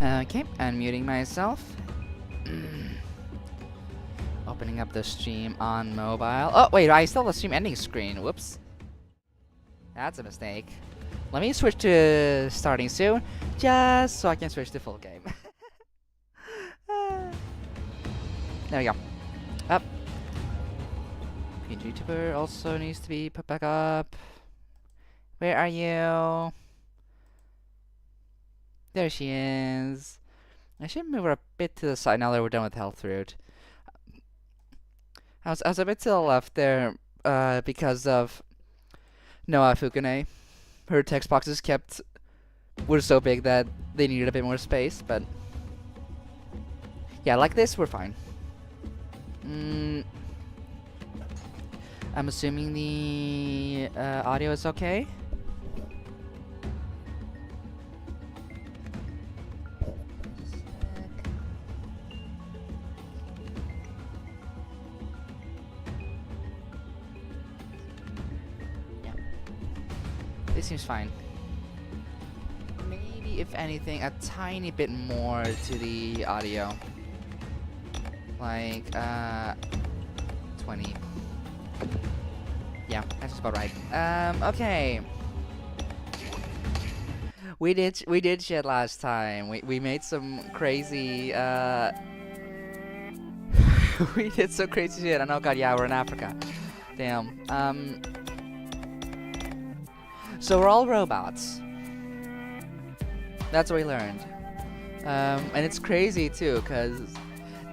Okay, unmuting myself. Opening up the stream on mobile. Oh, wait, I still have the stream ending screen. Whoops. That's a mistake. Let me switch to starting soon, just so I can switch to full game. There we go. Up. YouTuber also needs to be put back up. Where are you? There she is. I should move her a bit to the side now that we're done with health route. I was a bit to the left there because of Noah Fukune. Her text boxes were so big that they needed a bit more space, but yeah, like this, we're fine. I'm assuming the audio is okay. This seems fine. Maybe, if anything, a tiny bit more to the audio. Like, 20. Yeah, that's just about right. Okay. We did shit last time. We made some crazy, we did some crazy shit. I know, God, yeah, we're in Africa. Damn. So we're all robots. That's what we learned. And it's crazy too, because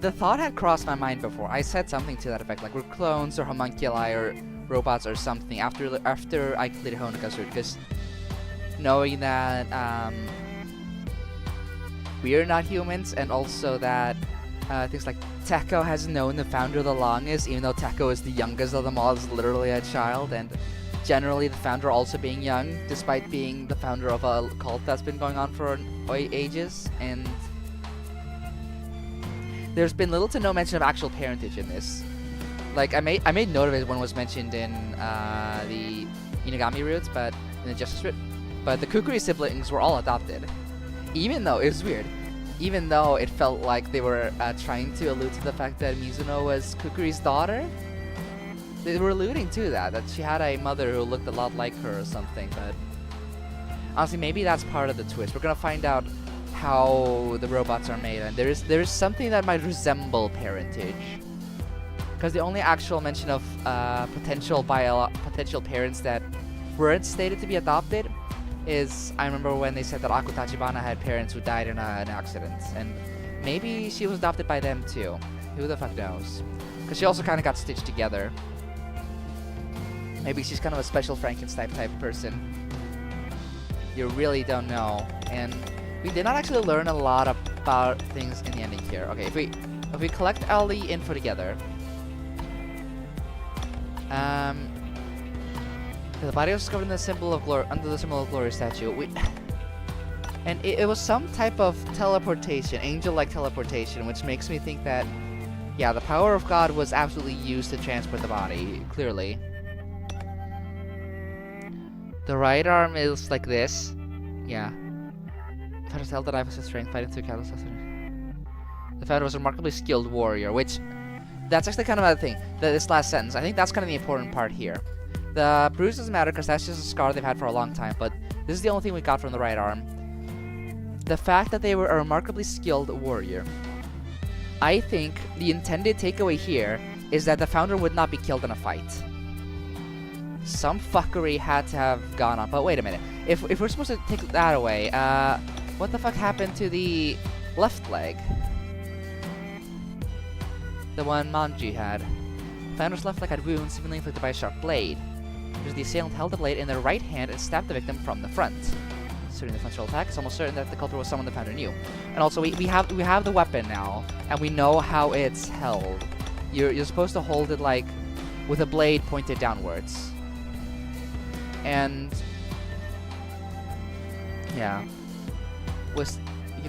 the thought had crossed my mind before. I said something to that effect, like we're clones or homunculi or robots or something after I completed Honeka's route, because knowing that we are not humans, and also that things like Teko has known the founder the longest, even though Teko is the youngest of them all, is literally a child, and generally the founder also being young, despite being the founder of a cult that's been going on for ages, and there's been little to no mention of actual parentage in this. Like, I made note of it when it was mentioned in the Inagami routes, but in the Justice route. But the Kukuri siblings were all adopted. Even though, it was weird, even though it felt like they were trying to allude to the fact that Mizuno was Kukuri's daughter. They were alluding to that she had a mother who looked a lot like her or something, but honestly, maybe that's part of the twist. We're gonna find out how the robots are made, and there is something that might resemble parentage. Because the only actual mention of potential parents that weren't stated to be adopted is, I remember when they said that Aku Tachibana had parents who died in an accident, and maybe she was adopted by them too. Who the fuck knows? Because she also kind of got stitched together. Maybe she's kind of a special Frankenstein type person. You really don't know. And we did not actually learn a lot about things in the ending here. Okay, if we collect all the info together. The body was discovered in the symbol of glory, under the symbol of glory statue. And it was some type of teleportation, angel-like teleportation, which makes me think that, yeah, the power of God was absolutely used to transport the body, clearly. The right arm is like this. Yeah. Founder held that I was strength fighting through catalyst. The founder was a remarkably skilled warrior, which that's actually kind of a thing. This last sentence, I think that's kind of the important part here. The bruise doesn't matter because that's just a scar they've had for a long time, but this is the only thing we got from the right arm. The fact that they were a remarkably skilled warrior. I think the intended takeaway here is that the founder would not be killed in a fight. Some fuckery had to have gone on. But wait a minute. If we're supposed to take that away, what the fuck happened to the left leg? The one Manji had. The founder's left leg had wounds seemingly inflicted by a sharp blade. Because the assailant held the blade in their right hand and stabbed the victim from the front. Considering the frontal attack, it's almost certain that the culprit was someone the founder knew. And also, we have the weapon now, and we know how it's held. You're supposed to hold it like with a blade pointed downwards. And yeah,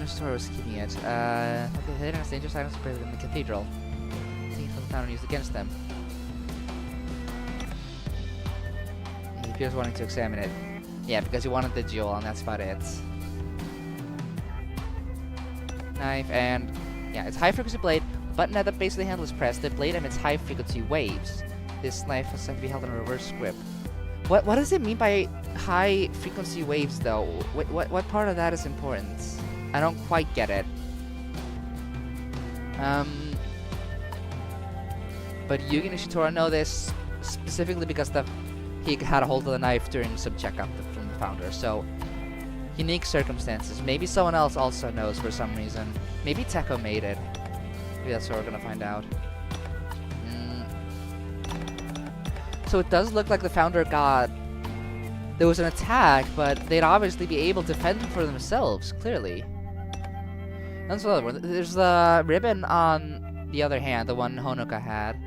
Story was keeping it. The hidden as dangerous items buried in the cathedral. Seeing from the founder used against them. He appears wanting to examine it. Yeah, because he wanted the jewel, and that's about it. knife, and yeah, it's high frequency blade. The button at the base of the handle is pressed. The blade emits high frequency waves. This knife is said to be held in a reverse grip. What does it mean by high frequency waves, though? What part of that is important? I don't quite get it. But Yugi Nishitora know this specifically because he had a hold of the knife during some checkup from the founder. So, unique circumstances. Maybe someone else also knows for some reason. Maybe Teko made it. Maybe that's what we're gonna find out. So it does look like the founder got... There was an attack, but they'd obviously be able to fend for themselves, clearly. That's another one. There's the ribbon on the other hand, the one Honoka had.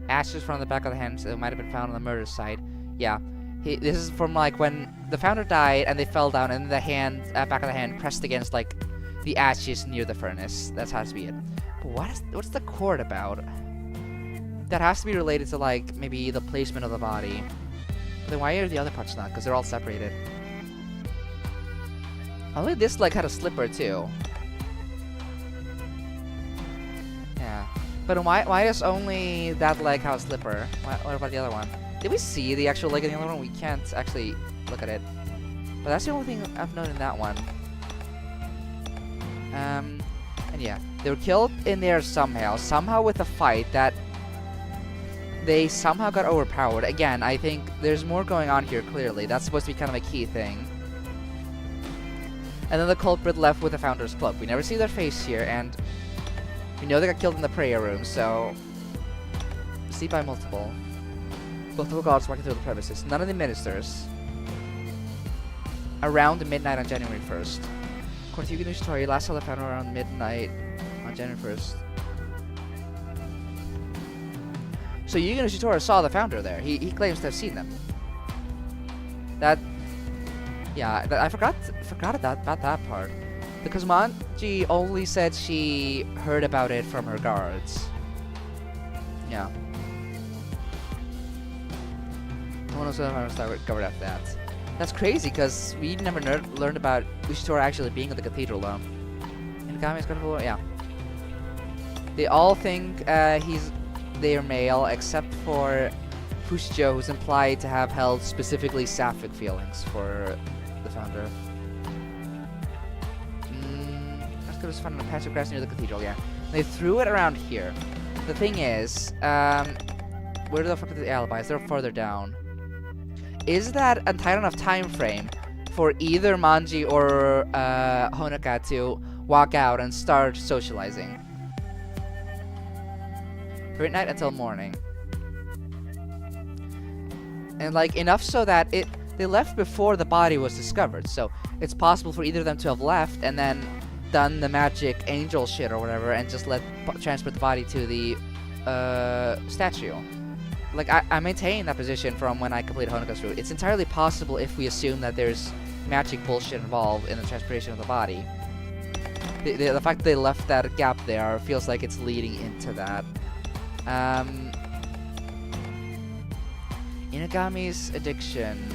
Ashes from the back of the hand, so it might have been found on the murder site. Yeah. This is from, like, when the founder died and they fell down and the hand, back of the hand pressed against, like, the ashes near the furnace. That has to be it. But what's the cord about? That has to be related to, like, maybe the placement of the body. But then why are the other parts not? Because they're all separated. Only this leg had a slipper, too. Yeah. But why does only that leg have a slipper? What about the other one? Did we see the actual leg in the other one? We can't actually look at it. But that's the only thing I've noted in that one. And yeah. They were killed in there somehow. Somehow with a fight that... They somehow got overpowered. Again, I think there's more going on here, clearly. That's supposed to be kind of a key thing. And then the culprit left with the founder's cloak. We never see their face here, and we know they got killed in the prayer room, so... See by multiple. Both of the gods walking through the premises. None of the ministers. Around midnight on January 1st. According to Yugi Nishitori, last saw the founder around midnight on January 1st. So Yugi Nishitora saw the founder there. He claims to have seen them. I forgot about that part. Because Manji only said she heard about it from her guards. Yeah. No one knows when I discovered after that. That's crazy, because we never learned about Nishitora actually being at the cathedral, though. And Kami's gonna yeah. They all think they are male, except for Fushicho, who's implied to have held specifically sapphic feelings for the founder. Let's go just find a patch of grass near the cathedral, yeah. They threw it around here. The thing is, where the fuck are the alibis? They're further down. Is that a tight enough time frame for either Manji or Honoka to walk out and start socializing? From midnight until morning. And like enough so that they left before the body was discovered, so it's possible for either of them to have left and then done the magic angel shit or whatever and just transport the body to the statue. Like I maintain that position from when I completed Honoka's route. It's entirely possible if we assume that there's magic bullshit involved in the transportation of the body. The fact that they left that gap there feels like it's leading into that. Inagami's addiction.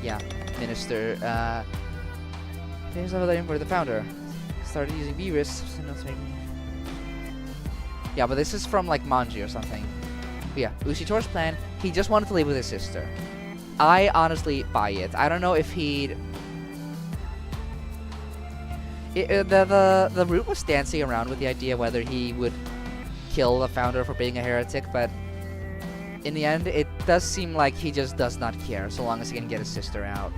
Yeah, minister. Things over there for the founder. Started using virus. Yeah, but this is from like Manji or something. But yeah, Ushitora's plan. He just wanted to leave with his sister. I honestly buy it. I don't know if he'd. The root was dancing around with the idea whether he would kill the founder for being a heretic, but in the end, it does seem like he just does not care, so long as he can get his sister out.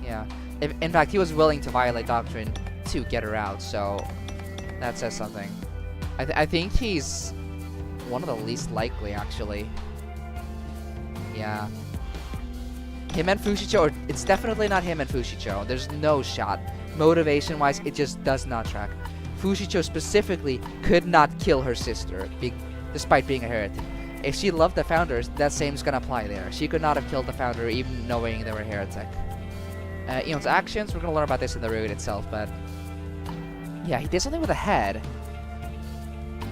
Yeah. In fact, he was willing to violate doctrine to get her out, so that says something. I think he's one of the least likely, actually. Yeah. Him and Fushicho, or it's definitely not him and Fushicho. There's no shot. Motivation-wise, it just does not track. Fushicho specifically could not kill her sister, despite being a heretic. If she loved the founders, that same's gonna apply there. She could not have killed the founder even knowing they were a heretic. Ion's actions, we're gonna learn about this in the route itself, but... Yeah, he did something with the head.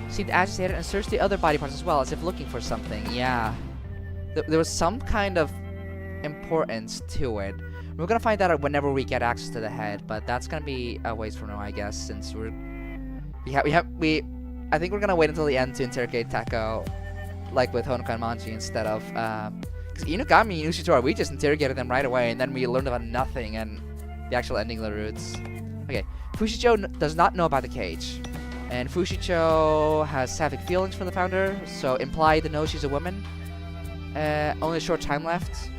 Seemed agitated and searched the other body parts as well, as if looking for something. Yeah. There was some kind of importance to it. We're gonna find that out whenever we get access to the head, but that's gonna be a ways from now, I guess, since I think we're gonna wait until the end to interrogate Teko, like with Honoka and Manji, instead of because Inugami and Ushitora, we just interrogated them right away, and then we learned about nothing and the actual ending of the routes. Okay, Fushicho does not know about the cage, and Fushicho has sapphic feelings for the founder, so implied to know she's a woman. Only a short time left.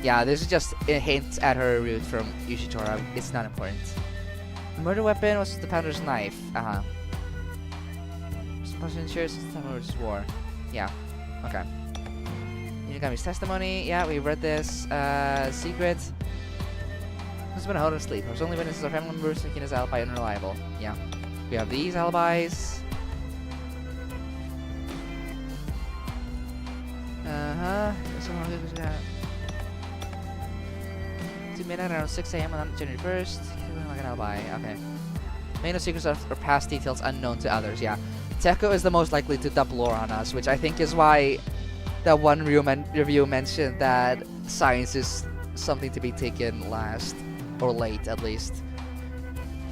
Yeah, this is just a hint at her route from Ushitora. It's not important. The murder weapon was the founder's knife. Supposed ensure since the time war. Yeah. Okay. Inugami's testimony. Yeah, we read this. Secret. Has been held asleep. There's only witnesses or family members thinking his alibi unreliable. Yeah. We have these alibis. To midnight around 6 a.m. on January 1st. Like an alibi. Okay. May no secrets or past details unknown to others. Yeah. Teko is the most likely to dump lore on us, which I think is why that one review mentioned that science is something to be taken last. Or late, at least.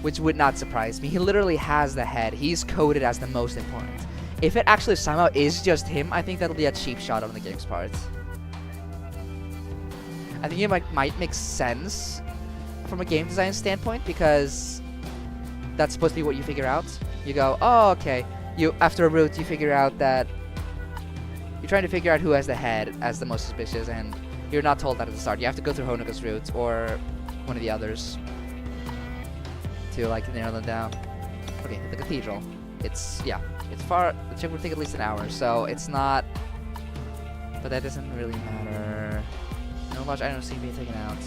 Which would not surprise me. He literally has the head. He's coded as the most important. If it actually somehow is just him, I think that'll be a cheap shot on the game's part. I think it might make sense from a game design standpoint, because that's supposed to be what you figure out. You go, oh, okay. After a route, you figure out that you're trying to figure out who has the head as the most suspicious, and you're not told that at the start. You have to go through Honoka's route or one of the others to like narrow them down. Okay, the cathedral. It's far. The trip would take at least an hour, so it's not. But that doesn't really matter. No large items seem to be taken out.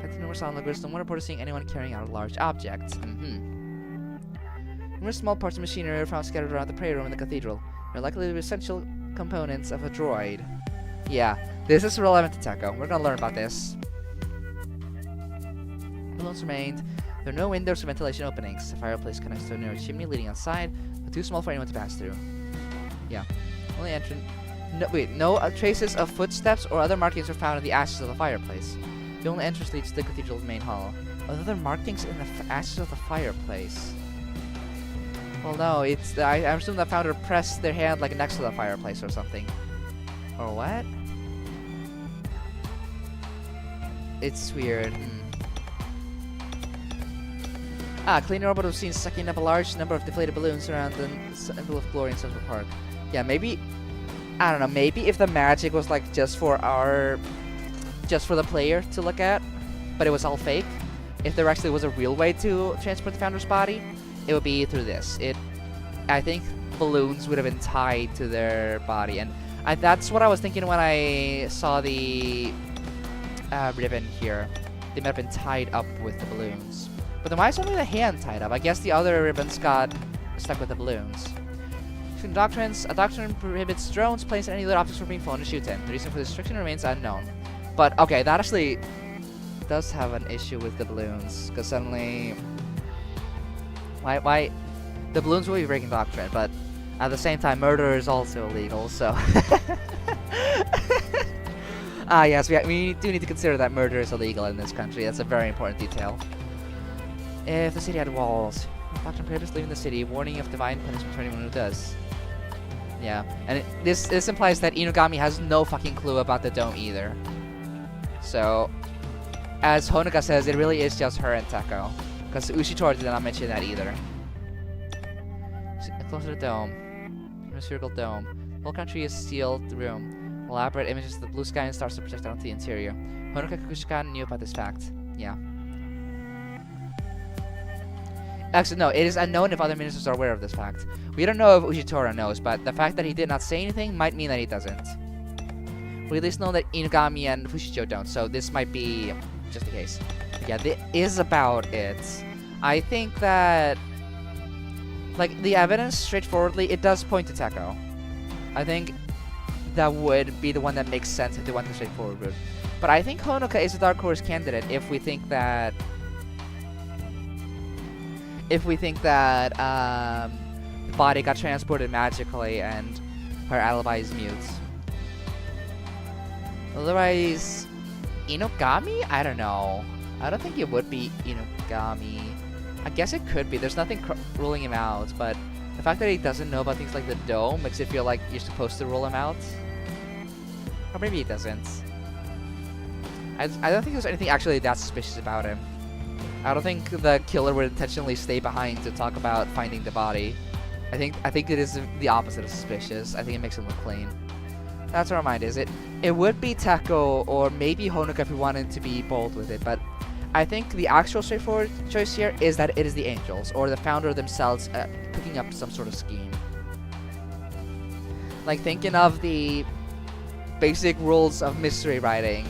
But numerous onlookers, no one reported seeing anyone carrying out a large object. Numerous small parts of machinery are found scattered around the prayer room in the cathedral. They're likely the essential components of a droid. Yeah, this is relevant to Teko. We're gonna learn about this. Balloons remained. There are no windows or ventilation openings. The fireplace connects to a narrow chimney leading outside, but too small for anyone to pass through. Yeah. Only entrance. No traces of footsteps or other markings are found in the ashes of the fireplace. The only entrance leads to the cathedral's main hall. Are there other markings in the ashes of the fireplace? Well, no. It's I assume the founder pressed their hand like next to the fireplace or something. Or what? It's weird. Cleaner robot was seen sucking up a large number of deflated balloons around the symbol of glory in Central Park. Yeah, maybe. I don't know. Maybe if the magic was like just for the player to look at, but it was all fake. If there actually was a real way to transport the founder's body, it would be through this. I think balloons would have been tied to their body, and that's what I was thinking when I saw the ribbon here. They might have been tied up with the balloons. But then why is only the hand tied up? I guess the other ribbons got stuck with the balloons. Doctrines. A doctrine prohibits drones, planes, and any other objects from being flown to Shuten. The reason for this restriction remains unknown. But, okay, that actually does have an issue with the balloons. Because suddenly... Why? The balloons will be breaking doctrine, but at the same time, murder is also illegal, so... yes, we do need to consider that murder is illegal in this country. That's a very important detail. If the city had walls, the doctrine prohibits leaving the city, warning of divine punishment for anyone who does. Yeah, and this implies that Inugami has no fucking clue about the dome either. So, as Honoka says, it really is just her and Teko. Because Ushitora did not mention that either. Close to the dome. A circle dome. The whole country is sealed room. Elaborate images of the blue sky and stars to project onto the interior. Honoka Kikuchikan knew about this fact. Yeah. Actually, no, it is unknown if other ministers are aware of this fact. We don't know if Ushitora knows, but the fact that he did not say anything might mean that he doesn't. We at least know that Inugami and Fushicho don't, so this might be just the case. But yeah, this is about it. I think that, like, the evidence, straightforwardly, it does point to Teko. I think that would be the one that makes sense if they went the straightforward route. But I think Honoka is a dark horse candidate if we think that... the body got transported magically and her alibi is mute. Otherwise, Inogami? I don't know. I don't think it would be Inogami. I guess it could be. There's nothing ruling him out, but the fact that he doesn't know about things like the dome makes it feel like you're supposed to rule him out. Or maybe he doesn't. I don't think there's anything actually that suspicious about him. I don't think the killer would intentionally stay behind to talk about finding the body. I think it is the opposite of suspicious. I think it makes him look clean. That's where our mind is. It would be Teko or maybe Honoka if we wanted to be bold with it, but I think the actual straightforward choice here is that it is the Angels or the founder themselves cooking up some sort of scheme. Like thinking of the basic rules of mystery writing,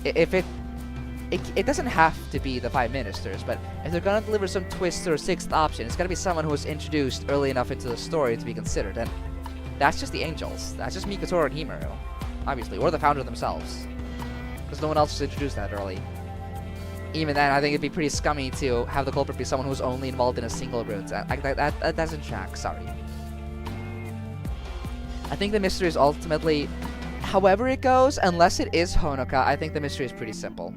if it doesn't have to be the 5 ministers, but if they're gonna deliver some twist or a 6th option, it's gotta be someone who was introduced early enough into the story to be considered, and that's just the Angels. That's just Mikotoro and Himuro, obviously, or the founder themselves, because no one else was introduced that early. Even then, I think it'd be pretty scummy to have the culprit be someone who's only involved in a single route. That doesn't track, sorry. I think the mystery is ultimately, however it goes, unless it is Honoka, I think the mystery is pretty simple.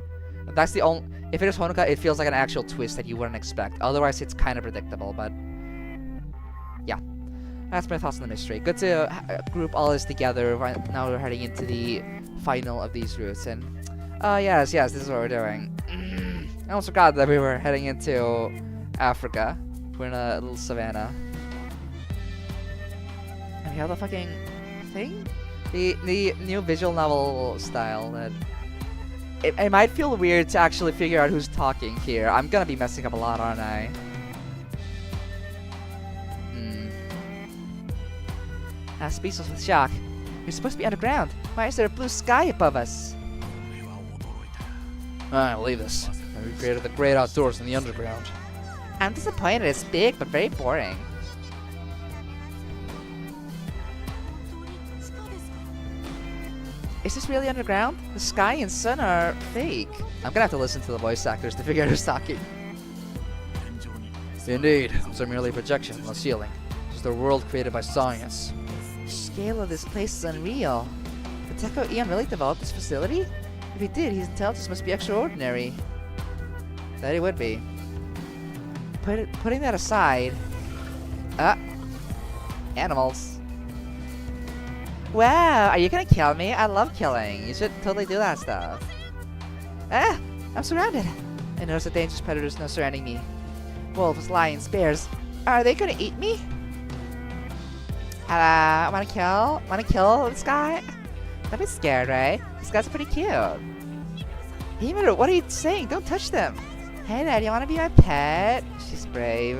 That's the only. If it is Honoka, it feels like an actual twist that you wouldn't expect. Otherwise, it's kind of predictable. But yeah, that's my thoughts on the mystery. Good to group all this together. Right now we're heading into the final of these routes, and yes, this is what we're doing. I almost forgot that we were heading into Africa. We're in a little savannah, and we have the fucking thing, the new visual novel style that. It might feel weird to actually figure out who's talking here. I'm gonna be messing up a lot, aren't I? Speechless with shock. You're supposed to be underground. Why is there a blue sky above us? I believe this. We created the great outdoors in the underground. I'm disappointed. It's big, but very boring. Is this really underground? The sky and sun are fake. I'm gonna have to listen to the voice actors to figure out who's talking. Indeed, those are merely projections on the ceiling. This is the world created by science. The scale of this place is unreal. Did Teko Ion really develop this facility? If he did, his intelligence must be extraordinary. That it would be. Putting that aside... animals. Wow, are you gonna kill me? I love killing. You should totally do that stuff. I'm surrounded. I notice a dangerous predators now surrounding me. Wolves, lions, bears. Are they gonna eat me? Hello, wanna kill this guy? Don't be scared, right? These guys are pretty cute. Himuro, what are you saying? Don't touch them. Hey there, do you wanna be my pet? She's brave.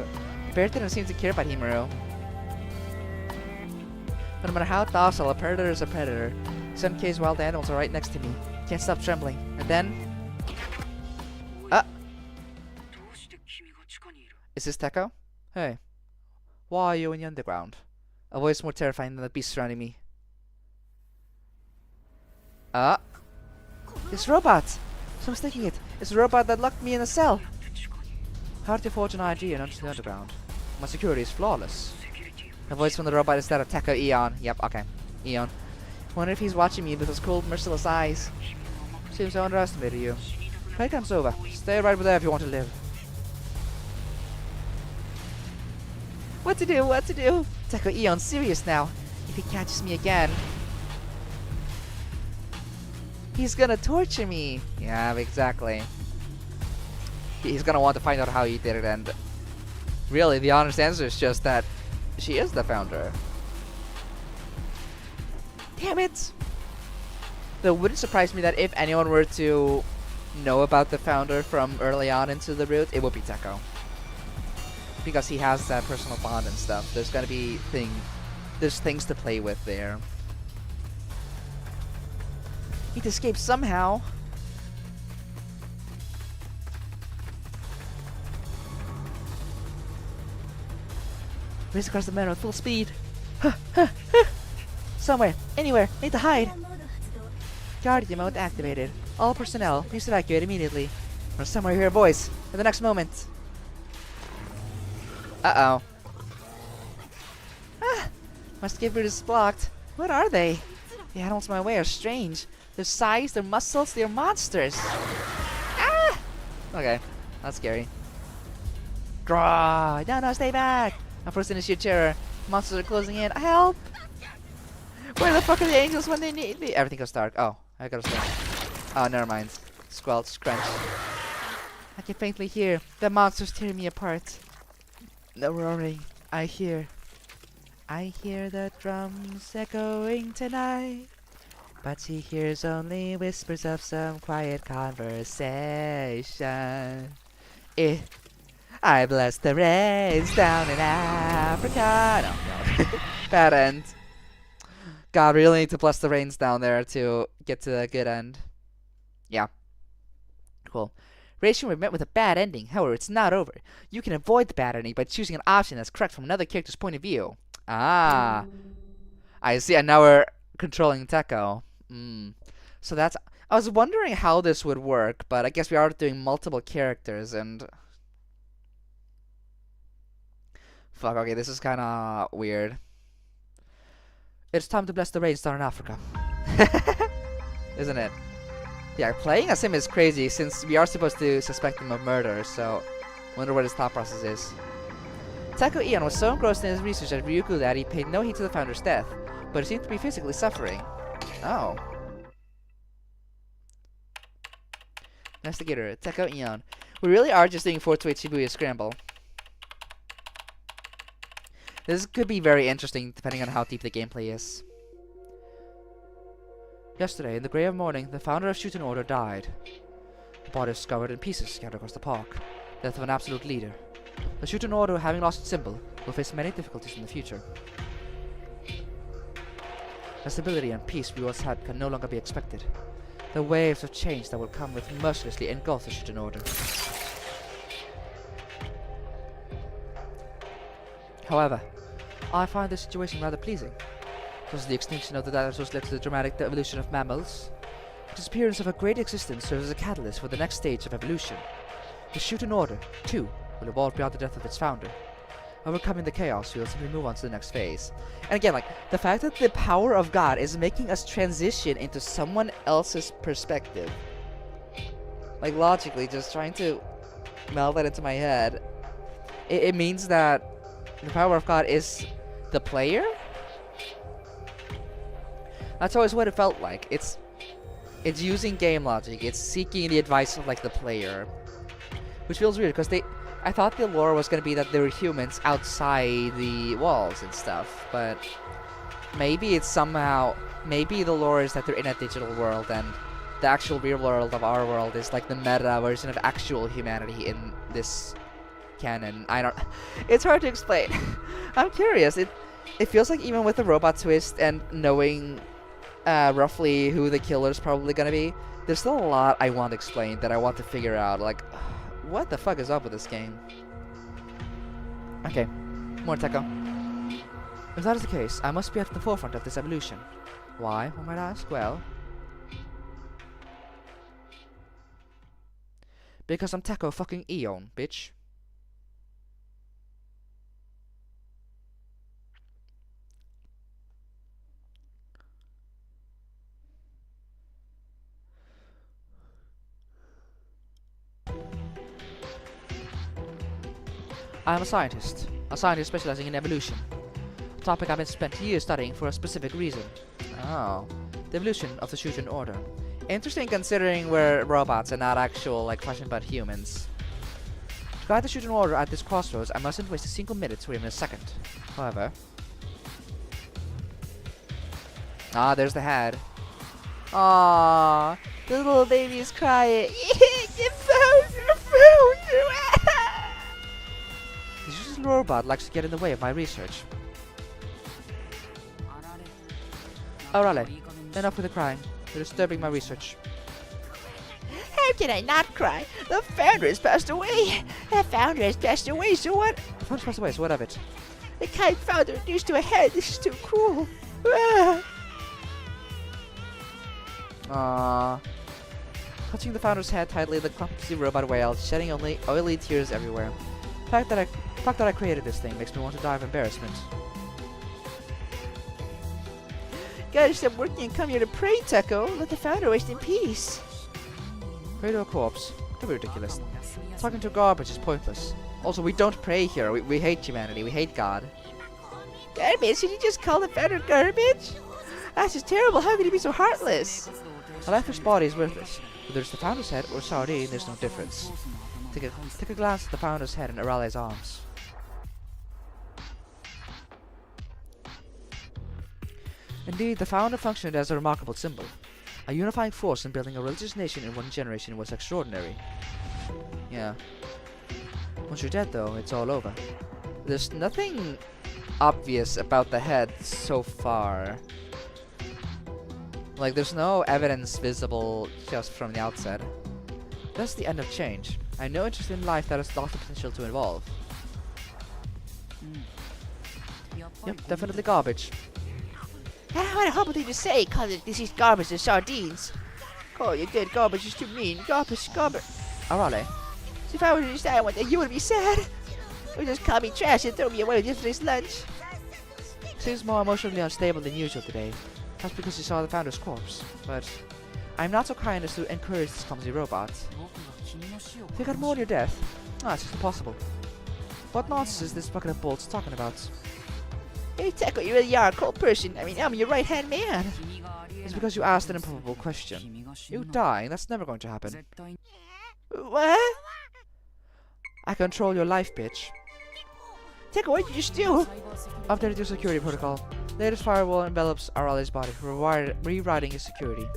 The bear didn't seem to care about Himuro. But no matter how docile, a predator is a predator. In some cases, wild animals are right next to me. Can't stop trembling. And then... Is this Teko? Hey. Why are you in the underground? A voice more terrifying than the beast surrounding me. This robot! So I'm mistaking it. It's a robot that locked me in a cell. Hard to forge an ID and enter the underground. My security is flawless. The voice from the robot is that of Teko Ion. Yep, okay. Ion. Wonder if he's watching me with those cold, merciless eyes. Seems I underestimated you. Playtime's over. Stay right there if you want to live. What to do? What to do? Teko Ion's serious now. If he catches me again, he's gonna torture me. Yeah, exactly. He's gonna want to find out how he did it, and really, the honest answer is just that she is the founder. Damn it! Though it wouldn't surprise me that if anyone were to know about the founder from early on into the route, it would be Teko. Because he has that personal bond and stuff. There's gonna be there's things to play with there. Need to escape somehow. Race across the meadow at full speed. Somewhere, anywhere, need to hide. Guardian mode activated. All personnel, please evacuate immediately. Or somewhere you hear a voice. At the next moment. Uh-oh. Must give route is blocked. What are they? The animals in my way are strange. Their size, their muscles, they're monsters. Ah! Okay, that's scary. Draw! No, stay back! I'm forced into sheer terror. Monsters are closing in. Help! Where the fuck are the angels when they need me? Everything goes dark. Oh, I gotta stop. Oh, never mind. Squelch, crunch. I can faintly hear the monsters tearing me apart. The roaring. I hear the drums echoing tonight. But he hears only whispers of some quiet conversation. I bless the rains down in Africa. No. Bad end. God, we really need to bless the rains down there to get to the good end. Yeah. Cool. Racing, we've met with a bad ending. However, it's not over. You can avoid the bad ending by choosing an option that's correct from another character's point of view. Ah. I see, and now we're controlling Teko. So that's... I was wondering how this would work, but I guess we are doing multiple characters, and... Fuck, okay, this is kinda weird. It's time to bless the rains down in Africa. Isn't it? Yeah, playing as him is crazy since we are supposed to suspect him of murder, so wonder what his thought process is. Teko Ion was so engrossed in his research at Ryukyu that he paid no heed to the founder's death, but he seemed to be physically suffering. Oh. Investigator, Teko Ion. We really are just doing 428 Shibuya Scramble. This could be very interesting depending on how deep the gameplay is. Yesterday, in the grey of morning, the founder of Shuten Order died. The body was covered in pieces scattered across the park. Death of an absolute leader. The Shuten Order, having lost its symbol, will face many difficulties in the future. The stability and peace we once had can no longer be expected. The waves of change that will come with mercilessly engulf the Shuten Order. However, I find this situation rather pleasing. Because the extinction of the dinosaurs led to the dramatic evolution of mammals. The disappearance of a great existence serves as a catalyst for the next stage of evolution. The Shuten Order, too, will evolve beyond the death of its founder. Overcoming the chaos, we will simply move on to the next phase. And again, like, the fact that the power of God is making us transition into someone else's perspective. Like, logically, just trying to meld that into my head. It means that the power of God is the player? That's always what it felt like. It's using game logic. It's seeking the advice of like the player, which feels weird because I thought the lore was gonna be that there were humans outside the walls and stuff, but maybe it's somehow maybe the lore is that they're in a digital world and the actual real world of our world is like the meta version of actual humanity in this canon. I don't. It's hard to explain. I'm curious. It feels like even with the robot twist and knowing roughly who the killer's probably gonna be, there's still a lot I want explained that I want to figure out. Like, what the fuck is up with this game? Okay, more Teko. If that is the case, I must be at the forefront of this evolution. Why, one might ask? Well, because I'm Teko fucking Ion, bitch. I am a scientist specializing in evolution. A topic I've been spent years studying for a specific reason. Oh, the evolution of the Shuten Order. Interesting considering we're robots and not actual, like, flesh and blood humans. To guide the Shuten Order at this crossroads, I mustn't waste a single minute or even a second. However... Ah, there's the head. Ah, the little baby's crying. You found you! This useless robot likes to get in the way of my research. Orale, enough with the crying. You're disturbing my research. How can I not cry? The founder has passed away. The founder has passed away, so what? The founder's passed away, so what of it? The kind founder reduced to a head. This is too cruel. Aww. Touching the founder's head tightly, the clumsy robot wailed, shedding only oily tears everywhere. The fact that I created this thing makes me want to die of embarrassment. gotta stop working and come here to pray, Teko. Let the founder rest in peace. Pray to a corpse? Don't be ridiculous. Talking to garbage is pointless. Also, we don't pray here. We hate humanity. We hate God. Garbage? Did you just call the founder garbage? That's just terrible. How could he be so heartless? A lifeless body is worthless. Whether it's the founder's head or sardine, there's no difference. Take a glance at the founder's head and Arale's arms. Indeed, the founder functioned as a remarkable symbol. A unifying force in building a religious nation in one generation was extraordinary. Yeah. Once you're dead, though, it's all over. There's nothing obvious about the head so far. Like, there's no evidence visible just from the outset. That's the end of change. I have no interest in life that has lots of potential to evolve. Yep, definitely garbage. What a horrible thing to say, calling this is garbage and sardines. Oh, you dead garbage is too mean. Garbage. Arale, So if I were to decide one day, you would be sad. You would just call me trash and throw me away with yesterday's lunch. seems more emotionally unstable than usual today. That's because you saw the founder's corpse. But I'm not so kind as to encourage this clumsy robot. Think I'd mourn your death? Ah, it's just impossible. What nonsense is this bucket of bolts talking about? Hey, Teko, you really are a cold person. I mean, I'm your right-hand man. It's because you asked an improbable question. You dying, that's never going to happen. What? I control your life, bitch. Teko, what did you just do? Updated your security protocol. Latest firewall envelops Arale's body, rewriting his security.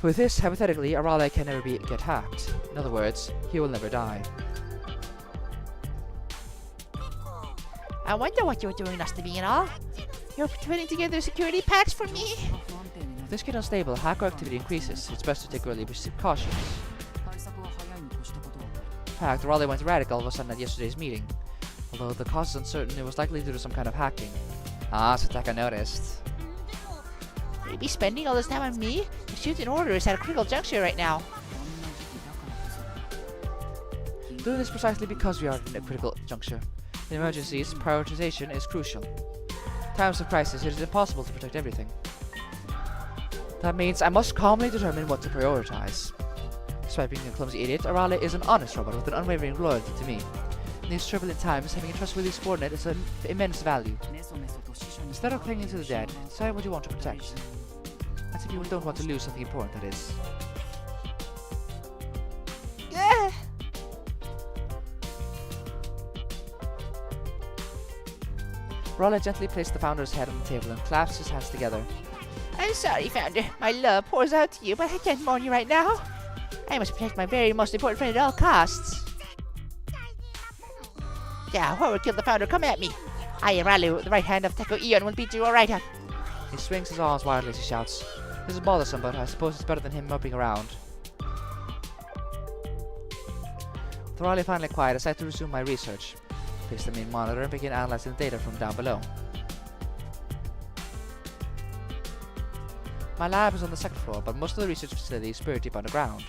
With this, hypothetically, Arale can never get hacked. In other words, he will never die. I wonder what you're doing, Nastabi and all. You're putting together security patch for me? If things get unstable, hacker activity increases. It's best to take early precautions. In fact, Arale went radical all of a sudden at yesterday's meeting. Although the cause is uncertain, it was likely due to some kind of hacking. Ah, so Teka noticed. You'd be spending all this time on me? The Shuten order is at a critical juncture right now. Doing this precisely because we are in a critical juncture. In emergencies, prioritization is crucial. In times of crisis, it is impossible to protect everything. That means I must calmly determine what to prioritize. Despite being a clumsy idiot, Arale is an honest robot with an unwavering loyalty to me. In these turbulent times, having a trustworthy subordinate is of immense value. Instead of clinging to the dead, decide what you want to protect. As if you don't want to lose something important, that is. Yeah. Arale gently placed the founder's head on the table and clasped his hands together. I'm sorry, Founder. My love pours out to you, but I can't mourn you right now. I must protect my very most important friend at all costs. Yeah, whoever killed the Founder, come at me. I, Arale, the right hand of Teko Ion, will beat you right up. He swings his arms wildly as he shouts. This is bothersome, but I suppose it's better than him moping around. With Arale finally quiet, I decided to resume my research. Placed the main monitor and began analyzing the data from down below. My lab is on the second floor, but most of the research facility is buried deep underground.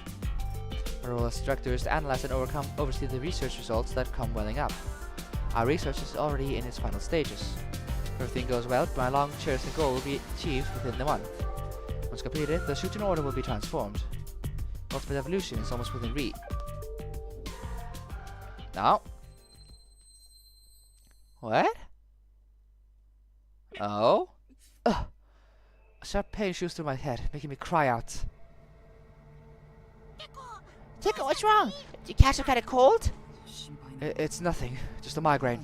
My role as director is to analyze and oversee the research results that come welling up. Our research is already in its final stages. If everything goes well, my long-cherished goal will be achieved within the month. Once completed, the Shuten order will be transformed. Ultimate evolution is almost within reach. Now. What? Oh? Ugh. A sharp pain shoots through my head, making me cry out. Teko, what's wrong? Did you catch some kind of cold? It's nothing, just a migraine.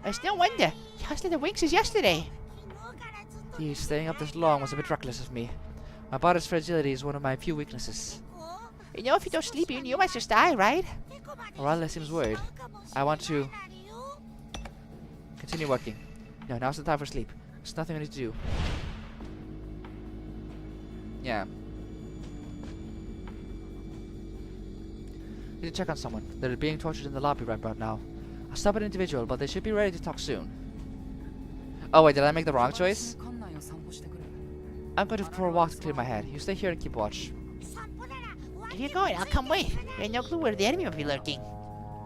It's no wonder. You hustled the wings since yesterday. Geez, staying up this long was a bit reckless of me. My body's fragility is one of my few weaknesses. You know, if you don't sleep, you might just die, right? Arale seems worried. I want to continue working. No, now's the time for sleep. There's nothing I need to do. Yeah. Need to check on someone. They're being tortured in the lobby right about now. A stubborn individual, but they should be ready to talk soon. Oh wait, did I make the wrong choice? I'm going to for a walk to clear my head. You stay here and keep watch. If you're going, I'll come with. You have no clue where the enemy might be lurking.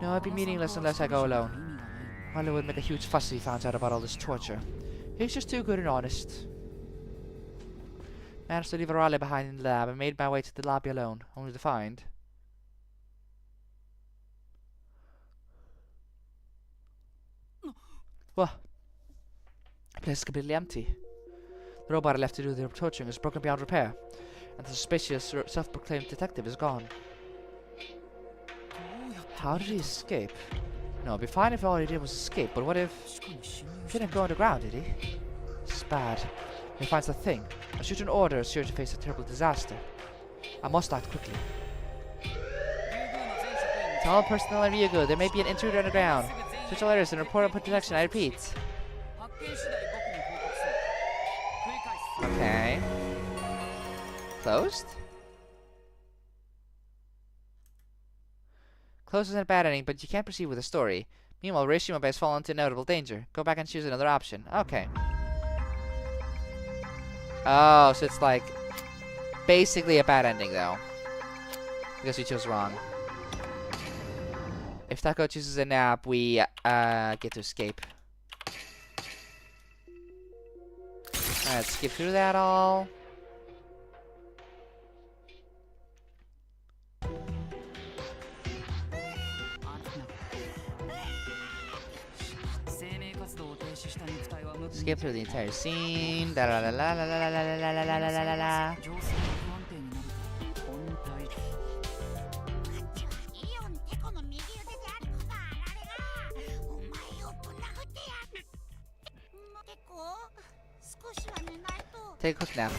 No, it'd be meaningless unless I go alone. Arale would make a huge fuss if he found out about all this torture. He's just too good and honest. Managed to leave a rally behind in the lab and made my way to the lobby alone, only to find... What? The place is completely empty. The robot I left to do the torturing is broken beyond repair, and the suspicious self-proclaimed detective is gone. How did he escape? No, it'd be fine if all he did was escape, but what if... He didn't go underground, did he? This is bad. When he finds the thing, a Shuten order is sure to face a terrible disaster. I must act quickly. To all personnel in Ryugu, there may be an intruder underground. Switch all areas and report on protection, I repeat. Okay. Closed? Closed isn't a bad ending, but you can't proceed with the story. Meanwhile, Rishima has fallen into notable danger. Go back and choose another option. Okay. Oh, so it's like basically a bad ending though. Because we chose wrong. If Teko chooses a nap, we get to escape. Alright, skip through that all. Skip through the entire scene. Da la la la la la la la la la la la la. Take a quick nap.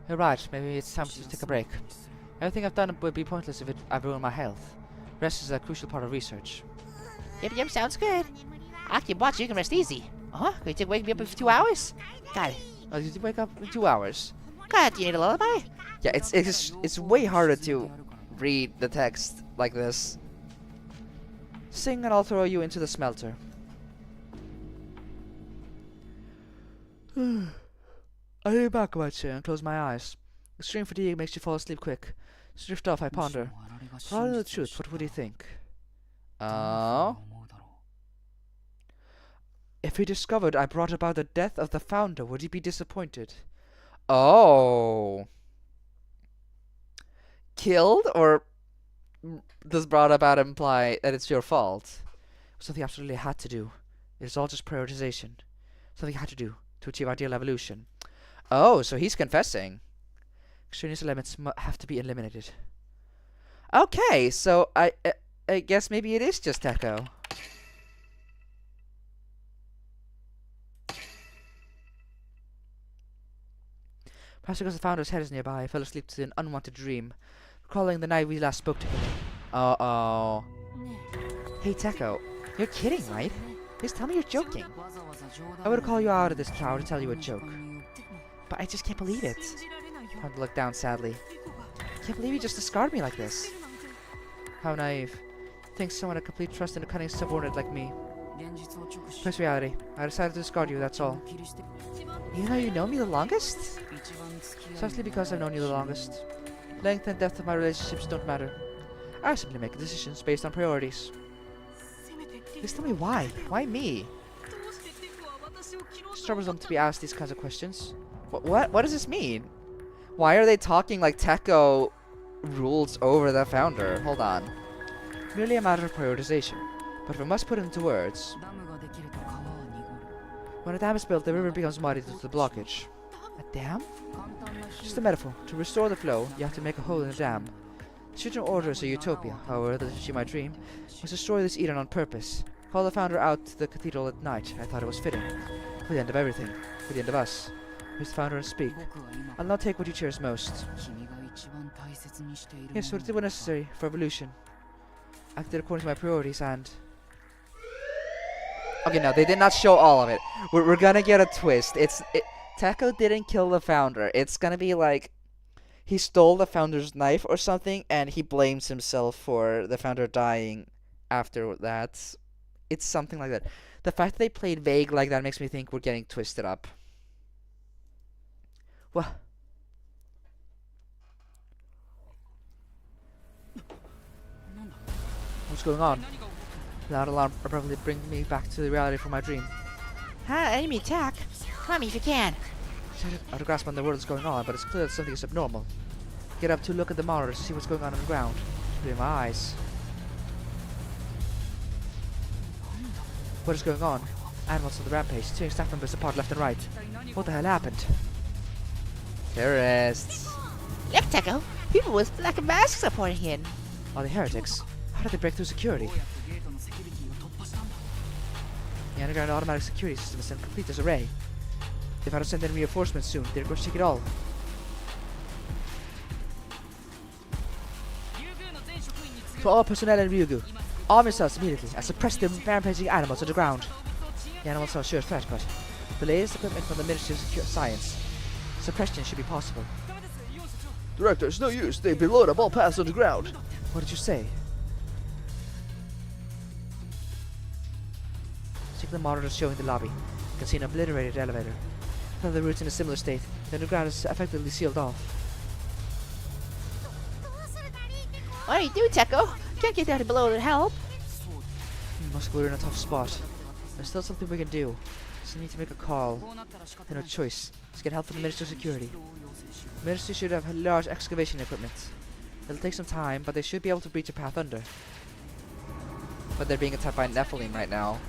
You're right, maybe it's time to take a break. Everything I've done would be pointless if I've ruined my health. Rest is a crucial part of research. Yep, sounds good. I can watch, you can rest easy. Huh? Going to wake me up in 2 hours? Got it. Oh, did you wake up in 2 hours? God, do you need a lullaby? Yeah, it's way harder to read the text like this. Sing and I'll throw you into the smelter. I lay back in my chair and close my eyes. Extreme fatigue makes you fall asleep quick. To drift off, I ponder. For all the truth, what would he think? Oh? If he discovered I brought about the death of the founder, would he be disappointed? Oh. Killed? Or does brought about imply that it's your fault? Something I absolutely had to do. It's all just prioritization. Something I had to do to achieve ideal evolution. Oh, so he's confessing. Extraneous elements have to be eliminated. Okay, so I guess maybe it is just Teko. Perhaps because the founder's head is nearby, I fell asleep to an unwanted dream, recalling the night we last spoke together. Uh-oh. Hey, Teko, you're kidding, right? Please tell me you're joking. I would call you out of this tower to tell you a joke. But I just can't believe it. Founder looked down sadly. I can't believe you just discarded me like this. How naive. Thinks someone had complete trust in a cunning subordinate like me. Face reality. I decided to discard you, that's all. Even though you know me the longest? Precisely because I've known you the longest. Length and depth of my relationships don't matter. I simply make decisions based on priorities. Please tell me why. Why me? It's troublesome to be asked these kinds of questions. What does this mean? Why are they talking like Teko rules over the founder? Hold on. Merely a matter of prioritization. But if I must put it into words, when a dam is built, the river becomes muddy due to the blockage. A dam? Just a metaphor. To restore the flow, you have to make a hole in the dam. The Shuten order is a utopia, however, that she might dream, was to destroy this Eden on purpose. Call the founder out to the cathedral at night. I thought it was fitting. For the end of everything. For the end of us. Here's the founder and speak. I'll now take what you cherish most. Yes, what did what necessary for evolution. Acted according to my priorities and... Okay, no, they did not show all of it. We're gonna get a twist. Teko didn't kill the founder. It's gonna be like he stole the founder's knife or something, and he blames himself for the founder dying after that. It's something like that. The fact that they played vague like that makes me think we're getting twisted up. What? What's going on? Loud alarm abruptly brings me back to the reality from my dream. Enemy attack. Come me if you can. It's hard to grasp on the world is going on, but it's clear that something is abnormal. Get up to look at the monitors to see what's going on the ground. Clear my eyes. What is going on? Animals on the rampage, tearing staff members apart left and right. What the hell happened? Terrorists. Look, Teko. People with black masks are pouring in. Are they heretics? How did they break through security? The underground automatic security system is in complete disarray. If I don't send in reinforcements soon, they're going to take it all. To all personnel in Ryugu, arm yourselves immediately and suppress the rampaging animals underground. The animals are a sure threat, but the latest equipment from the Ministry of Science. Suppression should be possible. Director, it's no use. They've been loaded up all paths underground. What did you say? Check the monitors showing the lobby. You can see an obliterated elevator. Further routes in a similar state. The underground is effectively sealed off. What do you do, Teko? Can't get down below to help. Must we're in a tough spot. There's still something we can do. Just need to make a call. No choice. Let's get help from the Ministry of Security. The Ministry should have large excavation equipment. It'll take some time, but they should be able to breach a path under. But they're being attacked by Nephilim right now.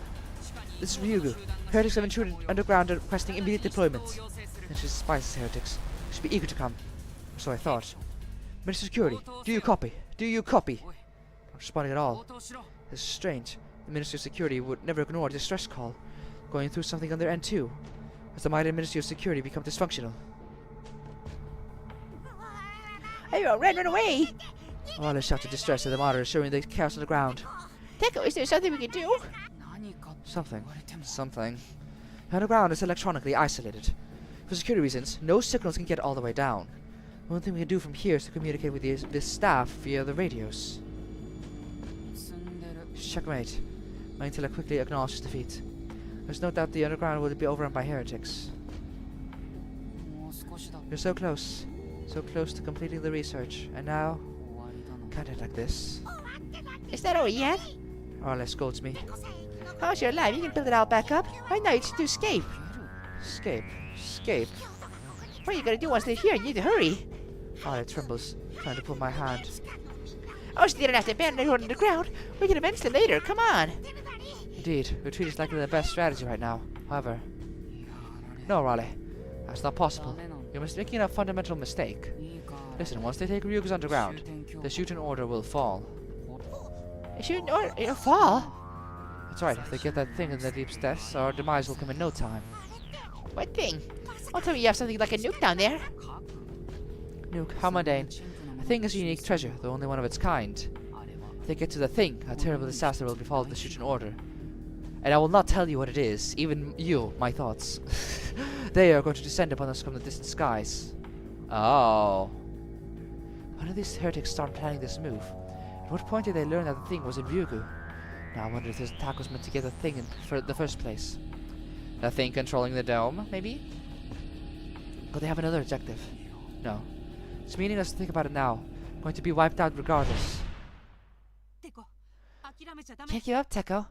This is Ryugu. Heretics have intruded underground and requesting immediate deployment. And she despises heretics. They should be eager to come. Or so I thought. Ministry of Security, do you copy? Do you copy? Not responding at all. This is strange. The Ministry of Security would never ignore a distress call. Going through something on their end too. Has the mighty Ministry of Security become dysfunctional? Hey, run away! All is shouted distress at the monitor, showing the chaos on the ground. Teko, is there something we can do? Something. Something. The underground is electronically isolated. For security reasons, no signals can get all the way down. The only thing we can do from here is to communicate with the staff via the radios. Checkmate. My intellect quickly acknowledges defeat. There's no doubt the underground will be overrun by heretics. You're so close. So close to completing the research. And now, can't end like this. Is that all yet? Arle scolds me. How's your life? You can build it all back up. Right now you just do escape. Escape. Escape. What are you gonna do once they're here? You need to hurry. Arle trembles, trying to pull my hand. Oh, so they don't have to abandon everyone on the ground. We can avenge them later. Come on. Indeed, retreat is likely the best strategy right now. However, no, Raleigh. That's not possible. You're making a fundamental mistake. Listen, once they take Ryugu's underground, the Shuten order will fall. Shooting or it'll fall. That's right, if they get that thing in the deep depths, our demise will come in no time. What thing? Don't tell me you have something like a nuke down there. Nuke, how mundane. A thing is a unique treasure, the only one of its kind. If they get to the thing, a terrible disaster will befall the Shuten order. And I will not tell you what it is, even you, my thoughts. They are going to descend upon us from the distant skies. Oh. When did these heretics start planning this move? At what point did they learn that the thing was in Ryugu? Now I wonder if this attack was meant to get the thing in the first place. The thing controlling the dome, maybe? But they have another objective. No. It's meaningless to think about it now. Going to be wiped out regardless. Can't give up, Teko.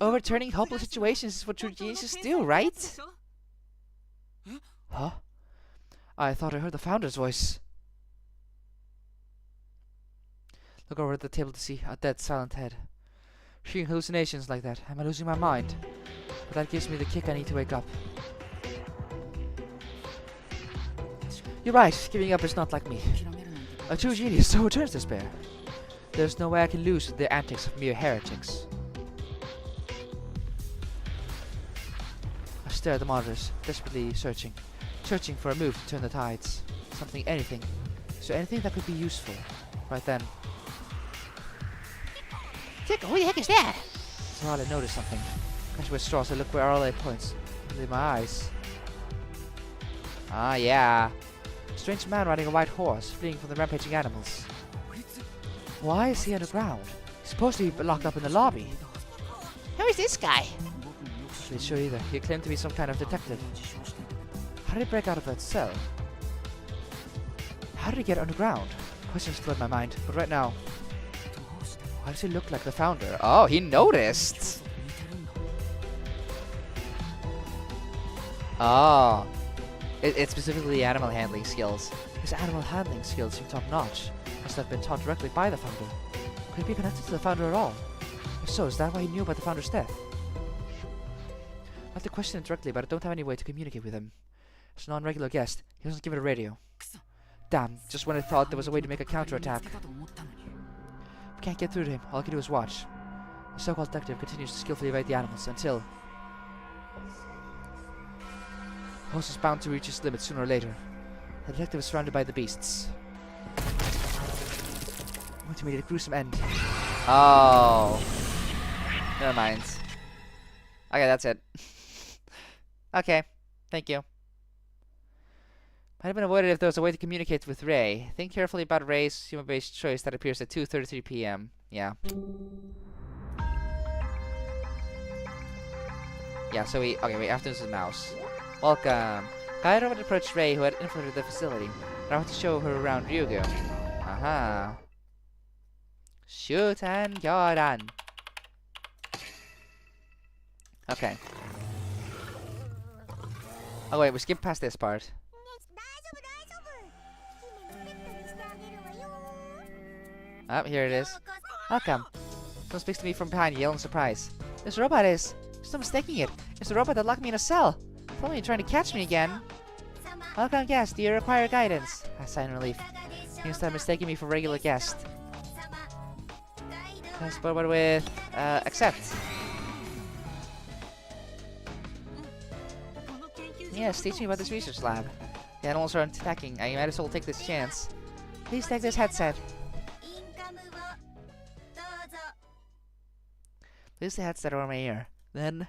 Overturning hopeless situations is what true geniuses do, right? Huh? I thought I heard the Founder's voice. Look over at the table to see a dead, silent head. Seeing hallucinations like that, am I losing my mind? But that gives me the kick I need to wake up. You're right, giving up is not like me. A true genius so returns despair. There's no way I can lose to the antics of mere heretics. I stare at the monitors, desperately searching for a move to turn the tides. Something, anything. Is there anything that could be useful? Right then, Teko, who the heck is that? so Arle noticed something. Catch with straws, I look where Arle points. With my eyes. Ah, yeah. A strange man riding a white horse, fleeing from the rampaging animals. Why is he underground? He's supposed to be locked up in the lobby. Who is this guy? Not really sure either. He claimed to be some kind of detective. How did he break out of that cell? How did he get underground? Questions flood my mind, but right now, why does he look like the Founder? Oh, he noticed! Oh. It's specifically the animal handling skills. His animal handling skills seem top-notch. Must have been taught directly by the founder. Could he be connected to the founder at all? If so, is that why he knew about the founder's death? I have to question him directly, but I don't have any way to communicate with him. As a non-regular guest, he doesn't give it a radio. Damn, just when I thought there was a way to make a counterattack. We can't get through to him. All I can do is watch. The so-called detective continues to skillfully evade the animals until... The host is bound to reach his limit sooner or later. The detective is surrounded by the beasts. I'm going to meet a gruesome end. Oh. Never mind. Okay, that's it. Okay, thank you. Might have been avoided if there was a way to communicate with Ray. Think carefully about Ray's human-based choice that appears at 2:33 p.m. Yeah. Yeah, so we have to use his mouse. Welcome. Guide Robot approached Ray, who had infiltrated the facility. I want to show her around Ryugu. Aha. Shuten Gyoran. Okay. Oh wait, we skipped past this part. Oh, here it is. Welcome. Someone speaks to me from behind, yell in surprise. This robot is... There's no mistaking it. It's the robot that locked me in a cell. Tell me you're trying to catch me again. Welcome, guest. Do you require guidance? I sigh in relief. Seems to have mistaken me for a regular guest. Transport with... accept. Yes, teach me about this research lab. The animals are attacking. I might as well take this chance. Please take this headset. Place the headset over my ear. Then...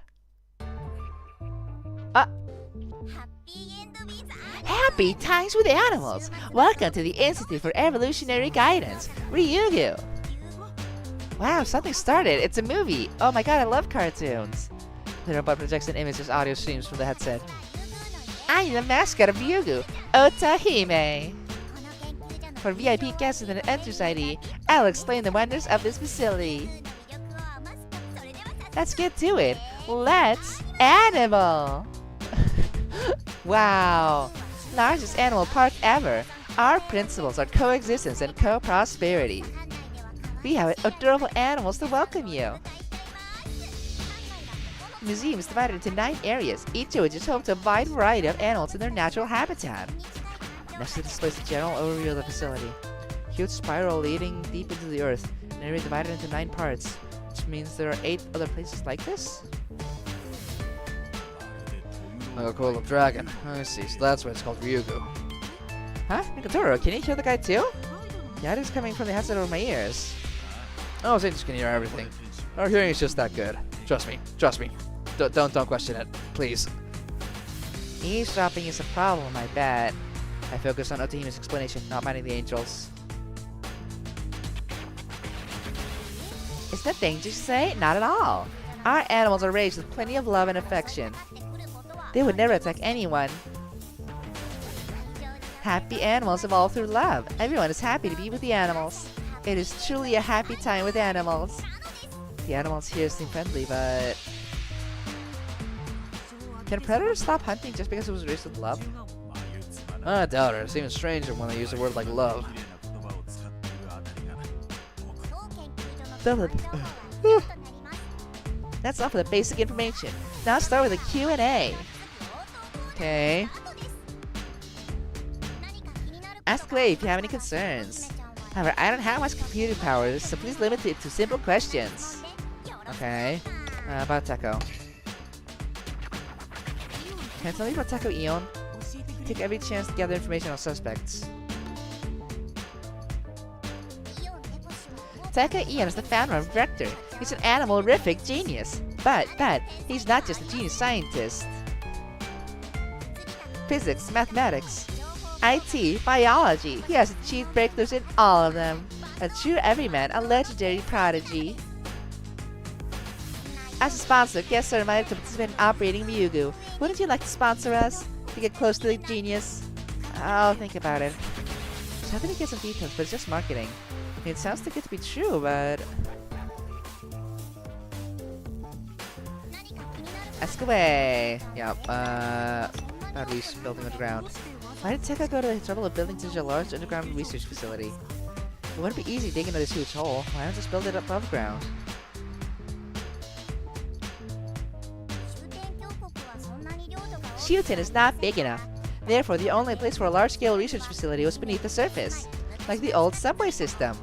Happy times with animals! Welcome to the Institute for Evolutionary Guidance, Ryugu! Wow, something started! It's a movie! Oh my god, I love cartoons! The robot projects an image as audio streams from the headset. I'm the mascot of Ryugu, Otahime! For VIP guests with an entrance ID, I'll explain the wonders of this facility. Let's get to it! Let's animal! Wow! Largest animal park ever! Our principles are coexistence and co-prosperity. We have adorable animals to welcome you! The museum is divided into 9 areas, each of which is home to a wide variety of animals in their natural habitat. Next to the displays a general overview of the facility. Huge spiral leading deep into the earth, an area divided into 9 parts, which means there are 8 other places like this? Like a coil of dragon. I see, so that's why it's called Ryugu. Huh? Mikatoro, can you hear the guy too? Yeah, it's coming from the headset over my ears. Oh, Satan's can hear everything. Our hearing is just that good. Trust me, trust me. Don't question it, please. Eavesdropping is a problem, I bet. I focus on Otahime's explanation, not minding the angels. Is that dangerous to say? Not at all. Our animals are raised with plenty of love and affection. They would never attack anyone. Happy animals evolve through love. Everyone is happy to be with the animals. It is truly a happy time with animals. The animals here seem friendly, but... Can predators stop hunting just because it was raised with love? I doubt it. It's even stranger when they use a word like love. That's all for the basic information. Now let's start with a Q&A. Okay. Ask away if you have any concerns. However, I don't have much computer power, so please limit it to simple questions. Okay. About Teko. Can you tell me about Teko Ion? Take every chance to gather information on suspects. Teko Ion is the founder and director. He's an animal-rific genius. But he's not just a genius scientist. Physics, mathematics, IT, biology. He has achieved breakthroughs in all of them. A true everyman, a legendary prodigy. As a sponsor, guests are invited to participate in operating Ryugu. Wouldn't you like to sponsor us? To get close to the genius? I'll think about it. Just hoping to get some details, but it's just marketing. I mean, it sounds too good to be true, but... Ask away. Yep. About building underground. Why did Teko go to the trouble of building such a large underground research facility? It wouldn't be easy digging this huge hole. Why not just build it above ground? Shuten is not big enough. Therefore, the only place for a large-scale research facility was beneath the surface, like the old subway system.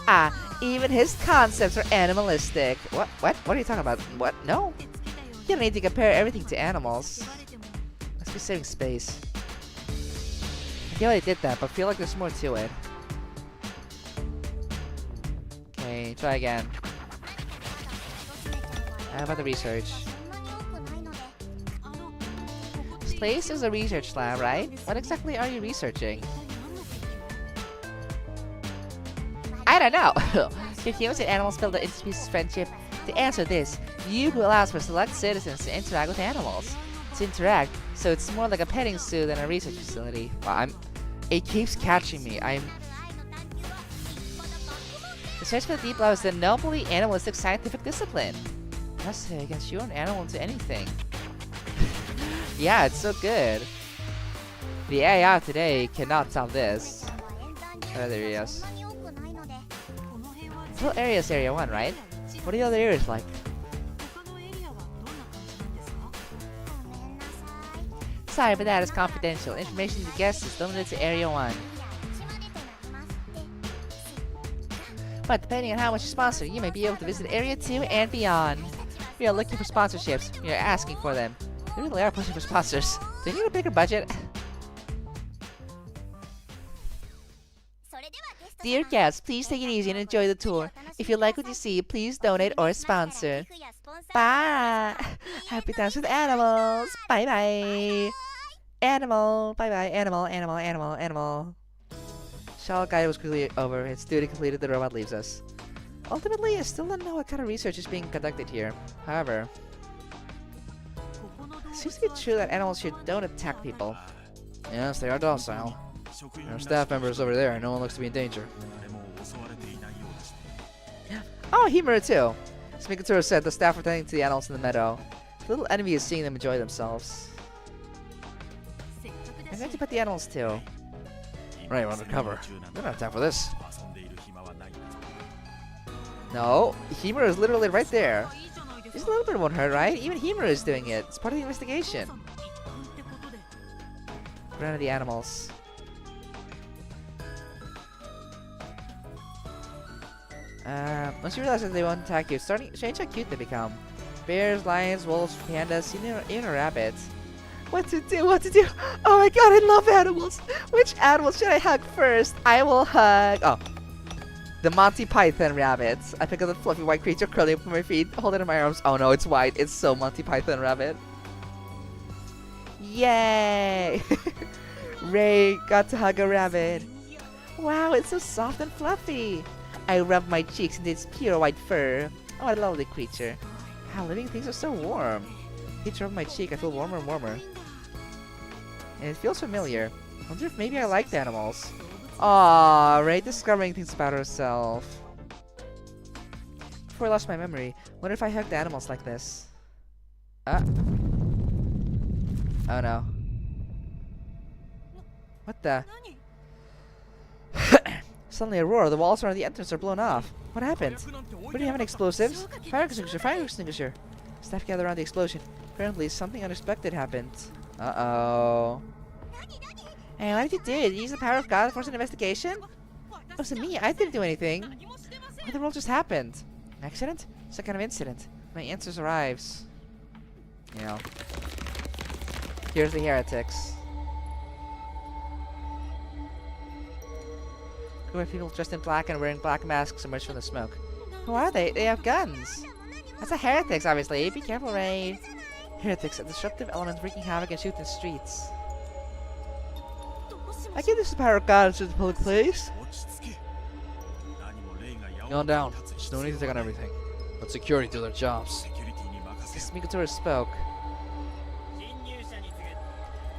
Ah, even his concepts are animalistic. What? What are you talking about? What? No. You don't need to compare everything to animals. Let's be saving space. I feel like I did that, but I feel like there's more to it. Okay, try again. How about the research? This place is a research lab, right? What exactly are you researching? I don't know. Can humans and animals build an interspecies friendship? To answer this, Yugu allows for select citizens to interact with animals. To interact, so it's more like a petting zoo than a research facility. Wow, it keeps catching me. The search for the deep lab is a nobly animalistic scientific discipline. I must say, against your own animal into anything. Yeah, it's so good. The AI of today cannot top this. Other areas. This whole area is Area 1, right? What are the other areas like? Sorry, but that is confidential. Information to guests is limited to Area 1. But depending on how much you sponsor, you may be able to visit Area 2 and beyond. We are looking for sponsorships. We are asking for them. They really are pushing for sponsors. Do you need a bigger budget? Dear guests, please take it easy and enjoy the tour. If you like what you see, please donate or sponsor. Bye! Happy times with animals! Bye bye! Animal! Bye bye! Animal, animal, animal, animal. Shell guide was quickly over. Its duty completed, the robot leaves us. Ultimately, I still don't know what kind of research is being conducted here. However, it seems to be true that animals here don't attack people. Yes, they are docile. There are staff members over there, and no one looks to be in danger. Oh, Himura too! Smikatsura said the staff were tending to the animals in the meadow. The little enemy is seeing them enjoy themselves. I'm going to pet the animals too. Right, we're undercover. We don't have time for this. No, Himura is literally right there. Just a little bit won't hurt, right? Even Himura is doing it. It's part of the investigation. Run of the animals. Once you realize that they won't attack you, change how cute they become. Bears, lions, wolves, pandas, even a rabbit. What to do? What to do? Oh my god, I love animals! Which animal should I hug first? I will hug... Oh. The Monty Python rabbit. I pick up the fluffy white creature curling up from my feet, hold it in my arms. Oh no, it's white. It's so Monty Python rabbit. Yay! Ray got to hug a rabbit. Wow, it's so soft and fluffy. I rub my cheeks into its pure white fur. Oh, what a lovely creature. Wow, living things are so warm. Each rub my cheek, I feel warmer and warmer. And it feels familiar. I wonder if maybe I liked animals. Aww, Ray discovering things about herself. Before I lost my memory, wonder if I hugged animals like this. Oh no. What the? Suddenly a roar, the walls around the entrance are blown off. What happened? Where do you have any explosives? Fire extinguisher, fire extinguisher! Staff gather around the explosion. Apparently, something unexpected happened. Uh-oh. Hey, why did you do it? Did you use the power of God to force an investigation? It wasn't me, I didn't do anything. What in the world just happened? An accident? Some kind of incident. My answers arrives. You know. Here's the Heretics. Group of people dressed in black and wearing black masks emerge from the smoke. Who are they? They have guns! That's the Heretics, obviously. Be careful, Ray. Heretics, a disruptive element wreaking havoc and shooting streets. I give this the power of God to the public place. Calm down. There's no need to take on everything. Let security do their jobs. Smikatsura spoke.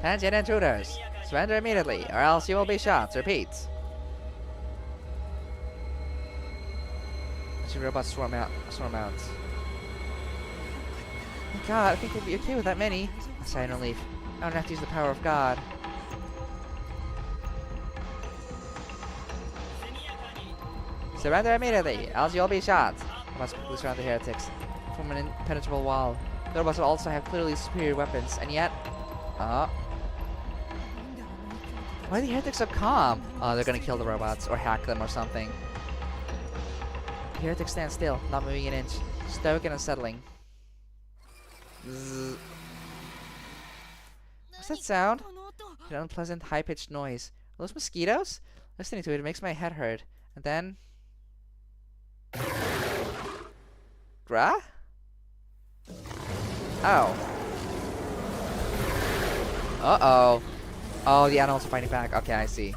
Tangent intruders. Surrender immediately, or else you will be shot. Repeat. Watching robots swarm out. Oh God, I think we'll be okay with that many. A sigh of relief. I don't have to use the power of God. Surrender immediately, else you'll be shot. I must quickly surround the heretics. Form an impenetrable wall. The robots will also have clearly superior weapons, and yet... why are the heretics so calm? Oh, they're gonna kill the robots, or hack them or something. The heretics stand still, not moving an inch. Stoic and unsettling. Zzz. What's that sound? An unpleasant, high-pitched noise. Are those mosquitoes? Listening to it, it makes my head hurt. And then... Gra? Oh. Uh-oh. Oh, the animals are fighting back. Okay, I see.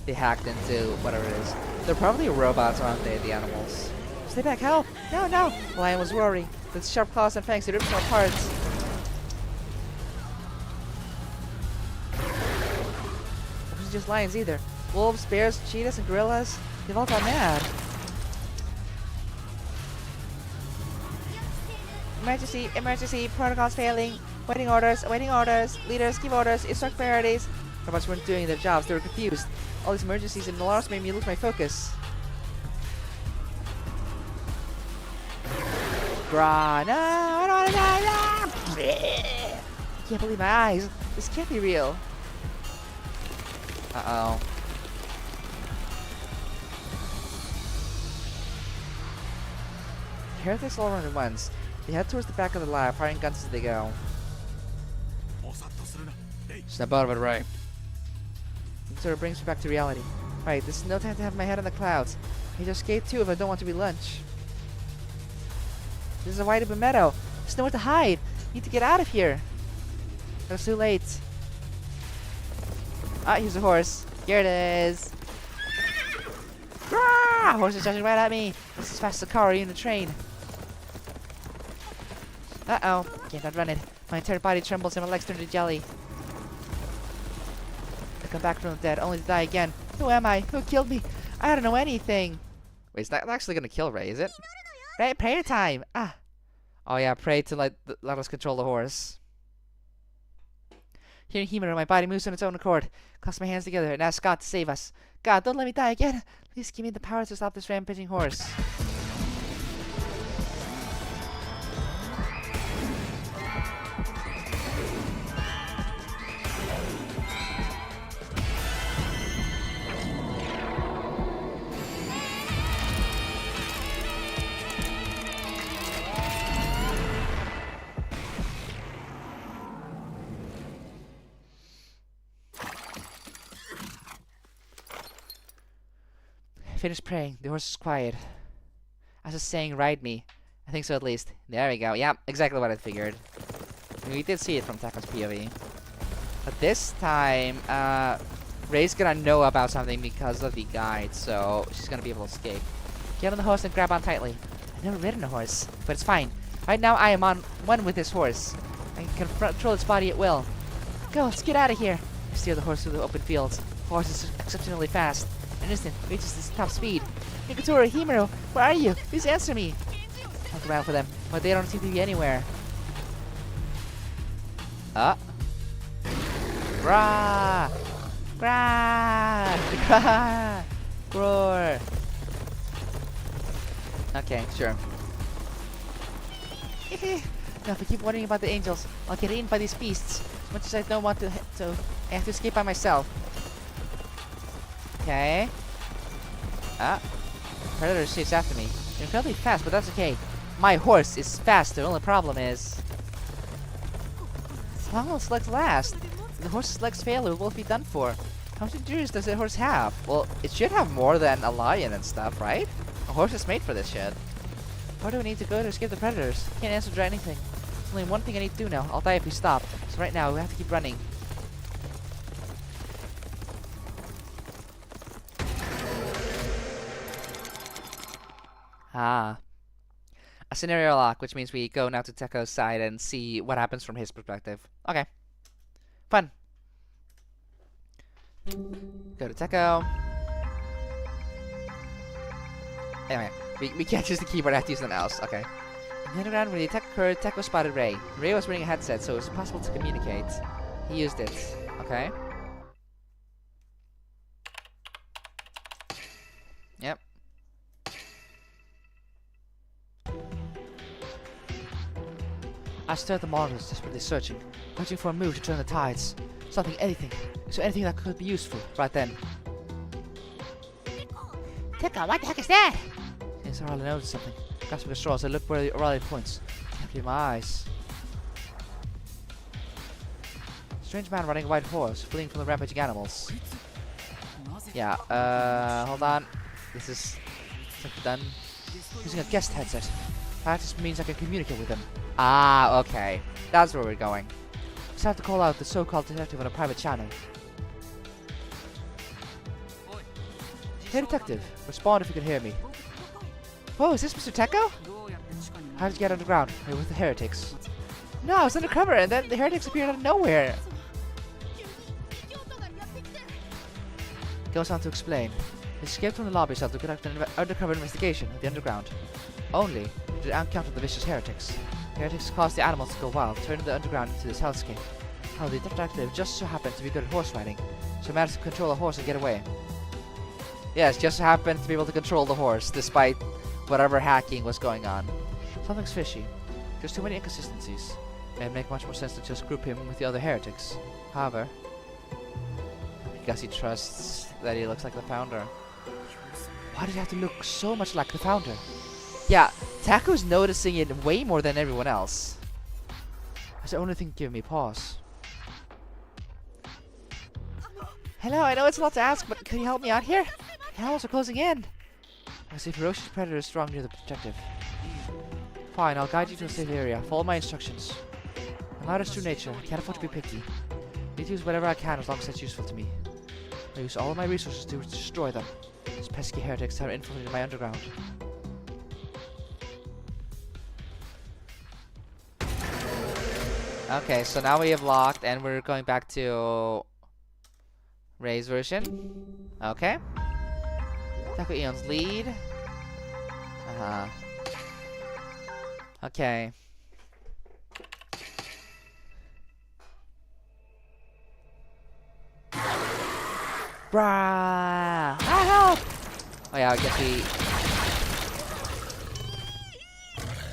They hacked into whatever it is. They're probably robots, aren't they, the animals? Stay back, help! No, no! The lion was roaring. With its sharp claws and fangs, it rips them apart. It wasn't just lions either. Wolves, bears, cheetahs, and gorillas. They've all gone mad. Emergency, emergency, protocols failing. Waiting orders, awaiting orders. Leaders, give orders, instruct priorities. Robots weren't doing their jobs, they were confused. All these emergencies and alarms made me lose my focus. Grah, no, I don't wanna die, no! I can't believe my eyes. This can't be real. Uh-oh. Heretics all around at once. They head towards the back of the lab, firing guns as they go. Snap out of it, right? It sort of brings me back to reality. Right, this is no time to have my head in the clouds. I need to escape too if I don't want to be lunch. This is a wide open meadow. There's nowhere to hide. I need to get out of here. But it's too late. Ah, here's a horse. Here it is. Ah, horse is charging right at me. This is fast as a car or even a train. Uh-oh. Can't outrun it. My entire body trembles and my legs turn to jelly. I come back from the dead, only to die again. Who am I? Who killed me? I don't know anything. Wait, it's not actually gonna kill Ray, is it? Ray, prayer time! Ah. Oh yeah, pray to let us control the horse. Hearing Himuro, my body moves on its own accord. Clasp my hands together and ask God to save us. God, don't let me die again. Please give me the power to stop this rampaging horse. Finished praying. The horse is quiet. I was just saying, ride me. I think so at least. There we go. Yeah, exactly what I figured. We did see it from Teko's POV. But this time, Ray's gonna know about something because of the guide, so she's gonna be able to escape. Get on the horse and grab on tightly. I've never ridden a horse, but it's fine. Right now I am on one with this horse. I can control its body at will. Go, let's get out of here. I steer the horse through the open fields. The horse is exceptionally fast. In an instant, reaches this top speed. Nikatora, Himuro, where are you? Please answer me. I look around for them, but they don't seem to be anywhere. Grah! Grah! Grah! Roar! Okay, sure. Now, if I keep worrying about the angels, I'll get eaten by these beasts. As much as I don't want to, I have to escape by myself. Okay. Predator chase after me. They're incredibly fast, but that's okay. My horse is faster. The only problem is... how long will its legs last? If the horse's legs fail, it will both be done for. How much endurance does a horse have? Well, it should have more than a lion and stuff, right? A horse is made for this shit. Where do we need to go to escape the predators? Can't answer to anything. There's only one thing I need to do now. I'll die if we stop. So right now, we have to keep running. Ah. A scenario lock, which means we go now to Teko's side and see what happens from his perspective. Okay. Fun. Go to Teko. Anyway, we can't use the keyboard, I have to use the mouse. Okay. In the underground, when the attack occurred, Teko spotted Ray. Ray was wearing a headset, so it was impossible to communicate. He used it. Okay. Yep. I stared at the monitors, desperately searching for a move to turn the tides. Something, anything. Is there anything that could be useful right then? Teko, what the heck is that? Yes, I hardly noticed something. Grasping a straw as I looked where the rally points. Can't believe my eyes. Strange man riding a white horse, fleeing from the rampaging animals. Yeah, hold on. This is done. Using a guest headset. That just means I can communicate with them. Ah, okay. That's where we're going. Just have to call out the so-called detective on a private channel. Hey detective, respond if you can hear me. Whoa, is this Mr. Teko? How did you get underground? You're with the Heretics. No, I was undercover and then the Heretics appeared out of nowhere. Goes on to explain. He escaped from the lobby cell to conduct an undercover investigation of the underground. Only to encounter the vicious Heretics. Heretics caused the animals to go wild, turning the underground into this hellscape. How the detective just so happened to be good at horse riding, so he managed to control a horse and get away. Yes, just so happened to be able to control the horse, despite whatever hacking was going on. Something's fishy. There's too many inconsistencies. It would make much more sense to just group him with the other Heretics. However, because he trusts that he looks like the founder. Why did he have to look so much like the founder? Yeah, Taco's noticing it way more than everyone else. That's the only thing giving me pause. Hello, I know it's a lot to ask, but can you help me out here? The animals are closing in. I see ferocious predators strong near the objective. Fine, I'll guide you to a safe area. Follow my instructions. I'm out of true nature. I can't afford to be picky. I need to use whatever I can as long as it's useful to me. I use all of my resources to destroy them. These pesky heretics have infiltrated my underground. Okay, so now we have locked and we're going back to Ray's version. Okay. Teko Ion's lead. Okay. Bruh! Help! Oh yeah, I guess we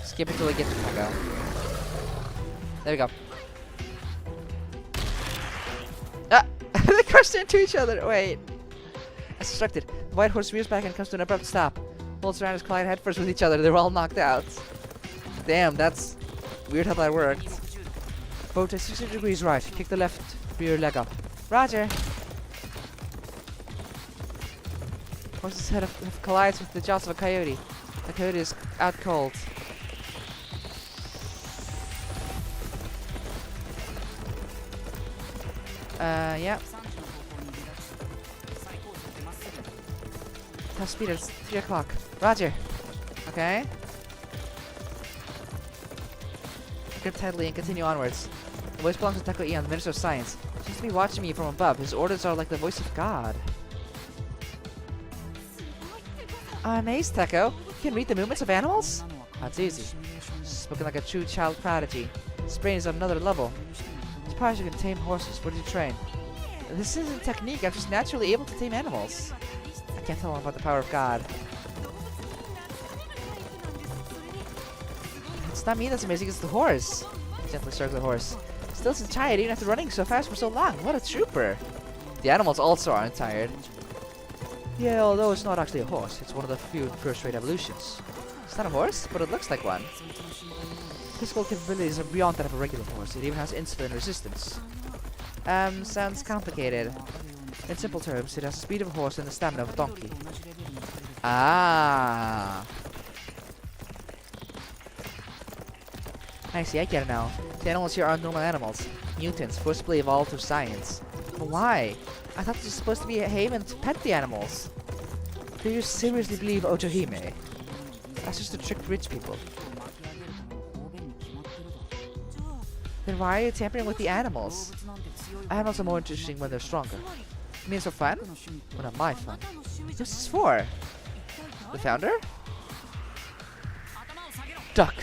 skip until we get to Teko. There we go. Ah! They crashed into each other. Wait. As instructed, the white horse rears back and comes to an abrupt stop. Both riders collide headfirst with each other. They were all knocked out. Damn, that's weird how that worked. Boat at 60 degrees right. Kick the left rear leg up. Roger. Horse's head collides with the jaws of a coyote. The coyote is out cold. Yeah. Top speed is 3 o'clock. Roger. Okay. Grip tightly and continue onwards. The voice belongs to Teko Ion, the Minister of Science. He seems to be watching me from above. His orders are like the voice of God. I'm amazed, Teko. You can read the movements of animals? That's easy. Spoken like a true child prodigy. His brain is on another level. I'm surprised you can tame horses. Where did you train? This isn't technique. I'm just naturally able to tame animals. I can't tell him about the power of God. It's not me that's amazing, it's the horse. He gently strokes the horse. Still so tired even after running so fast for so long. What a trooper. The animals also aren't tired. Yeah, although it's not actually a horse. It's one of the few first-rate evolutions. It's not a horse, but it looks like one. Physical capabilities are beyond that of a regular horse. It even has insulin resistance. Sounds complicated. In simple terms, it has the speed of a horse and the stamina of a donkey. Ah. I see, I get it now. The animals here aren't normal animals. Mutants, forcibly evolved through science. But why? I thought this was supposed to be a haven to pet the animals. Do you seriously believe Otohime? That's just to trick rich people. Then why are you tampering with the animals? Animals are more interesting when they're stronger. You mean for fun? Well, not my fun. Who's this for? The founder? Duck!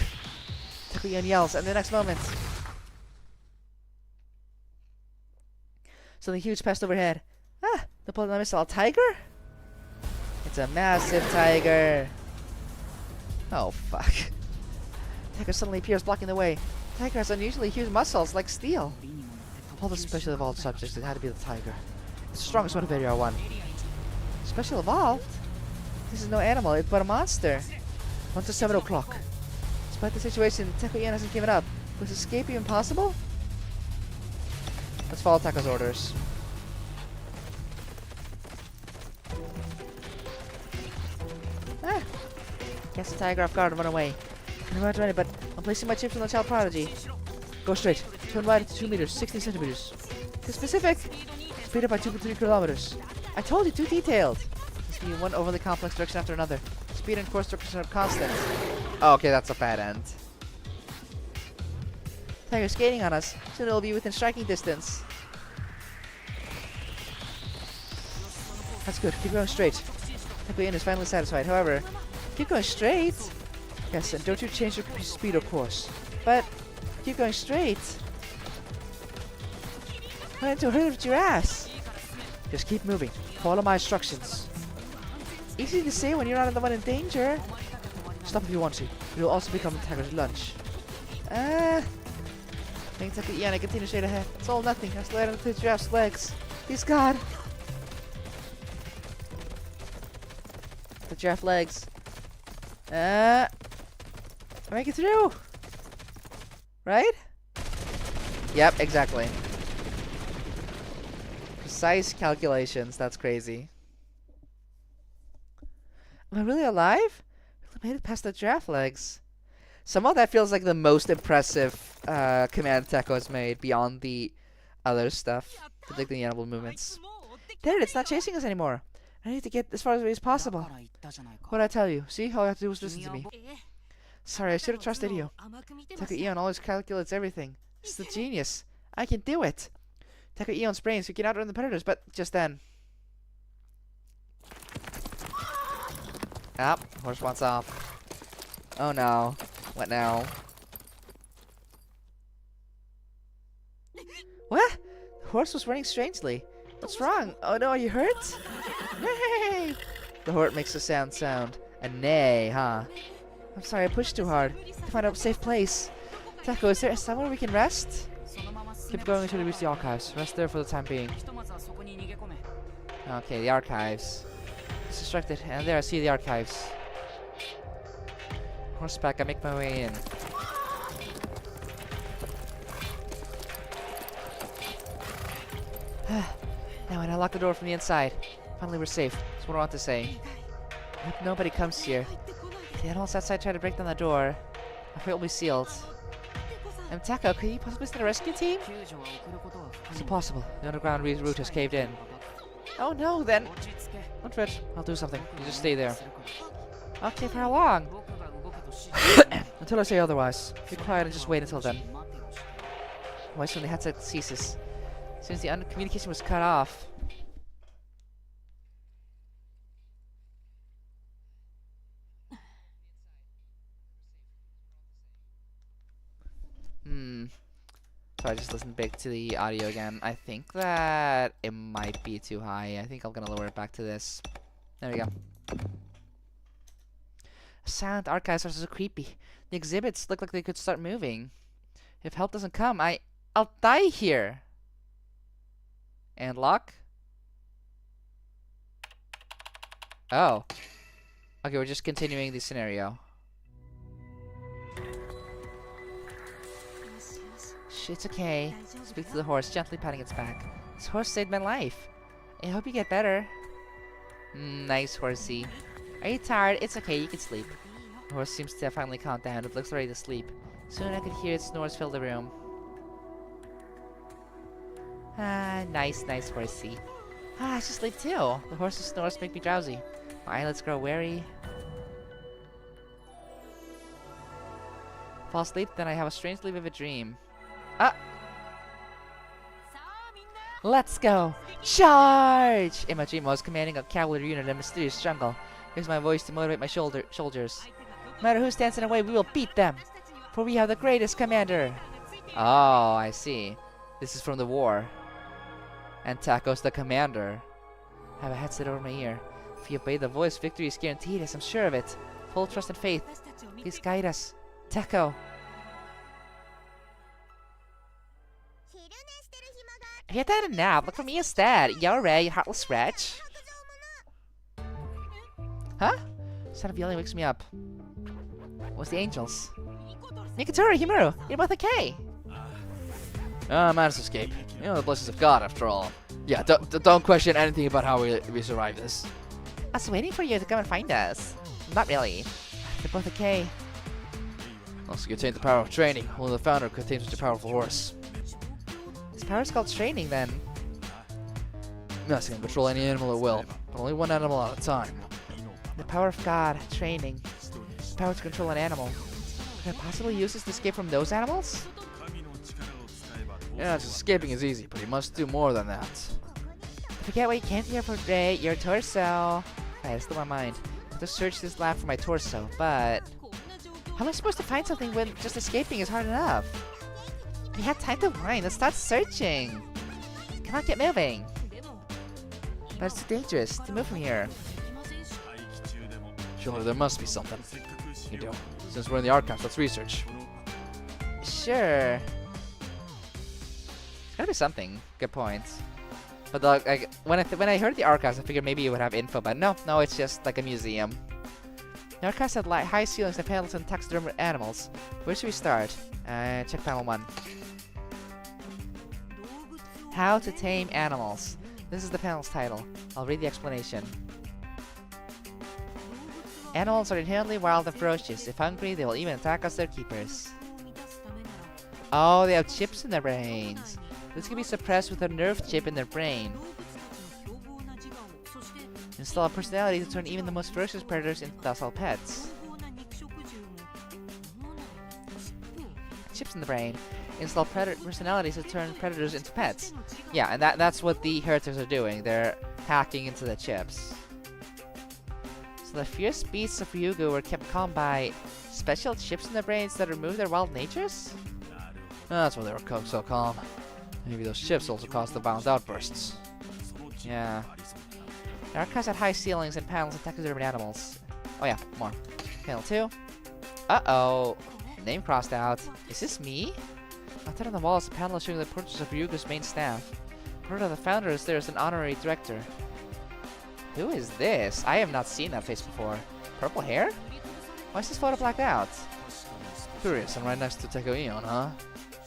Teko Ion yells, and the next moment, something huge passed overhead. Ah, the bullet missile. A tiger? It's a massive tiger. Oh, fuck. Tiger suddenly appears, blocking the way. Tiger has unusually huge muscles, like steel. Of all the special evolved subjects, it had to be the tiger. It's the strongest motivator, R1. Special evolved? This is no animal, but a monster. 1 to 7 o'clock. Despite the situation, Teko Ion hasn't given up. Was escape even possible? Let's follow Teko's orders. Ah! Catch the tiger off guard and run away. I'm about to run it, but I'm placing my chips on the child prodigy. Go straight. Turn wide to 2 meters, 60 centimeters. Be specific. Speed up by 2 to 3 kilometers. I told you, too detailed. Must be in one overly complex direction after another. Speed and course direction are constant. Oh, okay, that's a bad end. Tiger's skating on us. Soon it'll be within striking distance. That's good. Keep going straight. Teko Ion is finally satisfied. However, keep going straight. Yes, and don't you change your speed or course. But keep going straight. Run into a herd of giraffes. Just keep moving. Follow my instructions. Easy to say when you're not the one in danger. Stop if you want to. It will also become the tiger's lunch. Think Teko Ion, I continue straight ahead. It's all nothing. I slide onto the giraffe's legs. Please God. The giraffe legs. I make it through. Right? Yep, exactly. Precise calculations. That's crazy. Am I really alive? I made it past the giraffe legs. Somehow that feels like the most impressive command Teko has made beyond the other stuff. Predicting the animal movements. There, it's not chasing us anymore. I need to get as far away as possible. What did I tell you? See, all I have to do is listen to me. Sorry, I should have trusted you. Teko Ion always calculates everything. It's the genius. I can do it. Teko Ion's brains, we can outrun the predators, but just then. Ah, horse wants off. Oh no. What now? What? The horse was running strangely. What's wrong? Oh no, are you hurt? Nay! The horse makes a sound. A neigh, huh? I'm sorry, I pushed too hard. To find a safe place. Teko, is there somewhere we can rest? Keep going until we reach the archives. Rest there for the time being. Okay, the archives. It's distracted, and there I see the archives. Horseback, I make my way in. Now when I lock the door from the inside, finally we're safe. That's what I want to say. I hope nobody comes here. If the animals outside try to break down the door, I fear it will be sealed. I'm Teko, could you possibly send a rescue team? It's impossible. The underground route has caved in. Oh no, then. Don't fret. I'll do something. You just stay there. Okay, for how long? Until I say otherwise. Be quiet and just wait until then. Why soon the headset ceases? Since the communication was cut off. So I just listened back to the audio again. I think that it might be too high. I think I'm gonna lower it back to this. There we go. Silent archives are so creepy. The exhibits look like they could start moving. If help doesn't come, I'll die here. And lock? Oh. Okay, we're just continuing the scenario. Shh, it's okay. Speak to the horse, gently patting its back. This horse saved my life. I hope you get better. Nice horsey. Are you tired? It's okay, you can sleep. The horse seems to have finally calmed down. It looks ready to sleep. Soon I could hear its snores fill the room. Nice horsey. I should sleep too. The horse's snores make me drowsy. My eyelids grow weary. Fall asleep, then I have a strangely vivid dream. Let's go! Charge! In my dream, I was commanding a cavalry unit in a mysterious jungle. Here's my voice to motivate my soldiers. No matter who stands in the way, we will beat them! For we have the greatest commander. Oh, I see. This is from the war. And Teko's the commander. I have a headset over my ear. If you obey the voice, victory is guaranteed, as I'm sure of it. Full trust and faith. Please guide us. Teko. If you had had a nap, look for me instead. Yore, you heartless wretch. Huh? Sound of yelling wakes me up. What's the angels? Mikatori, Himuro, you're both okay. Managed to escape. You know the blessings of God, after all. Yeah, don't question anything about how we survived this. I was waiting for you to come and find us. Not really. They're both okay. Also contain the power of training. Only the founder contains such a powerful horse. This power is called training, then. Yes, it can control any animal at will, but only one animal at a time. The power of God, training. The power to control an animal. Could I possibly use this to escape from those animals? Yeah, just escaping is easy, but you must do more than that. Forget what you can't hear for Ray, your torso. Right, it's still my mind. I have to search this lab for my torso, but how am I supposed to find something when just escaping is hard enough? We have time to whine. Let's start searching. Come on, get moving. But it's too dangerous to move from here. Surely there must be something. You do. Since we're in the archives, let's research. Sure. There's gotta be something. Good point. But like, when I heard the archives, I figured maybe you would have info, but no, it's just like a museum. The archives had high ceilings and panels and taxidermy animals. Where should we start? Check panel 1. How to tame animals. This is the panel's title. I'll read the explanation. Animals are inherently wild and ferocious. If hungry, they will even attack us, their keepers. Oh, they have chips in their brains. This can be suppressed with a nerve chip in their brain. Install a personality to turn even the most ferocious predators into docile pets. Chips in the brain. Install personalities to turn predators into pets. Yeah, and that's what the Heretics are doing. They're hacking into the chips. So the fierce beasts of Ryugu were kept calm by special chips in their brains that remove their wild natures? That's why they were so calm. Maybe those chips also caused the violent outbursts. Yeah. The archives had high ceilings and panels and taxidermy animals. Oh yeah, more. Panel 2. Uh-oh. Name crossed out. Is this me? Mounted on the wall is a panel showing the portraits of Ryugu's main staff. Part of the founder is there as an honorary director. Who is this? I have not seen that face before. Purple hair? Why is this photo blacked out? Curious, I'm right next to Teko Ion, huh?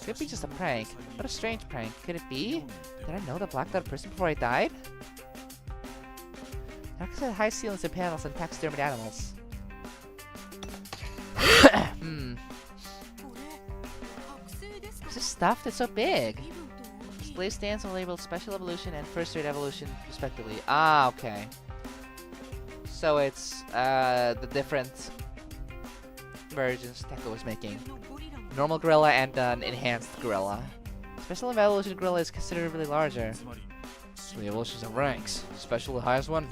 Could be just a prank. What a strange prank. Could it be? Did I know the blacked out person before I died? Archives had high ceilings and panels and taxidermied animals. What's this stuff that's so big? Display stands are labeled Special Evolution and First Rate Evolution, respectively. Ah, okay. So it's the different versions Teko was making. Normal gorilla and an enhanced gorilla. Special Evolution gorilla is considerably larger. So the evolutions have ranks. Special, the highest one?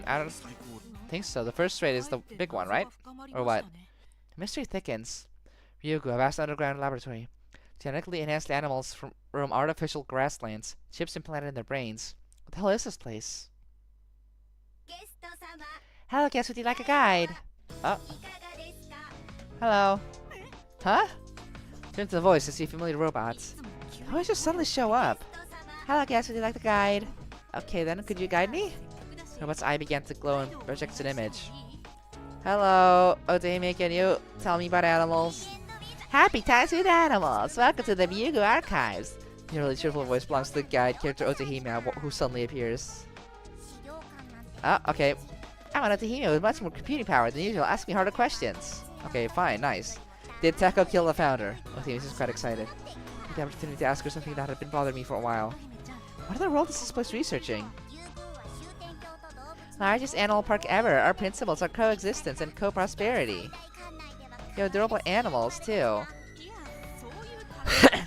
I don't think so. The first rate is the big one, right? Or what? The mystery thickens. Ryugu, a vast underground laboratory. Genetically enhanced animals roam artificial grasslands. Chips implanted in their brains. What the hell is this place? Hello, guest, would you like a guide? Oh. Hello. Huh? Turn to the voice to see familiar robots. How did you suddenly show up? Hello, guest, would you like the guide? Okay then, could you guide me? The robot's eye began to glow and projects an image. Hello, Otemi, can you tell me about animals? Happy times with animals! Welcome to the Ryugu Archives! The really cheerful voice belongs to the guide character Otehime, who suddenly appears. Oh, okay. I'm an Otehime with much more computing power than usual. Ask me harder questions. Okay, fine, nice. Did Teko kill the founder? Otehime is quite excited. I had the opportunity to ask her something that had been bothering me for a while. What in the world is this place researching? Largest animal park ever. Our principles are coexistence and co-prosperity. Yo, durable animals, too.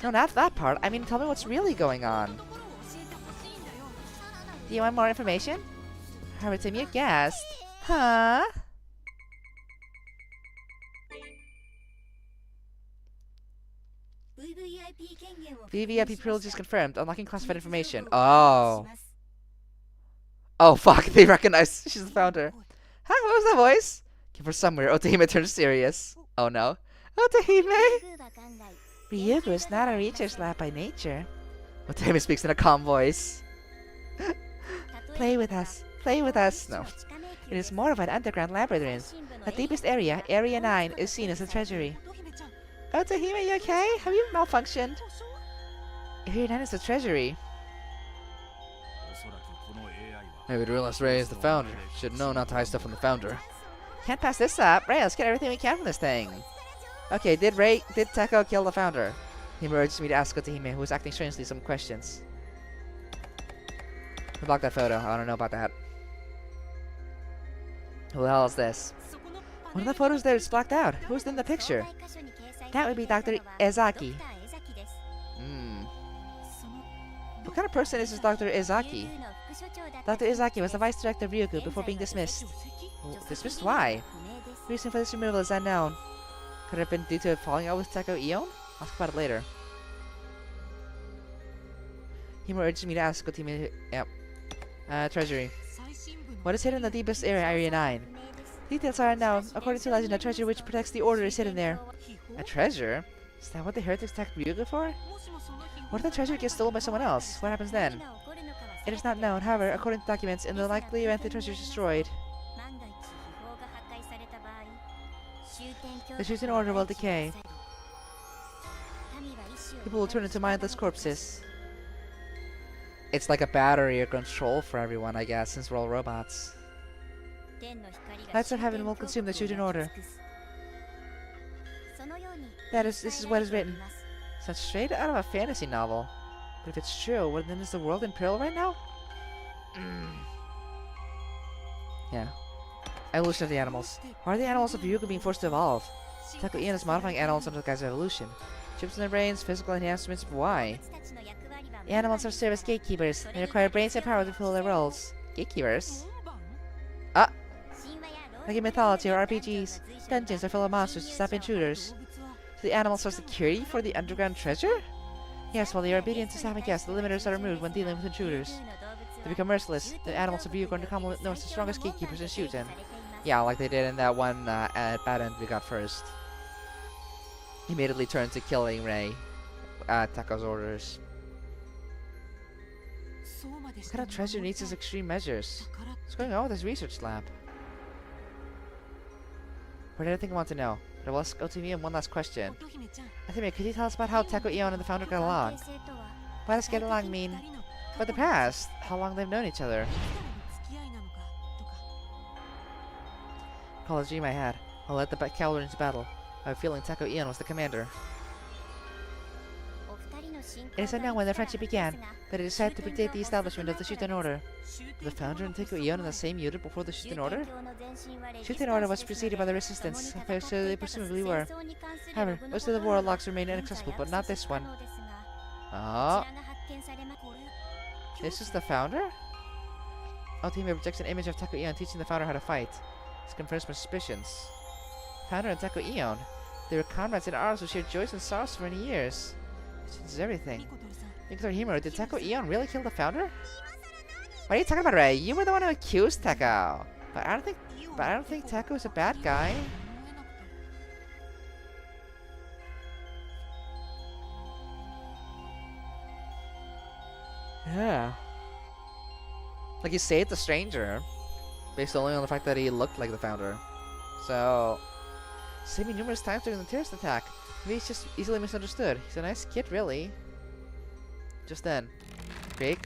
No, not that part. I mean, tell me what's really going on. Do you want more information? Heretics, your guest. Huh? VVIP privileges confirmed. Unlocking classified information. Oh. Oh, fuck. They recognize she's the founder. Huh? What was that voice? Came from somewhere. Otahime turned serious. Oh, no. Otahime? Ryugu is not a research lab by nature. Otahime speaks in a calm voice. Play with us. Play with us. No. It is more of an underground labyrinth. The deepest area, Area 9, is seen as a treasury. Otahime, you okay? Have you malfunctioned? Area 9 is the treasury. Maybe we realized Ray is the founder. Should know not to hide stuff from the founder. Can't pass this up. Ray, let's get everything we can from this thing. Okay, did Teko kill the founder? He urges me to ask Otahime, who is acting strangely, some questions. Who blocked that photo? I want to know about that. Who the hell is this? One of the photos there is blocked out. Who's in the picture? That would be Dr. Ezaki. What kind of person is this Dr. Ezaki? Dr. Ezaki was the vice director of Ryugu before being dismissed. Dismissed? Why? The reason for this removal is unknown. Could it have been due to falling out with Teko Ion? I'll talk about it later. Himo urges me to ask Otahime. Yep. Treasury. What is hidden in the deepest area, Area 9? Details are unknown. According to legend, a treasure which protects the order is hidden there. A treasure? Is that what the heretics attacked Ryugu for? What if the treasure gets stolen by someone else? What happens then? It is not known. However, according to documents, in the likely event the treasure is destroyed, the Shuten order will decay. People will turn into mindless corpses. It's like a battery or control for everyone, I guess, since we're all robots. Lights of heaven will consume the Shuten order. This is what is written. Sounds straight out of a fantasy novel. But if it's true, well, then is the world in peril right now? Yeah. Evolution of the animals. Why are the animals of Ryugu being forced to evolve? Teko Ion is modifying animals under the guise of evolution. Chips in their brains, physical enhancements, but why? The animals are serve as gatekeepers. They require brains and power to fill their roles. Gatekeepers? Ah! Like in mythology or RPGs, dungeons are full of monsters to stop intruders. So the animals are security for the underground treasure? Yes, while they are obedient to staff and guests, the limiters are removed when dealing with intruders. They become merciless. The animals of Ryugu are known as the strongest gatekeepers in Shuten. Yeah, like they did in that one bad end we got first. He immediately turned to killing Ray at Teko's orders. What kind of treasure needs these extreme measures? What's going on with this research lab? What did I think I want to know? But I will ask Otahime one last question. Otahime, could you tell us about how Teko Ion and the founder got along? Why does get along mean? About the past? How long they've known each other? Call a dream I had. I led the cavalry into battle. I have a feeling Teko Ion was the commander. It is unknown when their friendship began, but it is said to predate the establishment of the Shuten Order. Were the founder and Teko Ion in the same unit before the Shuten Order? Shuten Order was preceded by the Resistance, so they presumably were. However, most of the warlocks remain inaccessible, but not this one. Oh. This is the founder? Otahime projects an image of Teko Ion teaching the founder how to fight. This confirms my suspicions. Founder and Teko Ion. They were comrades in arms who shared joys and sorrows for many years. It changes everything. Victor Himuro, did Teko Ion really kill the founder? What are you talking about, Ray? You were the one who accused Teko. But I don't think Teko is a bad guy. Yeah. Like, he saved the stranger based only on the fact that he looked like the founder. So, saved me numerous times during the terrorist attack. Maybe he's just easily misunderstood. He's a nice kid, really. Just then, creak.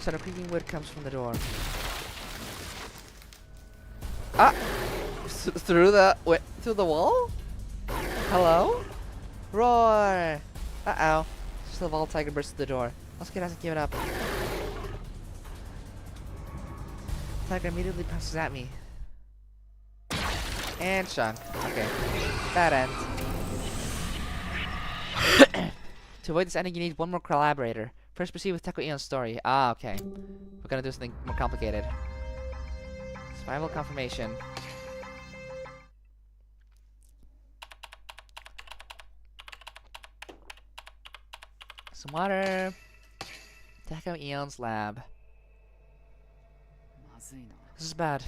Sound of creaking wood comes from the door. Ah! Through the wall? Hello? Roar! Uh-oh. Just the Vault Tiger bursts through the door. This kid hasn't given up. Tiger immediately pounces at me. And chunk. Okay. That end. To avoid this ending, you need one more collaborator. First, proceed with Teko Ion's story. Ah, okay. We're gonna do something more complicated. Survival confirmation. Some water. Teko Ion's lab. This is bad.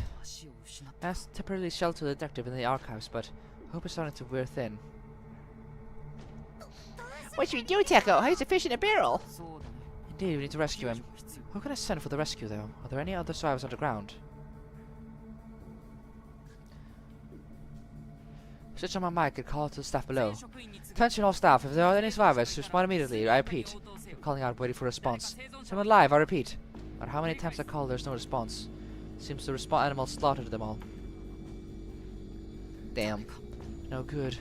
I asked to temporarily shelter the detective in the archives, but hope is starting to wear thin. What should we do, Teko? He's a fish in a barrel. Indeed, we need to rescue him. Who can I send for the rescue, though? Are there any other survivors underground? Switch on my mic and call to the staff below. Attention all staff, if there are any survivors, respond immediately. I repeat. I'm calling out, waiting for a response. Someone live, I repeat. No matter how many times I call, there's no response. Seems the response animal slaughtered them all. Damn. No good.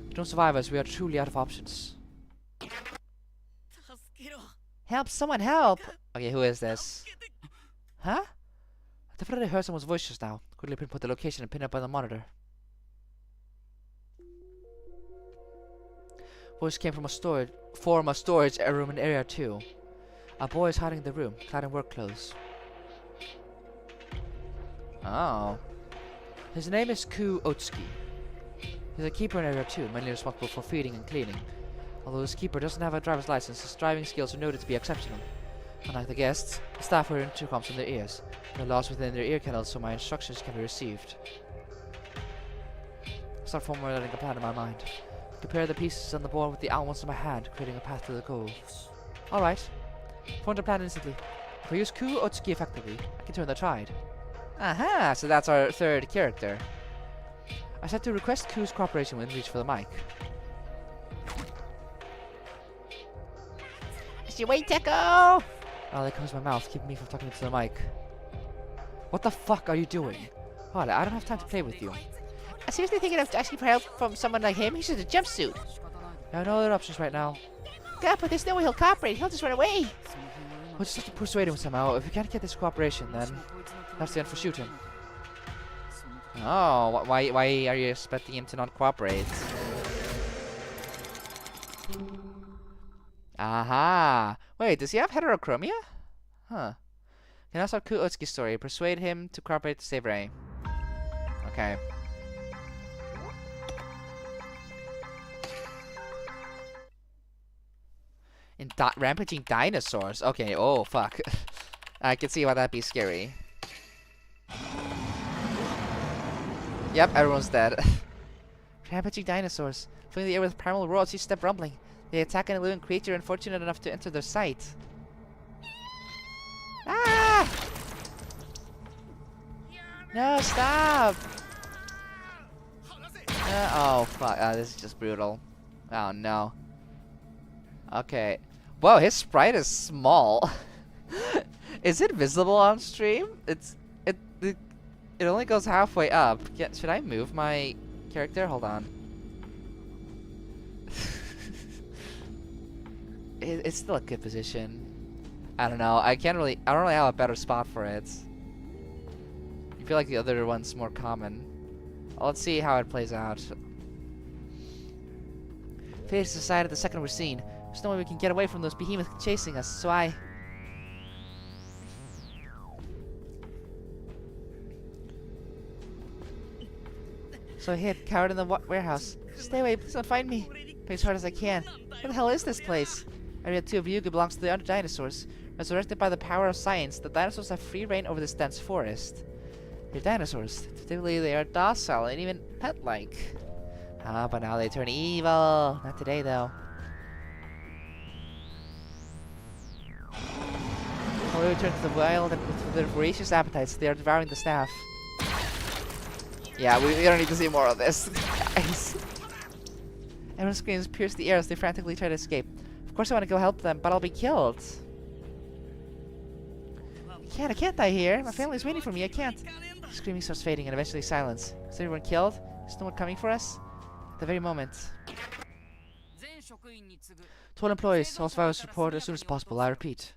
With no survivors, we are truly out of options. Help! Someone help! Okay, who is this? Huh? I definitely heard someone's voice just now. Quickly pinpoint the location and pin it up on the monitor. Voice came from a storage room in area 2. A boy is hiding in the room, clad in work clothes. Oh. His name is Ku Otsuki. He's a keeper in area 2, mainly responsible for feeding and cleaning. Although his keeper doesn't have a driver's license, his driving skills are noted to be exceptional. Unlike the guests, the staff wear intercoms in their ears. They're lost within their ear canals so my instructions can be received. I start formulating a plan in my mind. Compare the pieces on the board with the outlines in my hand, creating a path to the goal. Alright. Form the plan instantly. If I use Ku Otsuki effectively, I can turn the tide. Aha! So that's our third character. I said to request Ku's cooperation when reach for the mic. It's your way, Teko! Oh, there comes my mouth, keeping me from talking to the mic. What the fuck are you doing? Hold I don't have time to play with you. I'm seriously thinking of asking for help from someone like him. He's just a jumpsuit. I have no other options right now. God, but there's no way he'll cooperate. He'll just run away. We'll just have to persuade him somehow. If we can't get this cooperation, then that's the end for Shuten. Oh, why are you expecting him to not cooperate? Aha! Wait, does he have heterochromia? Huh. Can I start Ku Otsuki's story? Persuade him to cooperate to save Rei. Okay. In rampaging dinosaurs. Okay, oh fuck. I can see why that'd be scary. Yep, everyone's dead. Rampaging dinosaurs. Filling the air with primal roars, each step rumbling. They attack an living creature unfortunate enough to enter their sight. Ah! No, stop! Oh fuck, this is just brutal. Oh no. Okay. Whoa, his sprite is small. Is it visible on stream? It only goes halfway up. Should I move my character? Hold on. It's still a good position. I don't know. I don't really have a better spot for it. I feel like the other one's more common. Well, let's see how it plays out. Fate is decided the second we're seen. There's no way we can get away from those behemoths chasing us, so I... So I hid, cowered in the warehouse. Stay away, please don't find me. Play as hard as I can. Where the hell is this place? Area 2 of Yuga belongs to the other dinosaurs. Resurrected by the power of science, the dinosaurs have free reign over this dense forest. They're dinosaurs. Typically they are docile and even pet-like. Ah, but now they turn evil. Not today, though. When we return to the wild and with their voracious appetites, they are devouring the staff. Yeah, we don't need to see more of this, guys. Everyone's screams pierce the air as they frantically try to escape. Of course I want to go help them, but I'll be killed. I can't die here. My family's waiting for me, I can't. Screaming starts fading and eventually silence. Is everyone killed? Is no one coming for us? At the very moment. To all employees, all survivors report as soon as possible, I repeat.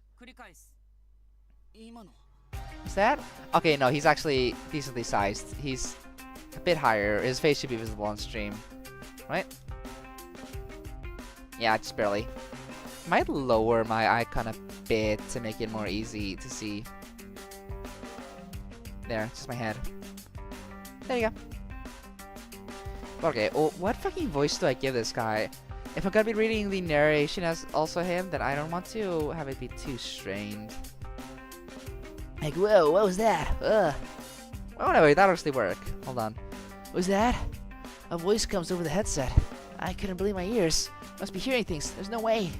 Is that? Okay, no, he's actually decently sized. He's a bit higher. His face should be visible on stream. Right? Yeah, just barely. Might lower my icon a bit to make it more easy to see. There, just my head. There you go. Okay, well, what fucking voice do I give this guy? If I'm gonna be reading the narration as also him, then I don't want to have it be too strained. Like, whoa, what was that? Ugh. Oh no, wait, that'll actually work. Hold on. What was that? A voice comes over the headset. I couldn't believe my ears. Must be hearing things. There's no way.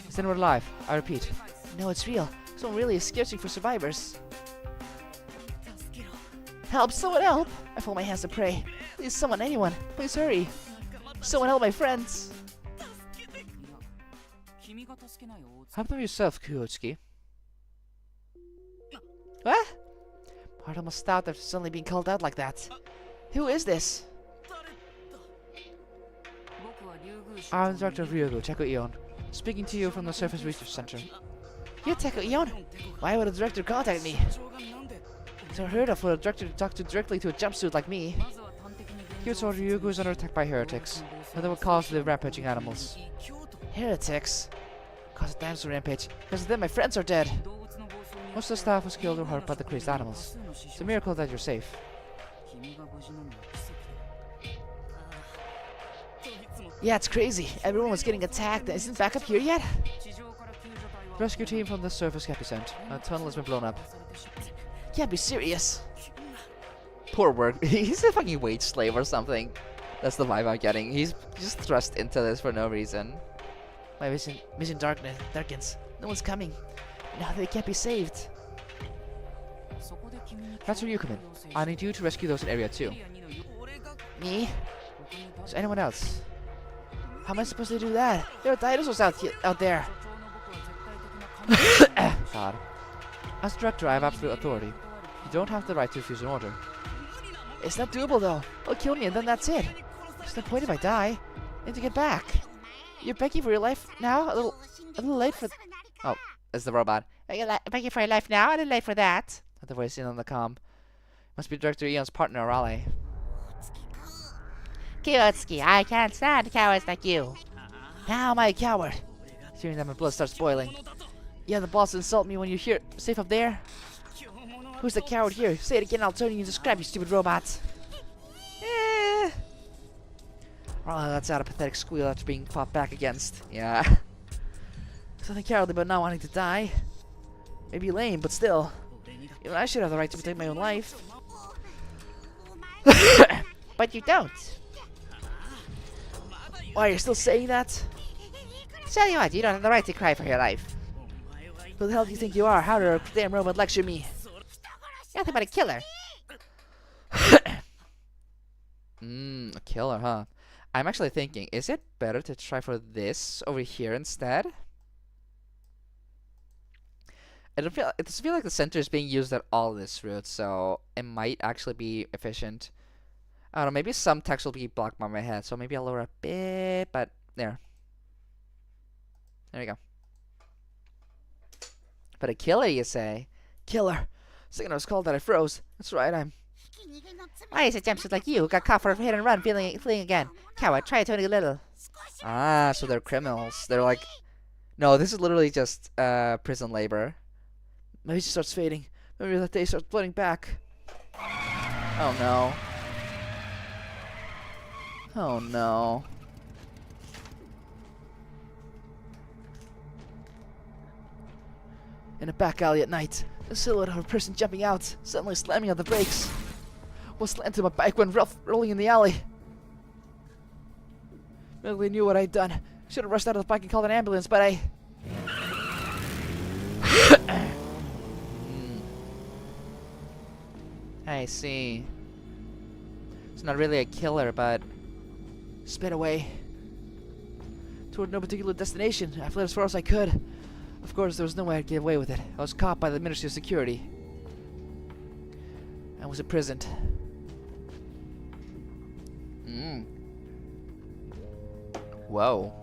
Is anyone alive? I repeat. No, it's real. Someone really is searching for survivors. Help! Someone help! I fold my hands to pray. Please, someone, anyone. Please hurry. Someone help my friends. Help them yourself, Ku Otsuki. What? Heart almost stopped after suddenly being called out like that. Who is this? I'm the director of Ryugu, Teko Ion. Speaking to you from the Surface Research Center. You're Teko Ion? Why would a director contact me? It's unheard of for a director to talk directly to a jumpsuit like me. Kyoto Ryugu is under attack by heretics, and they were caused the rampaging animals. Heretics? Caused a dinosaur rampage. Because of them, my friends are dead. Most of the staff was killed or hurt by the crazed animals. It's a miracle that you're safe. Yeah, it's crazy. Everyone was getting attacked. Isn't backup here yet? The rescue team from the surface can't be sent. A tunnel has been blown up. Can't be serious. Poor work. He's a fucking wage slave or something. That's the vibe I'm getting. He's just thrust into this for no reason. My vision darkens. No one's coming. Now they can't be saved. That's where you come in. I need you to rescue those in Area 2. Me? Is anyone else? How am I supposed to do that? There are dinosaurs out there. God. As director, I have absolute authority. You don't have the right to refuse an order. It's not doable though. They'll kill me and then that's it. There's no point if I die. I need to get back. You're begging for your life now? A little late for... Oh, it's the robot. Begging for your life now? A little late for that. The voice in on the comm. Must be Director Ion's partner or ally. Ku Otsuki, I can't stand cowards like you. How am I a coward? Hearing that my blood starts boiling. Yeah, the boss insult me when you're here, safe up there. Who's the coward here? Say it again, I'll turn you into scrap, you stupid robot. Oh, that's out a pathetic squeal after being fought back against. Yeah. Something cowardly about not wanting to die. Maybe lame, but still. Even I should have the right to protect my own life. But you don't. Why, you're still saying that? Tell you what, you don't have the right to cry for your life. Who the hell do you think you are? How dare a damn robot lecture me? Nothing but a killer. A killer, huh? I'm actually thinking, is it better to try for this over here instead? It doesn't feel like the center is being used at all this route, so it might actually be efficient. I don't know, maybe some text will be blocked by my head, so maybe I'll lower a bit, but there. There you go. But a killer, you say? Killer. Second I was called that I froze. That's right, I'm... Why is a jumpsuit like you who got caught for a hit and run fleeing again? Coward, try Tony a little. Ah, so they're criminals. They're like... No, this is literally just prison labor. Maybe she starts fading. Maybe that day starts flooding back. Oh no. Oh no. In a back alley at night, the silhouette of a person jumping out, suddenly slamming on the brakes. Was slanted my bike went rolling in the alley. Barely knew what I'd done. Should have rushed out of the bike and called an ambulance, but I... I see. It's not really a killer, but... Sped away. Toward no particular destination. I fled as far as I could. Of course, there was no way I'd get away with it. I was caught by the Ministry of Security. I was imprisoned. Whoa.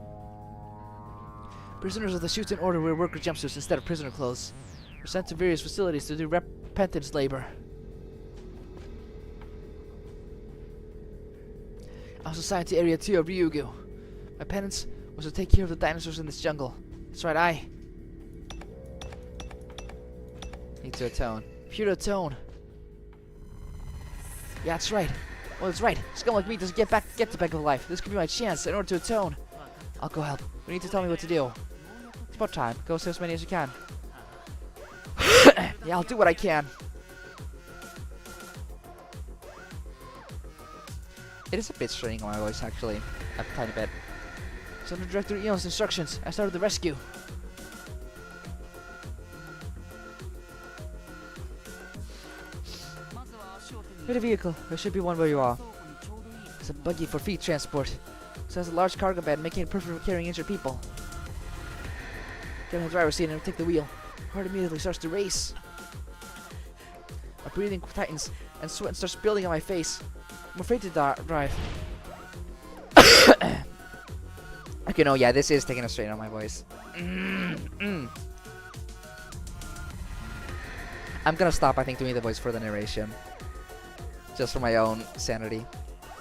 Prisoners of the Shuten order wear worker jumpsuits instead of prisoner clothes. Were sent to various facilities to do repentance labor. I was assigned to Area 2 of Ryugu. My penance was to take care of the dinosaurs in this jungle. That's right, I... Need to atone. Pure atone. Yeah, that's right. Well, that's right. Scum like me doesn't get to Bank of Life. This could be my chance in order to atone. I'll go help. You need to tell me what to do. It's about time. Go save as many as you can. Yeah, I'll do what I can. It is a bit straining on my voice, actually. A tiny bit. It's under Director Ion's instructions. I started the rescue. Hit a vehicle. There should be one where you are. It's a buggy for feed transport. It has a large cargo bed, making it perfect for carrying injured people. Get in the driver's seat and take the wheel. Heart immediately starts to race. My breathing tightens and sweat starts building on my face. I'm afraid to drive. Okay, no, yeah, this is taking a strain on my voice. I'm gonna stop, I think, doing the voice for the narration. Just for my own sanity.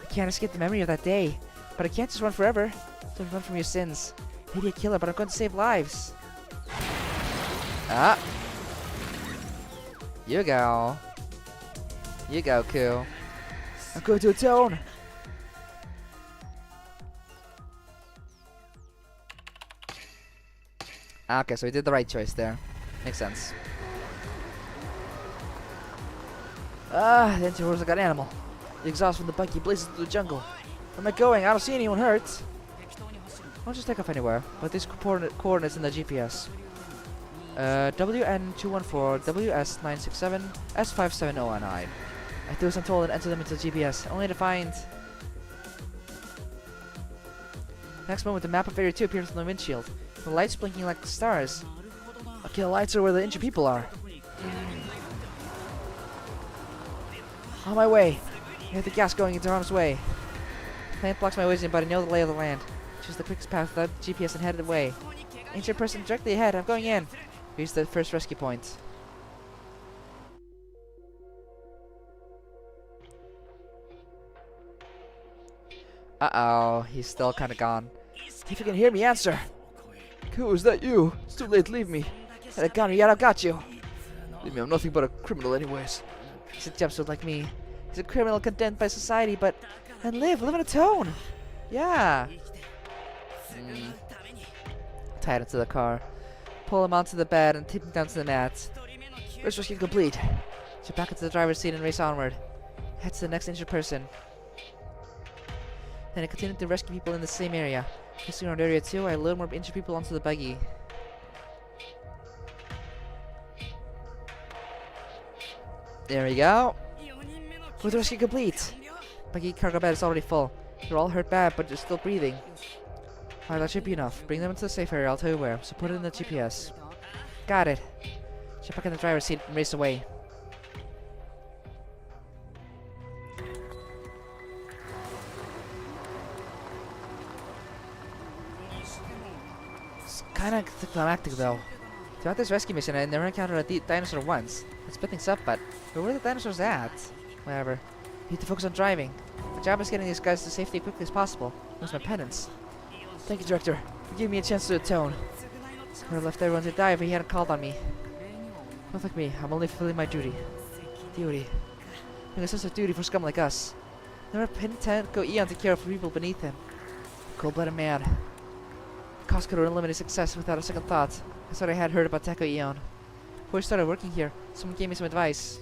I can't escape the memory of that day. But I can't just run forever. Don't run from your sins. Maybe a killer, but I'm going to save lives. Ah. You go. You go, Ku. I'm going to atone. Okay, so we did the right choice there. Makes sense. Ah, the engine roars like an animal. The exhaust from the buggy blazes through the jungle. Where am I going? I don't see anyone hurt. I'll just take off anywhere. But these coordinates in the GPS. WN214, WS967, S57009. I do as I'm told and enter them into the GPS, only to find... Next moment, the map of Area 2 appears on the windshield. The lights blinking like stars. Okay, the lights are where the injured people are. On my way. I hear the gas going into harm's way. The plant blocks my ways in, but I know the lay of the land. Choose the quickest path without GPS and head away. Injured person directly ahead. I'm going in. Reach the first rescue point. Uh-oh. He's still kind of gone. If you can hear me, answer. Ku, is that you? It's too late to leave me. Had I gone yet, I've got you. Leave me, I'm nothing but a criminal anyways. He's a jumpsuit like me. He's a criminal condemned by society, but... And live in a tone! Yeah! Tie him to the car. Pull him onto the bed and tip him down to the mat. First rescue complete. Get back into the driver's seat and race onward. Head to the next injured person. Then I continue to rescue people in the same area. Racing around Area 2, I load more injured people onto the buggy. There we go. Fourth rescue complete. Buggy cargo bed is already full. They're all hurt bad, but they're still breathing. Alright, that should be enough. Bring them into the safe area, I'll tell you where. So put it in the GPS. Got it. Get back in the driver's seat and race away. It's kinda anticlimactic though. Throughout this rescue mission, I never encountered a dinosaur once. Let's split things up, but where were the dinosaurs at? Whatever. Need to focus on driving. My job is getting these guys to safety as quickly as possible. That's my penance. Thank you, Director, for giving me a chance to atone. I would have left everyone to die if he hadn't called on me. Not like me, I'm only fulfilling my duty. Duty. Having a sense of duty for scum like us. Never pinned Teko Ion to care for people beneath him. Cold-blooded man. Cost could eliminate success without a second thought. That's what I had heard about Teko Ion. Before I started working here, someone gave me some advice.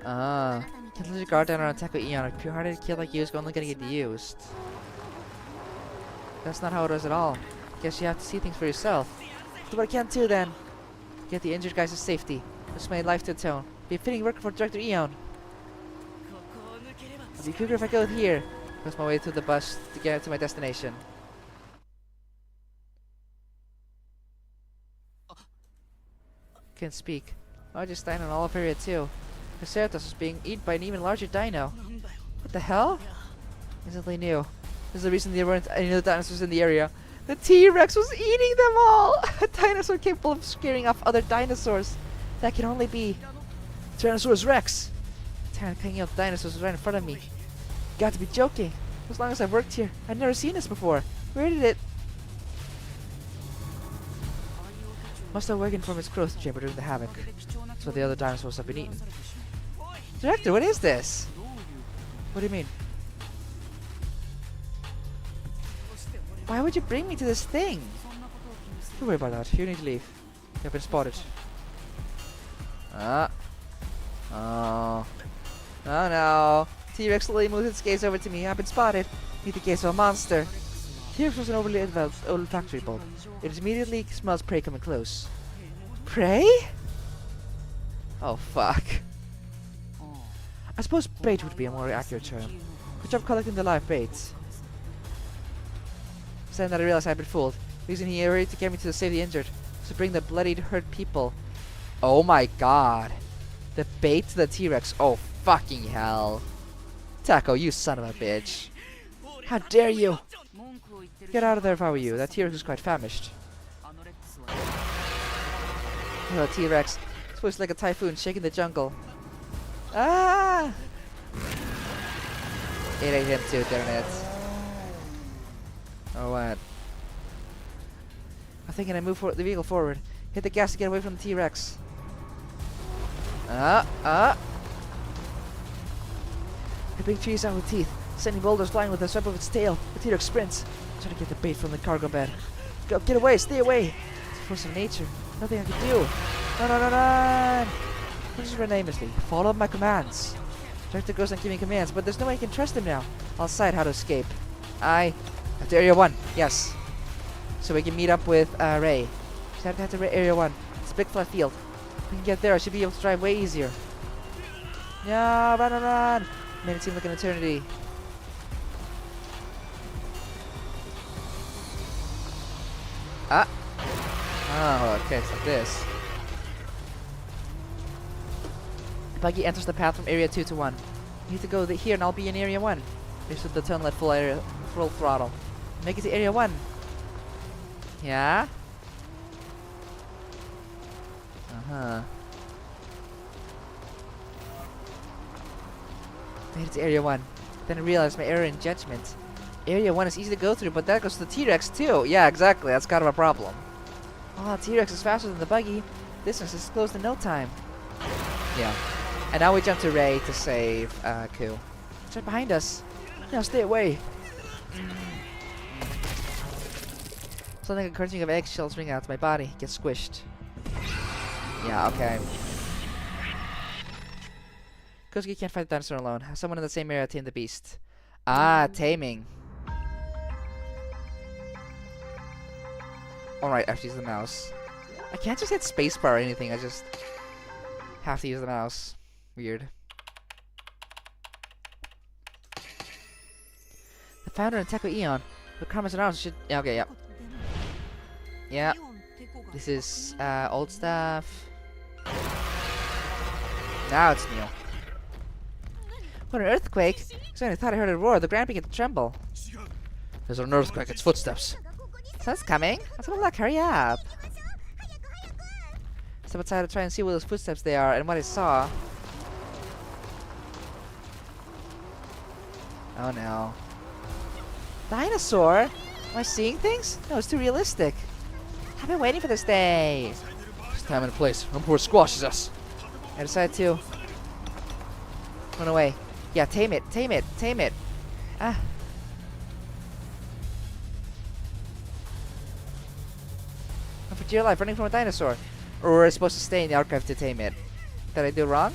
Can't let your guard down around Teko Ion. A pure-hearted kid like you is only gonna get used. That's not how it is at all. Guess you have to see things for yourself. Do what I can too then. Get the injured guys to safety. Risk my life to atone. Be a fitting worker for Director Ion. It'll be quicker if I go here. Cross my way to the bus to get to my destination. Can't speak. I just stand on all of Area 2. Heretics was being eaten by an even larger dino. What the hell? Instantly knew. This is the reason there weren't any other dinosaurs in the area. The T-Rex was eating them all! A dinosaur capable of scaring off other dinosaurs. That can only be Tyrannosaurus Rex. The tyrant hanging out dinosaurs was right in front of me. You got to be joking. As long as I've worked here, I've never seen this before. Where did it? Must have awakened from its growth chamber during the havoc. That's what the other dinosaurs have been eaten. Director, what is this? What do you mean? Why would you bring me to this thing? Don't worry about that. You need to leave. You've been spotted. Oh. Oh no. T-Rex slowly moves its gaze over to me. I've been spotted. Meet the gaze of a monster. T-Rex was an overly advanced olfactory bulb. It immediately smells prey coming close. Prey? Oh fuck. I suppose bait would be a more accurate term. Good job collecting the live bait. Then that I realized I'd been fooled. The reason he hurried to get me to save the injured was to bring the bloodied hurt people. Oh my god. The bait to the T-Rex. Oh fucking hell. Teko, you son of a bitch. How dare you! Get out of there if I were you. That T-Rex is quite famished. Oh, T-Rex. It's supposed like a typhoon shaking the jungle. Ah! It ate him too, didn't it? Or what? I'm thinking I move the vehicle forward. Hit the gas to get away from the T-Rex. Ripping trees out with teeth, sending boulders flying with the sweep of its tail. The T-Rex sprints, trying to get the bait from the cargo bed. Go, get away, stay away! It's a force of nature. Nothing I can do. Run! I just run aimlessly. Follow my commands. Director goes on giving commands, but there's no way I can trust him now. I'll decide how to escape. Up to Area 1, yes. So we can meet up with Ray. Just have to head to Area 1. It's a big flat field. If we can get there, I should be able to drive way easier. Yeah, run! Made it seem like an eternity. Oh, okay, it's like this. The buggy enters the path from Area 2 to 1. You need to go here and I'll be in Area 1. There's the tunnel at full throttle. Make it to Area 1. Yeah? Made it to Area 1. Then I realized my error in judgment. Area 1 is easy to go through, but that goes to the T-Rex too. Yeah, exactly. That's kind of a problem. Oh, T-Rex is faster than the buggy. Distance is closed in no time. Yeah. And now we jump to Ray to save Ku. It's right behind us. Now stay away. Something like a crunching of eggshells ring out. My body gets squished. Yeah, okay. Ku Otsuki can't fight the dinosaur alone. Someone in the same area tamed the beast. Ah, taming. Alright, I have to use the mouse. I can't just hit spacebar or anything. I just have to use the mouse. Weird. The founder and Teko Ion. The comments and arms should... Yeah, okay, yeah. Yeah. This is old stuff. Now it's new. What, an earthquake? I thought I heard a roar. The ground began to tremble. There's an earthquake. It's footsteps. Sun's coming. Let's have a look. Hurry up. Step outside to try and see what those footsteps they are and what I saw. Oh no. Dinosaur? Am I seeing things? No, it's too realistic. I've been waiting for this day. It's time and place. Run before it squashes us. I decided to run away. Yeah, tame it. Ah. Run for dear life, running from a dinosaur. Or we're supposed to stay in the archive to tame it. Did I do wrong?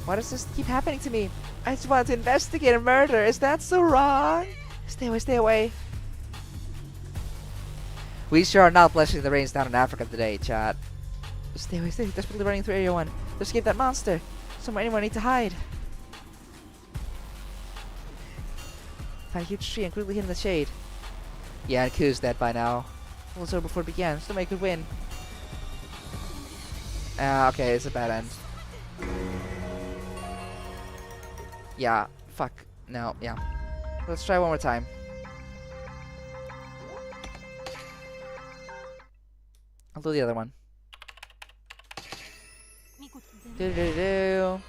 Why does this keep happening to me? I just wanted to investigate a murder. Is that so wrong? Stay away. We sure are not blessing the rains down in Africa today, chat. Stay away. Desperately running through Area 1. Let's escape that monster. Somewhere, anywhere, I need to hide. Find a huge tree and quickly hid in the shade. Yeah, and Ku's dead by now. Well, so before it began, still make a win. Okay, it's a bad end. Yeah, fuck. No, yeah. Let's try one more time. I'll do the other one. Do.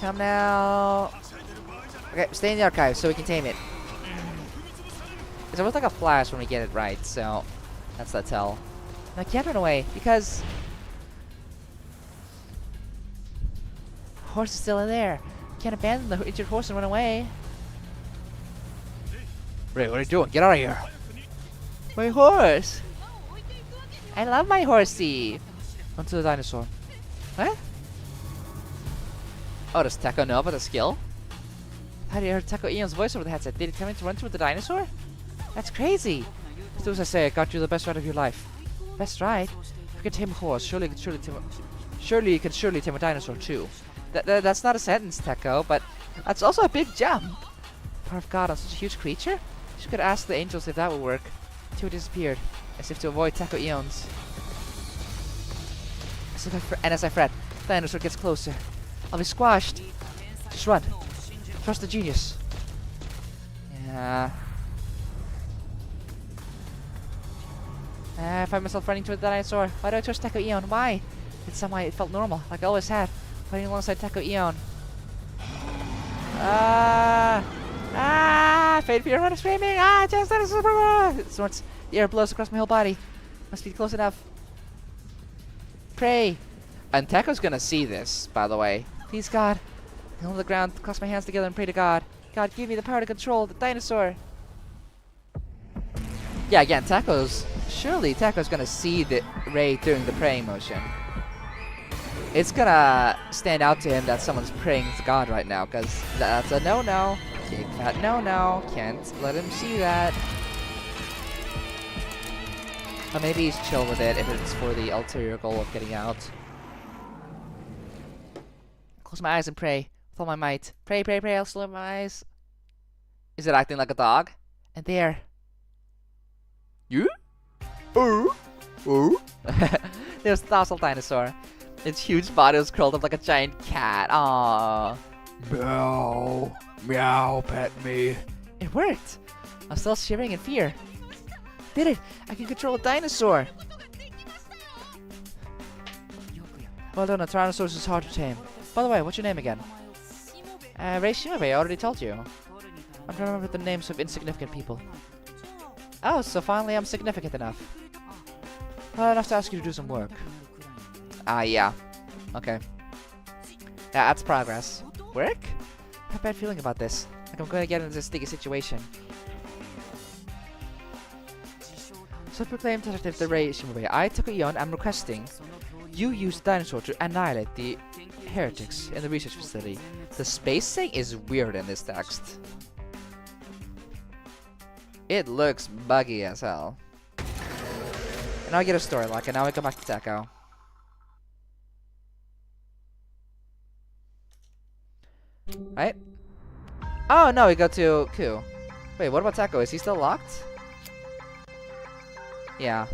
Come now. Okay, stay in the archive so we can tame it. It's almost like a flash when we get it right, so that's the tell. I can't run away because horse is still in there. Can't abandon the injured horse and run away. Ray, what are you doing? Get out of here. My horse! I love my horsey! Onto the dinosaur. What? Oh, does Teko know about the skill? How do you hear Teko Ion's voice over the headset? Did he tell me to run toward the dinosaur? That's crazy! Do as I say, I got you the best ride of your life. Best ride? If you can tame a horse, surely you can tame a dinosaur too. That's not a sentence, Teko, but that's also a big jump. Power of God on such a huge creature? You could ask the angels if that would work. Two disappeared, as if to avoid Teko Ions. As I fret, the dinosaur gets closer. I'll be squashed. Just run. Trust the genius. Yeah. I find myself running toward the dinosaur. Why do I trust Teko Ion? Why? It's somehow it felt normal, like I always had, fighting alongside Teko Ion. Fade fear, run screaming! Just it snorts. The air blows across my whole body. Must be close enough. Pray. And Teko's gonna see this, by the way. Please, God. I hold the ground, clasp my hands together, and pray to God. God, give me the power to control the dinosaur. Yeah, again, surely Teko's gonna see the Ray doing the praying motion. It's gonna stand out to him that someone's praying to God right now, because that's a no-no. Kick that no-no. Can't let him see that. Or maybe he's chill with it if it's for the ulterior goal of getting out. Close my eyes and pray with all my might. Pray, pray, pray. I'll slow my eyes. Is it acting like a dog? And there. You? Oh. There's the docile dinosaur. Its huge body was curled up like a giant cat. Aww. Meow. Meow, pet me. It worked. I'm still shivering in fear. Did it! I can control a dinosaur. Well done, a Tyrannosaurus is hard to tame. By the way, what's your name again? Ray Shimobe, I already told you. I'm trying to remember the names of insignificant people. Oh, so finally I'm significant enough. Well, enough to ask you to do some work. Yeah. Okay. Yeah, that's progress. Work? I have a bad feeling about this. Like I'm going to get into this sticky situation. Self-proclaimed detective the Ray Shimobe, I, Teko Ion, am requesting you use the dinosaur to annihilate the heretics in the research facility. The spacing is weird in this text. It looks buggy as hell. And now I get a story lock, and now I go back to Teko. Right? Oh no, we go to Ku. Wait, what about Teko? Is he still locked? Yeah,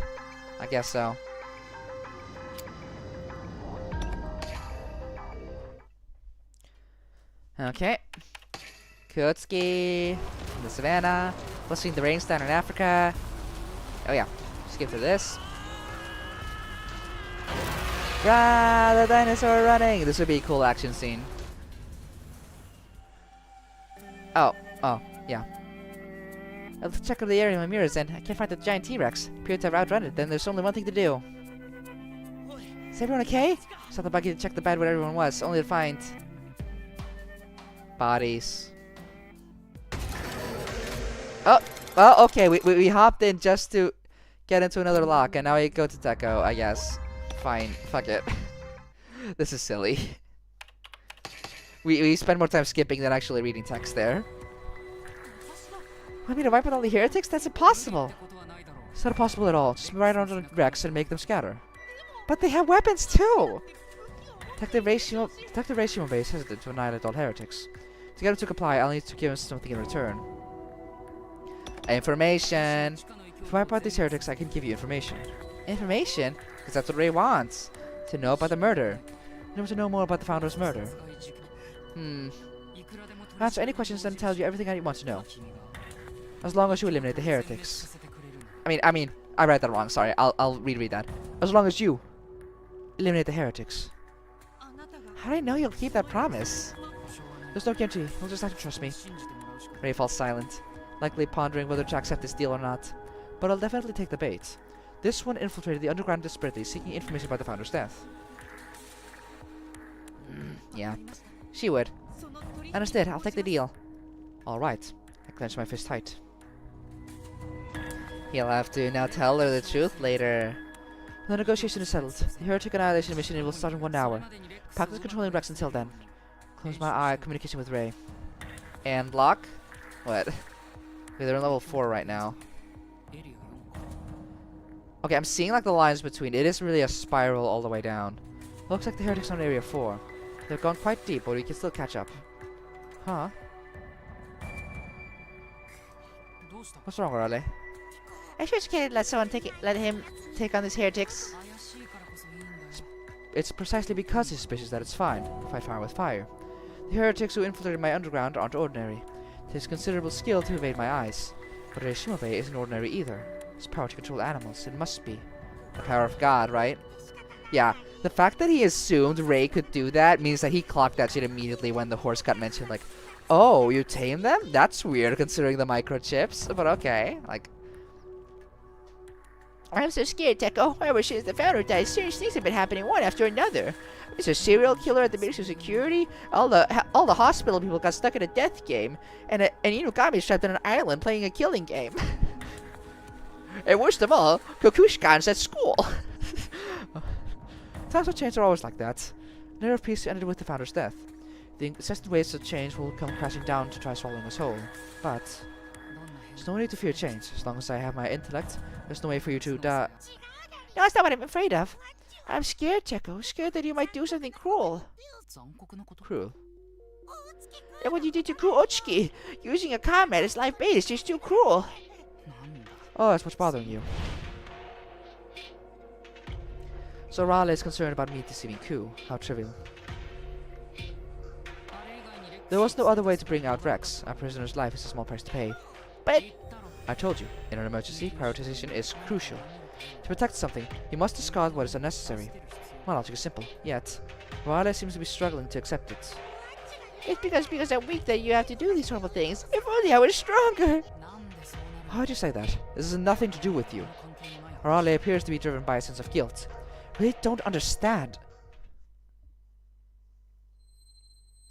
I guess so. Okay. Ku Otsuki in the savannah, listening to the rains down in Africa. Oh yeah, skip to this. Rah, the dinosaur running! This would be a cool action scene. Oh, yeah. Let's check out the area in my mirrors and I can't find the giant T-Rex. Appear to have outrun it, then there's only one thing to do. Is everyone okay? Saw the buggy to check the bed where everyone was, only to find bodies. Oh, well, okay, we hopped in just to get into another lock, and now we go to Teko, I guess. Fine, fuck it. This is silly. We spend more time skipping than actually reading text there. Want me to wipe out all the heretics? That's impossible! It's not impossible at all. Just ride around on Rex and make them scatter. But they have weapons too! Detective Ray Shimobe is hesitant to annihilate all heretics. To get him to comply, I'll need to give him something in return. Information! If you wipe out these heretics, I can give you information. Information? Because that's what Ray wants. To know about the murder. You want to know more about the Founder's murder. I'll answer any questions and tell you everything I want to know. As long as you eliminate the heretics. I mean, I read that wrong, sorry. I'll reread that. As long as you eliminate the heretics. How do I know you'll keep that promise? There's no guarantee. You'll just have to trust me. Ray falls silent, likely pondering whether to accept this deal or not. But I'll definitely take the bait. This one infiltrated the underground desperately, seeking information about the founder's death. Yeah, she would. Understood, I'll take the deal. Alright. I clench my fist tight. He'll have to now tell her the truth later. The negotiation is settled. The Heretic Annihilation mission will start in 1 hour. Pact is controlling Rex until then. Close my eye, communication with Ray. And lock? What? Okay, they're on level 4 right now. Okay, I'm seeing like the lines between. It is really a spiral all the way down. Looks like the Heretics are in area 4. They've gone quite deep, but we can still catch up. Huh? What's wrong, Raleigh? I sure can't let him take on these heretics. It's precisely because he's suspicious that it's fine. Fight fire with fire. The heretics who infiltrated my underground aren't ordinary. It takes considerable skill to evade my eyes. But Rei Shimobe isn't ordinary either. His power to control animals, it must be. The power of God, right? Yeah, the fact that he assumed Ray could do that means that he clocked that shit immediately when the horse got mentioned. Like, oh, you tame them? That's weird considering the microchips, but okay. Like, I'm so scared, Teko. Ever since the founder died, strange things have been happening one after another. There's a serial killer at the Ministry of Security. All the hospital people got stuck in a death game, and Inugami's trapped on an island playing a killing game. And worst of all, Kokushkan's at school. Times of change are always like that. An era of peace ended with the founder's death. The incessant waves of change will come crashing down to try swallowing us whole. But there's no need to fear change. As long as I have my intellect, there's no way for you to die. No, that's not what I'm afraid of. I'm scared, Teko. Scared that you might do something cruel. Cruel. And what you did to Ku Otsuki, using a comrade as live bait, is just too cruel. Oh, that's what's bothering you. So Raleigh is concerned about me deceiving Ku. How trivial. There was no other way to bring out Rex. A prisoner's life is a small price to pay. But I told you, in an emergency, prioritization is crucial. To protect something, you must discard what is unnecessary. My logic is simple, yet Raleigh seems to be struggling to accept it. it's because I'm weak that you have to do these horrible things. If only I was stronger. Why'd you say that? This has nothing to do with you. Raleigh appears to be driven by a sense of guilt. Really don't understand.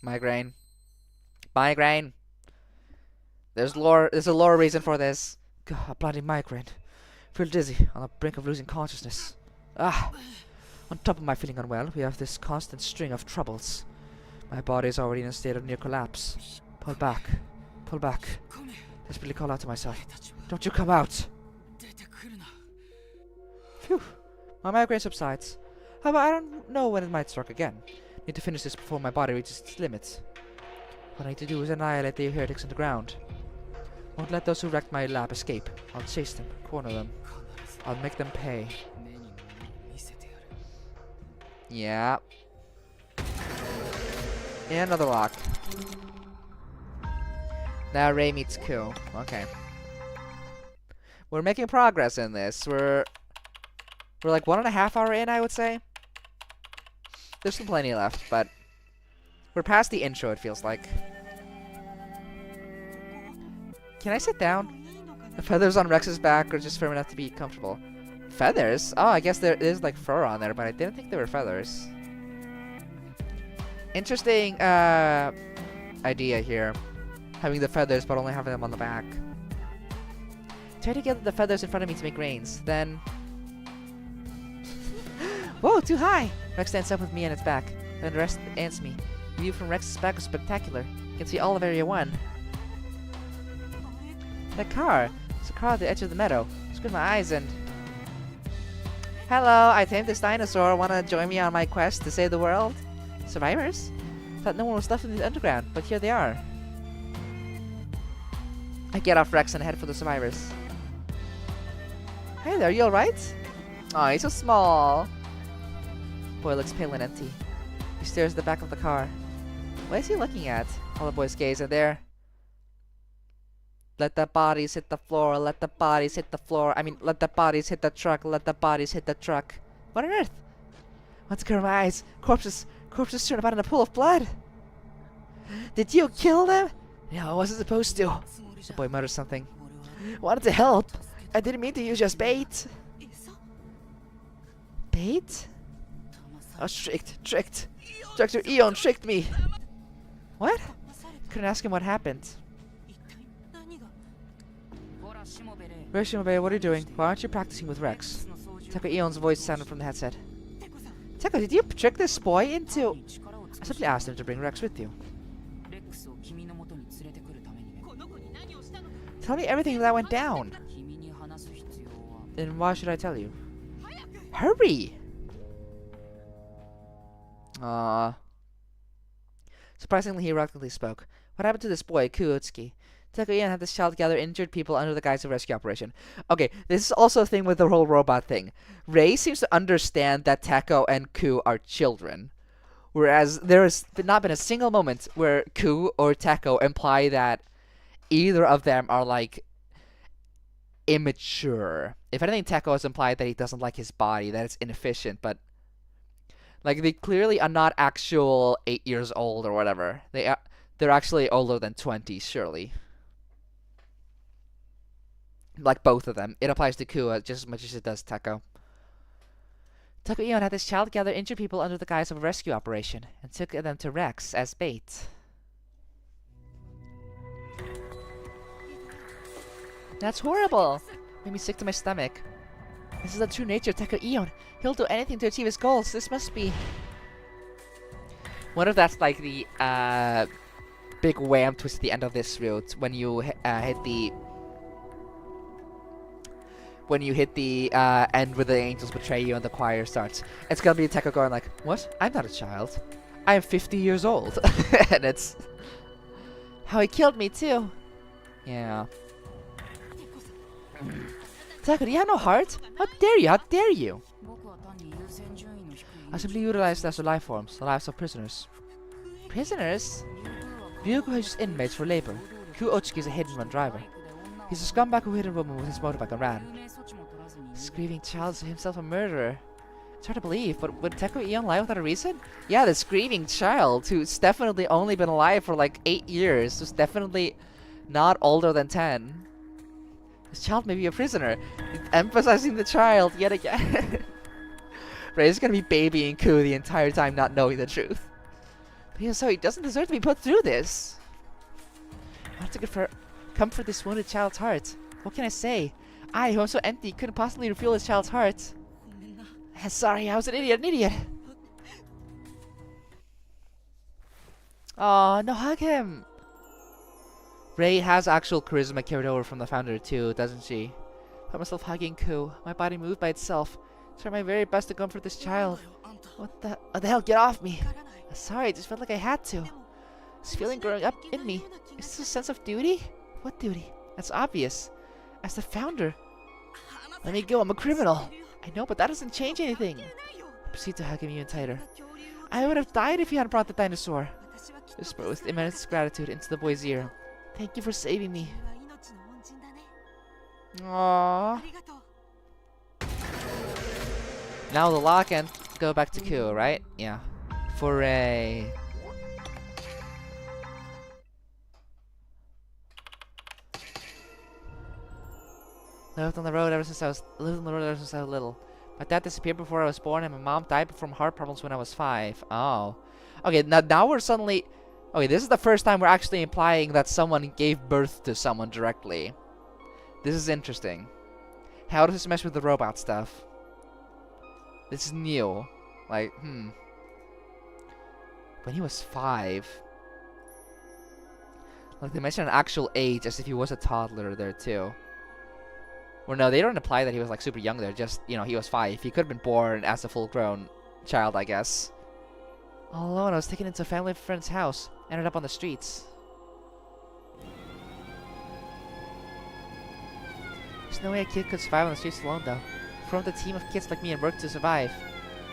migraine. Migraine. There's a lore reason for this. God, a bloody migraine. Feel dizzy, on the brink of losing consciousness. Ah! On top of my feeling unwell, we have this constant string of troubles. My body is already in a state of near collapse. Pull back. Pull back. Desperately call out to myself. Don't you come out! Phew. My migraine subsides. However, I don't know when it might strike again. Need to finish this before my body reaches its limits. What I need to do is annihilate the heretics on the ground. Won't let those who wrecked my lab escape. I'll chase them, corner them. I'll make them pay. Yeah. And another lock. Now Ray meets Ku. Okay. We're making progress in this. We're like 1.5 hours in, I would say. There's still plenty left, but we're past the intro, it feels like. Can I sit down? The feathers on Rex's back are just firm enough to be comfortable. Feathers? Oh, I guess there is like fur on there, but I didn't think there were feathers. Interesting idea here. Having the feathers, but only having them on the back. Try to get the feathers in front of me to make reins. Then... Whoa, too high! Rex stands up with me on its back. Then the rest ants me. The view from Rex's back is spectacular. You can see all of Area 1. That car! It's a car at the edge of the meadow. Squint my eyes and... Hello, I tamed this dinosaur. Wanna join me on my quest to save the world? Survivors? Thought no one was left in the underground, but here they are. I get off Rex and head for the survivors. Hey there, you alright? Aw, he's so small. Boy looks pale and empty. He stares at the back of the car. What is he looking at? All the boys gaze, and there... Let the bodies hit the floor, let the bodies hit the floor. I mean, let the bodies hit the truck, let the bodies hit the truck. What on earth? Once I cover my eyes, corpses turn about in a pool of blood. Did you kill them? No, I wasn't supposed to. The boy mutters something. Wanted to help. I didn't mean to use you as bait. Bait? Oh, tricked. Dr. Ion tricked me. What? Couldn't ask him what happened. Where's Shimobe? What are you doing? Why aren't you practicing with Rex? Teko Ion's voice sounded from the headset. Teko, did you trick this boy into... I simply asked him to bring Rex with you. Tell me everything that went down. Then why should I tell you? Hurry! Surprisingly, he reluctantly spoke. What happened to this boy, Ku Otsuki? Teko Ion had this child gather injured people under the guise of rescue operation. Okay, this is also a thing with the whole robot thing. Rei seems to understand that Teko and Ku are children. Whereas there has not been a single moment where Ku or Teko imply that either of them are, like, immature. If anything, Teko has implied that he doesn't like his body, that it's inefficient, but... like, they clearly are not actual 8 years old or whatever. They're actually older than 20, surely. Like, both of them. It applies to Ku just as much as it does Teko. Teko Ion had this child gather injured people under the guise of a rescue operation, and took them to Rex as bait. That's horrible! Made me sick to my stomach. This is the true nature of Teko Ion. He'll do anything to achieve his goals. This must be... What if that's like the big wham twist at the end of this route when you hit the... when you hit the end where the angels betray you and the choir starts. It's gonna be Teko going like, what? I'm not a child. I am 50 years old. And it's... how he killed me too. Yeah. Teko, do you have no heart? How dare you? How dare you? I simply utilized lesser life forms, the lives of prisoners. Prisoners? Ryuko has used inmates for labor. Ku Otsuki is a hidden-run driver. He's a scumbag who hit a woman with his motorbike and ran. This grieving child is himself a murderer. It's hard to believe, but would Teko Ion lie without a reason? Yeah, this grieving child, who's definitely only been alive for like 8 years, who's definitely not older than 10. This child may be a prisoner, emphasizing the child yet again. Ray's gonna be babying Ku the entire time, not knowing the truth. But even so, he doesn't deserve to be put through this. I have to comfort this wounded child's heart. What can I say? I, who am so empty, couldn't possibly refuel this child's heart. Sorry, I was an idiot. Oh, no, hug him. Rei has actual charisma carried over from the founder too, doesn't she? I found myself hugging Ku. My body moved by itself. I tried my very best to comfort this child. What the hell? Get off me! Sorry, I just felt like I had to. This feeling growing up in me. Is this a sense of duty? What duty? That's obvious. As the founder. Let me go, I'm a criminal. I know, but that doesn't change anything. I proceed to hug him even tighter. I would have died if you hadn't brought the dinosaur. I whispered with immense gratitude into the boy's ear. Thank you for saving me. Aww. Now the lock and go back to Ku, right? Yeah. Foray. Lived on the road ever since I was little. My dad disappeared before I was born, and my mom died from heart problems when I was 5. Oh. Okay, now we're suddenly... Okay, this is the first time we're actually implying that someone gave birth to someone directly. This is interesting. How does this mesh with the robot stuff? This is new. Like, When he was 5. Like, they mention an actual age as if he was a toddler there, too. Or no, they don't imply that he was, like, super young there. Just, you know, he was 5. He could have been born as a full-grown child, I guess. All alone, I was taken into a family friend's house. Ended up on the streets. There's no way a kid could survive on the streets alone, though. Formed a team of kids like me and worked to survive.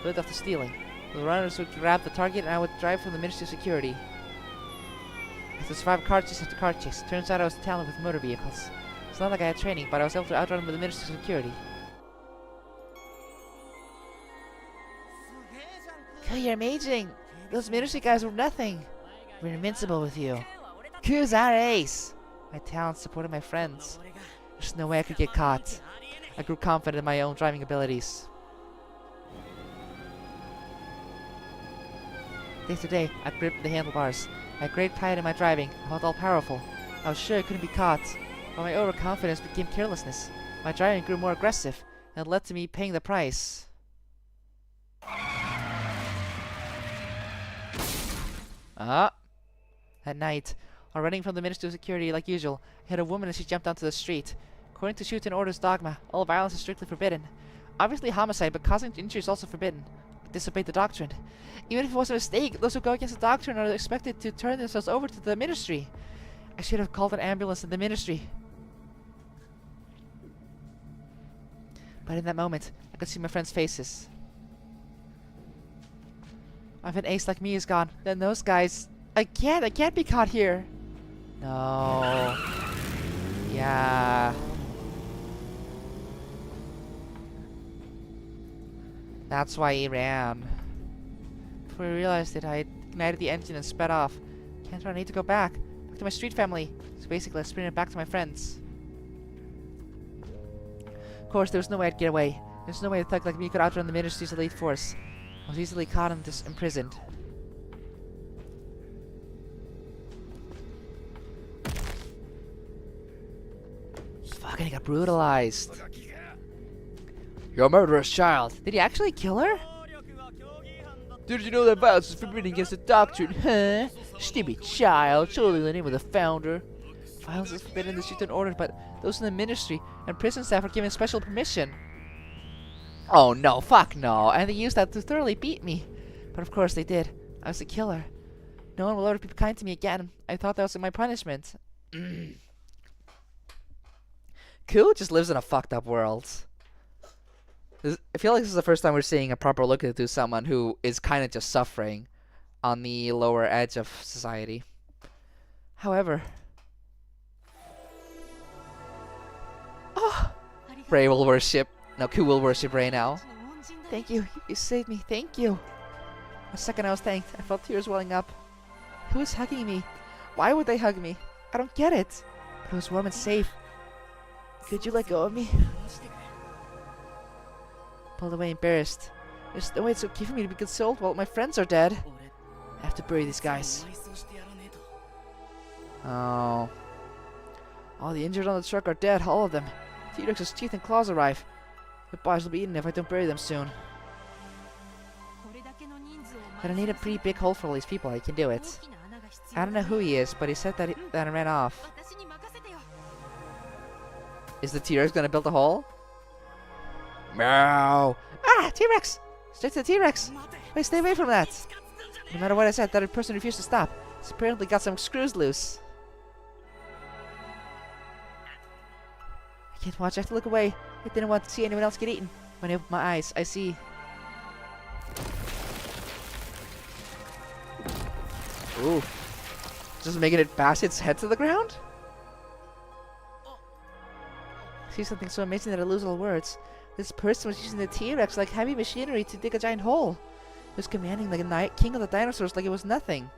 Lived off the stealing. The runners would grab the target and I would drive from the Ministry of Security. I had to survive car chase after car chase. Turns out I was talented with motor vehicles. It's not like I had training, but I was able to outrun with the Ministry of Security. Ku, you're amazing! Those Ministry guys were nothing! We're invincible with you. Ku's our ace! My talents supported my friends. There's no way I could get caught. I grew confident in my own driving abilities. Day to day, I gripped the handlebars. I had great pride in my driving. I felt all-powerful. I was sure I couldn't be caught. But my overconfidence became carelessness. My driving grew more aggressive, and it led to me paying the price. At night, while running from the Ministry of Security like usual, I hit a woman as she jumped onto the street. According to Shuten Order's dogma, all violence is strictly forbidden. Obviously homicide, but causing injury is also forbidden. I disobeyed the doctrine. Even if it was a mistake, those who go against the doctrine are expected to turn themselves over to the Ministry. I should have called an ambulance in the Ministry. But in that moment, I could see my friends' faces. If an ace like me is gone, then those guys... I can't be caught here. No. Yeah. That's why he ran. Before I realized it, I had ignited the engine and sped off. Can't I need to go back to my street family. So basically I sprinted back to my friends. Of course, there was no way I'd get away. There's no way a thug like me could outrun the Ministry's elite force. I was easily caught and imprisoned. Fucking, he got brutalized. You're a murderous child. Did he actually kill her? Did you know that violence is forbidden against the doctrine? Huh? Stupid child. Surely in the name of the founder. Violence is forbidden in the Shuten Order, but those in the Ministry and prison staff are given special permission. Oh no, fuck no. And they used that to thoroughly beat me. But of course they did. I was a killer. No one will ever be kind to me again. I thought that was my punishment. Ku just lives in a fucked up world. I feel like this is the first time we're seeing a proper look into someone who is kind of just suffering on the lower edge of society. However... Oh! Ray will worship... No, Ku will worship Ray now. Thank you. You saved me. Thank you. The second I was thanked, I felt tears welling up. Who is hugging me? Why would they hug me? I don't get it. But it was warm and safe. Could you let go of me? Pulled away embarrassed. There's no way it's okay for me to be consoled while my friends are dead. I have to bury these guys. Oh. All the injured on the truck are dead, all of them. T-Rex's teeth and claws arrive. Their bodies will be eaten if I don't bury them soon. But I need a pretty big hole for all these people. I can do it. I don't know who he is, but he said that I ran off. Is the T-Rex gonna build a hole? Meow. Ah! T-Rex! Straight to the T-Rex! Wait, stay away from that! No matter what I said, that person refused to stop. He's apparently got some screws loose. I can't watch, I have to look away. I didn't want to see anyone else get eaten. When I open my eyes, I see... Ooh. Just making it bash its head to the ground? I see something so amazing that I lose all words. This person was using the T-Rex like heavy machinery to dig a giant hole. He was commanding like a king of the dinosaurs like it was nothing.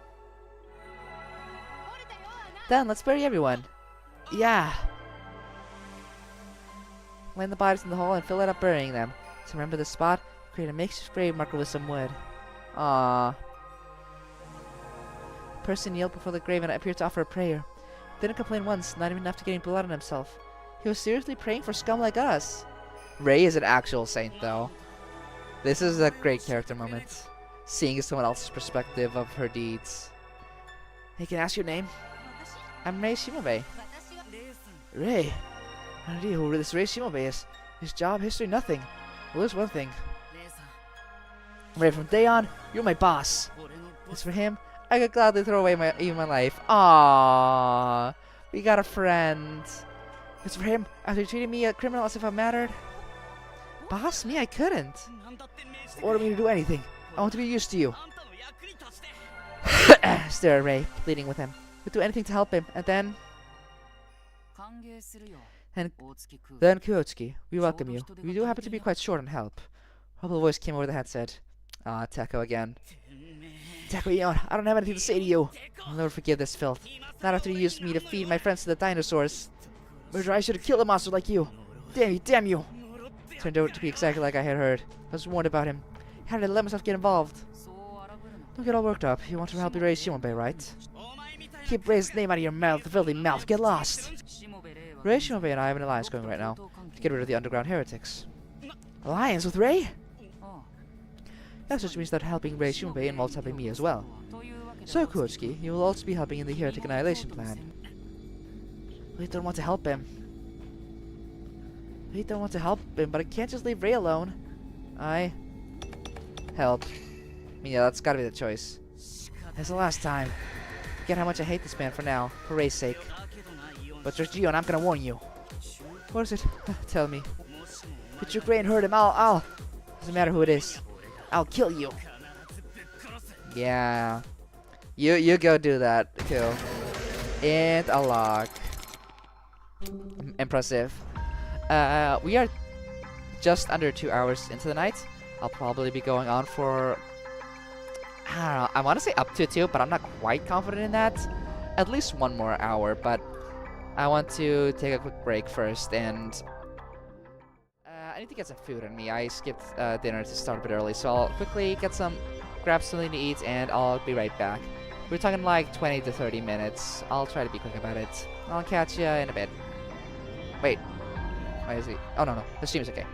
Done, let's bury everyone. Yeah. Land the bodies in the hole and fill it up burying them. To remember the spot, create a makeshift grave marker with some wood. Aww. The person kneeled before the grave and appeared to offer a prayer. Didn't complain once, not even after getting blood on himself. He was seriously praying for scum like us. Ray is an actual saint, though. This is a great character moment. Seeing someone else's perspective of her deeds. Hey, can I ask your name? I'm Ray Shimobe. Ray? I don't know who this Ray Shimobe is. His job, history, nothing. Well, there's one thing. Ray, from day on, you're my boss. As for him, I could gladly throw away my life. Aww. We got a friend. As for him, after treating me a criminal as if I mattered. Boss? Me? I couldn't. Order me to do anything. I want to be used to you. Stare at Ray, pleading with him. We'd do anything to help him, and then... Then Ku Otsuki, we welcome you. We do happen to be quite short on help. A humble voice came over the headset. Ah, Teko again. Teko Ion, I don't have anything to say to you. I'll never forgive this filth. Not after you used me to feed my friends to the dinosaurs. Murderer, I should have killed a monster like you. Damn you, damn you. Turned out to be exactly like I had heard. I was warned about him. How did I let myself get involved? Don't get all worked up. You want to help erase Shimobei, right? Keep Ray's name out of your mouth, filthy mouth. Get lost. Ray, Shimobei, and I have an alliance going right now to get rid of the underground heretics. Alliance with Ray? That just means that helping Ray Shimobei involves helping me as well. So, Ku Otsuki, you will also be helping in the heretic annihilation plan. We don't want to help him. We don't want to help him, but I can't just leave Ray alone. Help. I mean, yeah, that's gotta be the choice. It's the last time. Forget how much I hate this man for now, for Ray's sake. But there's Gio, and I'm gonna warn you. What is it? Tell me. If it's your Ray and hurt him, I'll... Doesn't matter who it is. I'll kill you. Yeah. You go do that, kill. And a lock. Impressive. We are just under 2 hours into the night. I'll probably be going on for... I don't know, I want to say up to 2, but I'm not quite confident in that. At least 1 more hour, but I want to take a quick break first, and I need to get some food on me. I skipped dinner to start a bit early, so I'll quickly grab something to eat, and I'll be right back. We're talking like 20 to 30 minutes. I'll try to be quick about it. I'll catch you in a bit. Wait. Why is he? Oh, no. The stream is okay.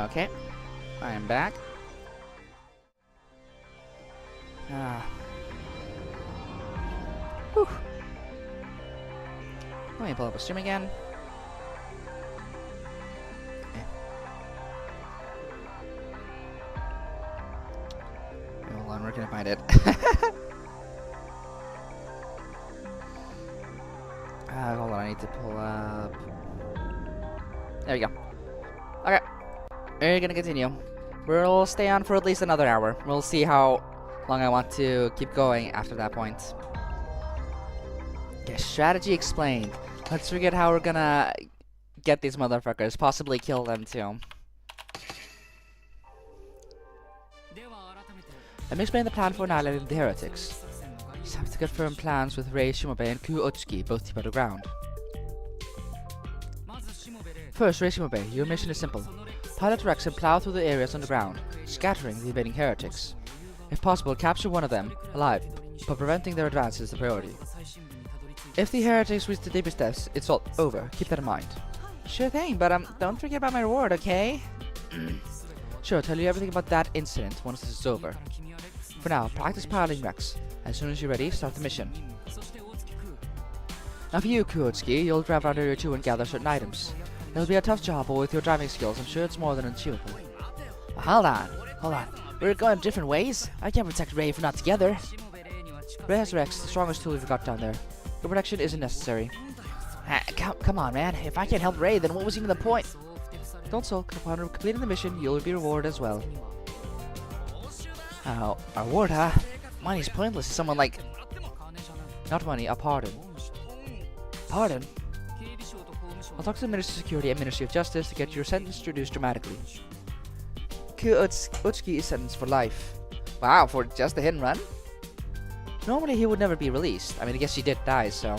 Okay. I am back. Whew. Let me pull up a stream again. Okay. Hold on, where can I find it? Hold on, I need to pull up. There we go. Okay. We're gonna continue. We'll stay on for at least another hour. We'll see how long I want to keep going after that point. Okay, strategy explained. Let's figure out how we're gonna get these motherfuckers. Possibly kill them too. Let me explain the plan for annihilating the Heretics. Just have to confirm plans with Rei Shimobe and Ku Otsuki, both deep underground. First, Rei Shimobe, your mission is simple. Pilot Rex and plow through the areas underground, scattering the invading heretics. If possible, capture one of them, alive, but preventing their advance is the priority. If the heretics reach the deepest depths, it's all over. Keep that in mind. Sure thing, but don't forget about my reward, okay? Sure, I'll tell you everything about that incident once this is over. For now, practice piloting Rex. As soon as you're ready, start the mission. Now for you, Ku Otsuki, you'll drive around Area 2 and gather certain items. It'll be a tough job, but with your driving skills, I'm sure it's more than achievable. Hold on. We're going different ways. I can't protect Ray if we're not together. Ray has Rex, the strongest tool we've got down there. Your protection isn't necessary. Come on, man. If I can't help Ray, then what was even the point? Don't sulk. Upon completing the mission, you'll be rewarded as well. A reward, huh? Money's pointless to someone like... Not money, a pardon. Pardon? I'll talk to the Ministry of Security and Ministry of Justice to get your sentence reduced dramatically. Ku Otsuki is sentenced for life. Wow, for just a hit and run? Normally he would never be released. I mean, I guess he did die, so...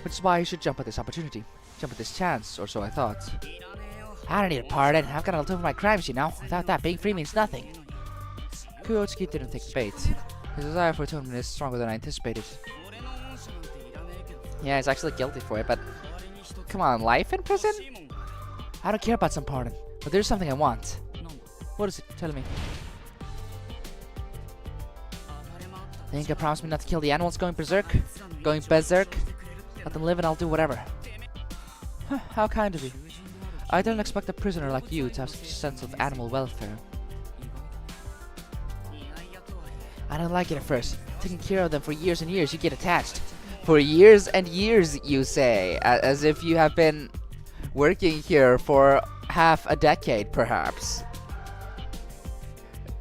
Which is why he should jump at this opportunity. Jump at this chance, or so I thought. I don't need a pardon. I've got to atone for my crimes, you know. Without that, being free means nothing. Ku Otsuki didn't take the bait. His desire for atonement is stronger than I anticipated. Yeah, he's actually guilty for it, but... Come on, life in prison? I don't care about some pardon, but there's something I want. What is it? Tell me. Think you promised me not to kill the animals going berserk? Going berserk? Let them live and I'll do whatever. How kind of you. I didn't expect a prisoner like you to have such a sense of animal welfare. I don't like it at first. Taking care of them for years and years, you get attached. For years and years, you say, as if you have been working here for half a decade, perhaps.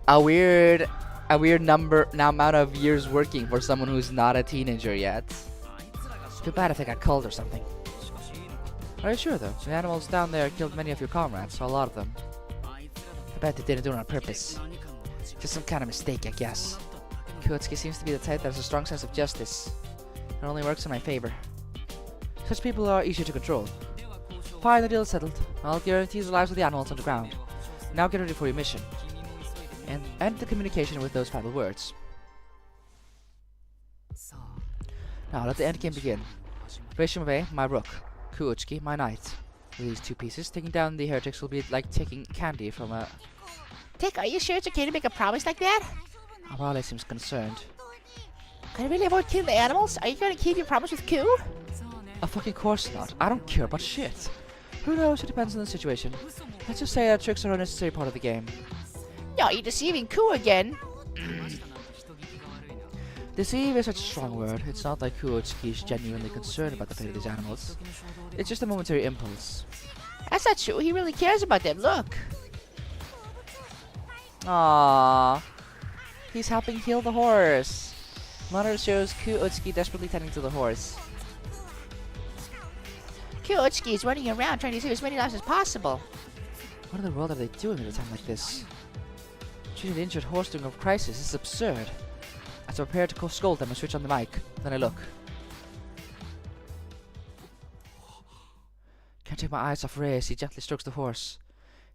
A weird amount of years working for someone who's not a teenager yet. Too bad if they got cold or something. Are you sure though? The animals down there killed many of your comrades, so a lot of them. I bet they didn't do it on purpose. Just some kind of mistake, I guess. Ku Otsuki seems to be the type that has a strong sense of justice. It only works in my favor. Such people are easier to control. Fine, the deal is settled. I'll guarantee the lives of the animals underground. Now get ready for your mission. And end the communication with those final words. Now let the end game begin. Rei Shimobe, my rook. Ku Otsuki, my knight. With these two pieces, taking down the heretics will be like taking candy from a... Teko, are you sure it's okay to make a promise like that? Awale seems concerned. Can you really avoid killing the animals? Are you going to keep your promise with Ku? Of fucking course not. I don't care about shit. Who knows? It depends on the situation. Let's just say that tricks are a necessary part of the game. No, you're deceiving Ku again. Deceive is such a strong word. It's not like Ku Otsuki is genuinely concerned about the fate of these animals. It's just a momentary impulse. That's not true. He really cares about them. Look. Aww. He's helping heal the horse. Monitor shows Ku Otsuki desperately tending to the horse. Ku Otsuki is running around trying to save as many lives as possible. What in the world are they doing at a time like this? Treating the injured horse during a crisis is absurd. As I prepare to scold them and switch on the mic, then I look. Can't take my eyes off Ray as he gently strokes the horse.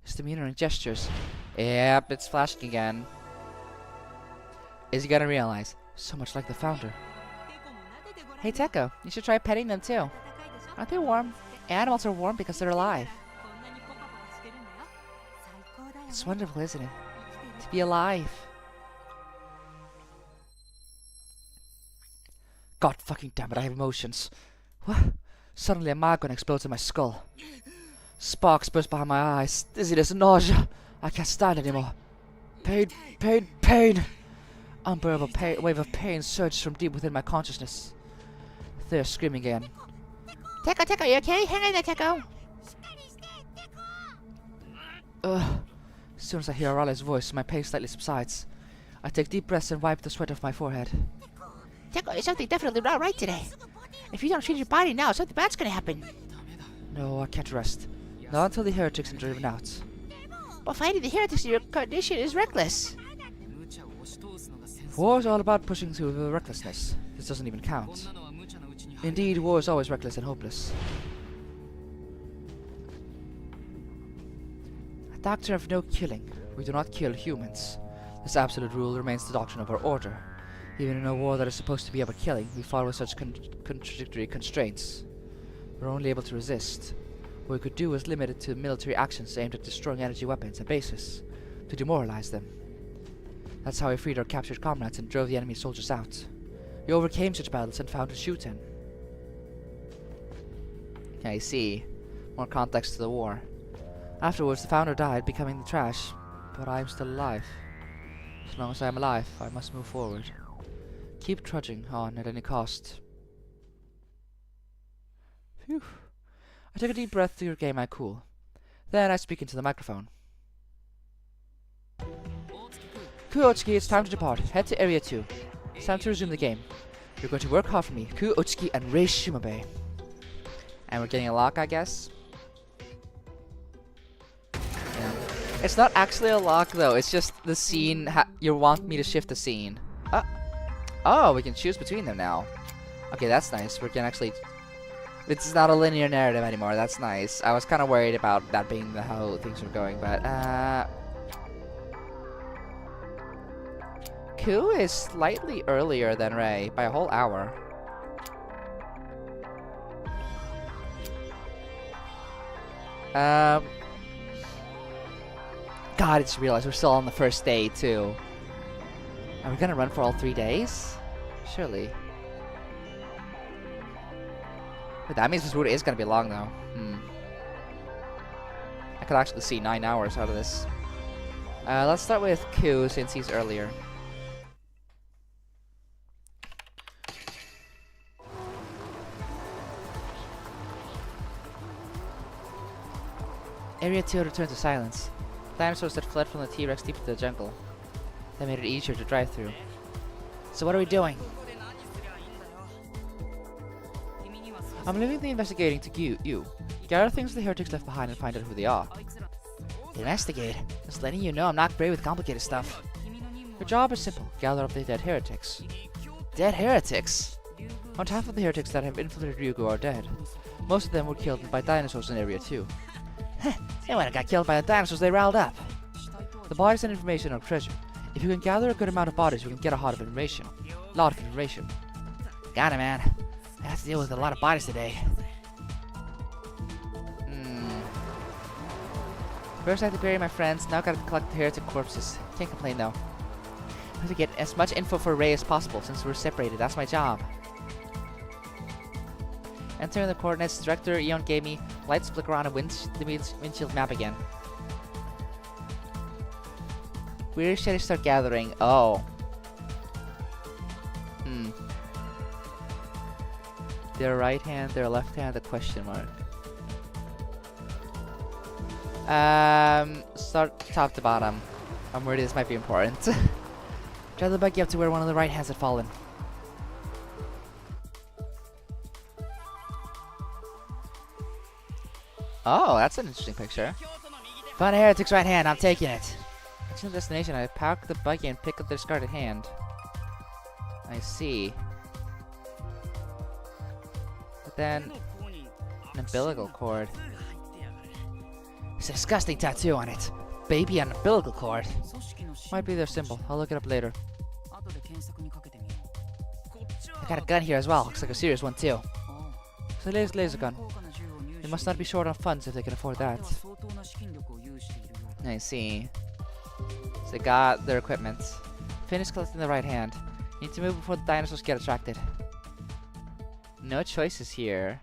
His demeanor and gestures. Yep, it's flashing again. Is he gonna realize? So much like the founder. Hey Teko, you should try petting them too. Aren't they warm? Animals are warm because they're alive. It's wonderful, isn't it? To be alive. God fucking damn it, I have emotions. What? Suddenly a magma explodes in my skull. Sparks burst behind my eyes. Dizziness and nausea. I can't stand anymore. Pain, pain, pain. Unbearable wave of pain surged from deep within my consciousness. They're screaming again. Teko, you okay? Hang in there, Teko. Ugh. As soon as I hear Arale's voice, my pain slightly subsides. I take deep breaths and wipe the sweat off my forehead. Teko, there's something definitely not right today. If you don't treat your body now, something bad's gonna happen. No, I can't rest. Not until the heretics are driven out. But fighting the heretics in your condition is reckless. War is all about pushing through with recklessness. This doesn't even count. Indeed, war is always reckless and hopeless. A doctrine of no killing. We do not kill humans. This absolute rule remains the doctrine of our order. Even in a war that is supposed to be about killing, we follow such contradictory constraints. We're only able to resist. What we could do is limited to military actions aimed at destroying energy weapons and bases, to demoralize them. That's how we freed our captured comrades and drove the enemy soldiers out. We overcame such battles and founded Shuten. I see. More context to the war. Afterwards, the founder died, becoming the trash, but I am still alive. As long as I am alive, I must move forward. Keep trudging on at any cost. Phew. I take a deep breath to regain my cool. Then I speak into the microphone. Ku Otsuki, it's time to depart. Head to Area 2. It's time to resume the game. You're going to work hard for me, Ku Otsuki and Rei Shimabe. And we're getting a lock, I guess? Yeah. It's not actually a lock, though. It's just the scene. You want me to shift the scene. Oh, we can choose between them now. Okay, that's nice. We can actually... It's not a linear narrative anymore. That's nice. I was kind of worried about that being how things were going, but... Ku is slightly earlier than Rei by a whole hour. God, I just realized we're still on the first day, too. Are we gonna run for all 3 days? Surely. But that means this route is gonna be long, though. I could actually see 9 hours out of this. Let's start with Ku, since he's earlier. Area 2 returned to silence. Dinosaurs that fled from the T-Rex deep into the jungle. That made it easier to drive through. So what are we doing? I'm leaving the investigating to you. Gather things the heretics left behind and find out who they are. Investigate? Just letting you know I'm not great with complicated stuff. Your job is simple. Gather up the dead heretics. Dead heretics? Around half of the heretics that have infiltrated Ryugu are dead. Most of them were killed by dinosaurs in Area 2. They might have got killed by the dinosaurs they riled up. The bodies and information are treasure. If you can gather a good amount of bodies, we can get a lot of information. Got it, man. I have to deal with a lot of bodies today. First I have to bury my friends, now gotta collect the heretic corpses. Can't complain though. I have to get as much info for Rei as possible since we're separated, that's my job. Entering the coordinates Director Ion gave me, lights flicker on a windshield map again. Where should I start gathering? Oh. Their right hand, their left hand, a question mark. Start top to bottom. I'm worried this might be important. Drive the buggy up to where one of the right hands had fallen. Oh, that's an interesting picture. Found a heretic's right hand, I'm taking it. Reaching the destination, I park the buggy and pick up the discarded hand. I see. But then, an umbilical cord. It's a disgusting tattoo on it. Baby on umbilical cord. Might be their symbol. I'll look it up later. I got a gun here as well. Looks like a serious one too. It's a laser gun. They must not be short on funds if they can afford that. I see. So they got their equipment. Finish collecting the right hand. Need to move before the dinosaurs get attracted. No choices here.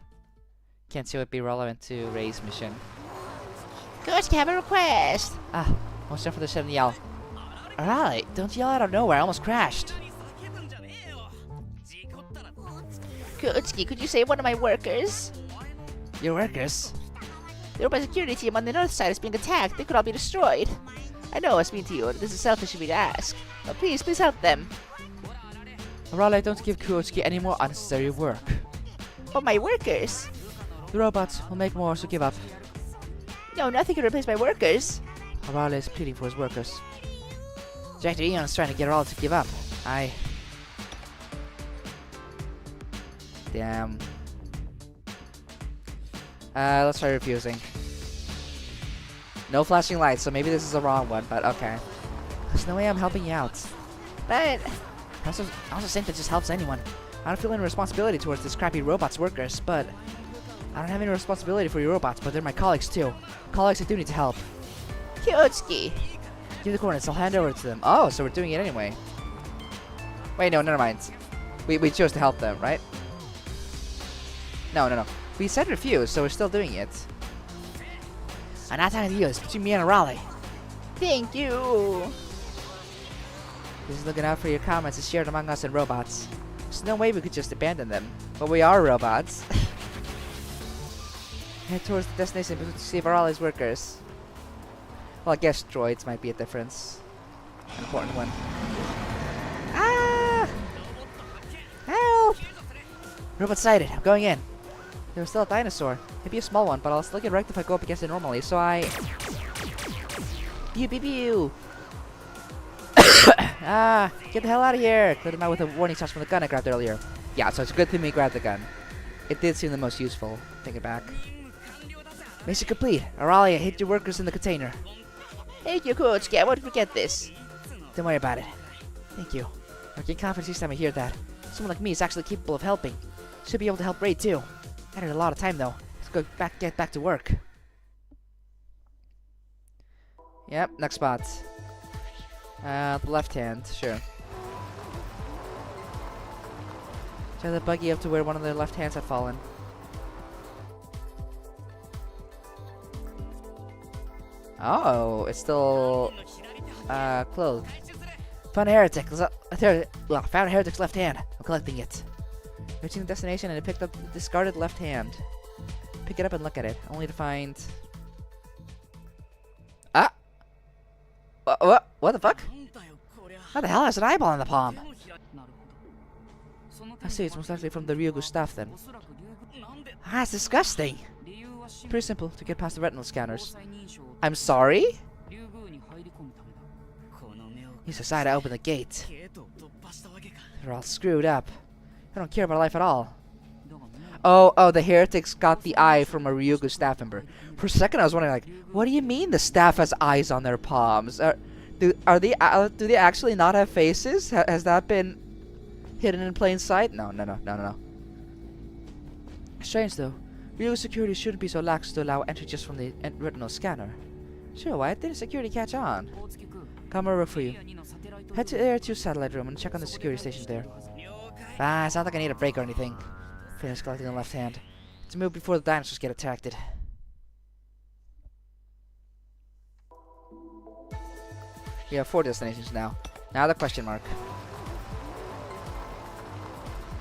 Can't see what would be relevant to Ray's mission. Ku Otsuki, have a request. Ah, almost time for the sudden yell. Alright, don't yell out of nowhere, I almost crashed. Ku Otsuki, could you save one of my workers? Your workers? The robot security team on the north side is being attacked. They could all be destroyed. I know it's mean to you. This is selfish of me to ask. But please help them. Arale, don't give Ku Otsuki any more unnecessary work. But my workers? The robots will make more, so give up. No, nothing can replace my workers. Arale is pleading for his workers. Director Ion is trying to get her all to give up. Damn. Let's try refusing. No flashing lights, so maybe this is the wrong one, but okay. There's no way I'm helping you out. But I also think that just helps anyone. I don't feel any responsibility towards this crappy robot's workers, but I don't have any responsibility for your robots, but they're my colleagues too. Colleagues I do need to help. Ku Otsuki. Give the coordinates, I'll hand over to them. Oh, so we're doing it anyway. Wait, no, never mind. We chose to help them, right? No. We said refuse, so we're still doing it. I'm not talking to you, it's between me and Raleigh. Thank you. This is looking out for your comments is shared among us and robots. There's no way we could just abandon them. But we are robots. Head towards the destination to save Raleigh's workers. Well, I guess droids might be a difference. An important one. Ah! Help! Robot sighted. I'm going in. There was still a dinosaur. Maybe a small one, but I'll still get wrecked if I go up against it normally, so I... Pew pew pew! Get the hell out of here! Cleared him out with a warning shot from the gun I grabbed earlier. Yeah, so it's a good thing we grabbed the gun. It did seem the most useful. Take it back. Mission complete. Aralia, hit your workers in the container. Thank you, Ku Otsuki. I won't forget this. Don't worry about it. Thank you. I gain confidence each time I hear that. Someone like me is actually capable of helping. Should be able to help Ray too. Added a lot of time though. Let's get back to work. Yep, next spot. The left hand, sure. Try the buggy up to where one of the left hands had fallen. Oh, it's still closed. Found a heretic. Found a heretic's left hand. I'm collecting it. Reaching the destination and I picked up the discarded left hand. Pick it up and look at it, only to find... Ah! What the fuck? How the hell has an eyeball in the palm? I see, it's most likely from the Ryugu staff then. Ah, it's disgusting! Pretty simple to get past the retinal scanners. I'm sorry? He's decided to open the gate. They're all screwed up. I don't care about life at all. Oh, the heretics got the eye from a Ryugu staff member. For a second I was wondering, like, what do you mean the staff has eyes on their palms? Do they actually not have faces? Has that been hidden in plain sight? No. Strange though. Ryugu security shouldn't be so lax to allow entry just from the retinal scanner. Sure, why didn't security catch on? Come over for you. Head to Air 2 satellite room and check on the security station there. It's not like I need a break or anything. Finish collecting the left hand. Let's move before the dinosaurs get attracted. We have 4 destinations now. Now the question mark.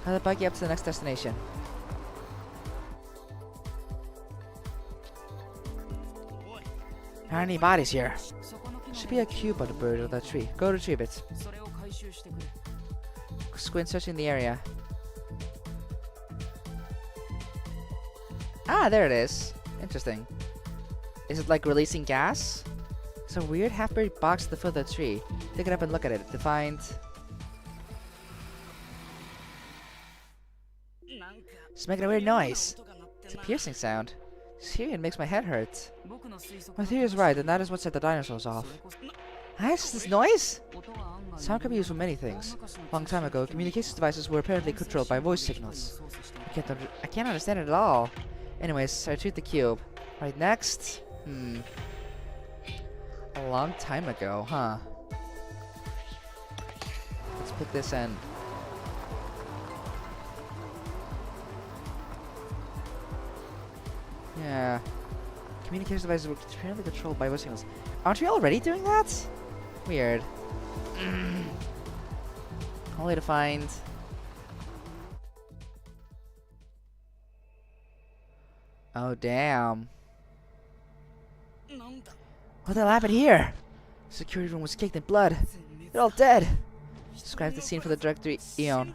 How the buggy up to the next destination? There aren't any bodies here. Should be a cube on the bird of that tree. Go retrieve it. Squint searching the area. Ah, there it is. Interesting. Is it like releasing gas? It's a weird half-buried box at the foot of the tree. Pick it up and look at it to find... It's making a weird noise. It's a piercing sound. Just hearing it makes my head hurt. My theory is right, and that is what set the dinosaurs off. Is this noise? Sound can be used for many things. Long time ago, communications devices were apparently controlled by voice signals. I can't understand it at all. Anyways, I retrieve the cube. Right, next? A long time ago, huh? Let's put this in. Yeah. Communication devices were apparently controlled by voice signals. Aren't we already doing that? Weird. Only to find... Oh, damn. What the hell happened here? The security room was caked in blood. They're all dead. Describe the scene for the director Ion.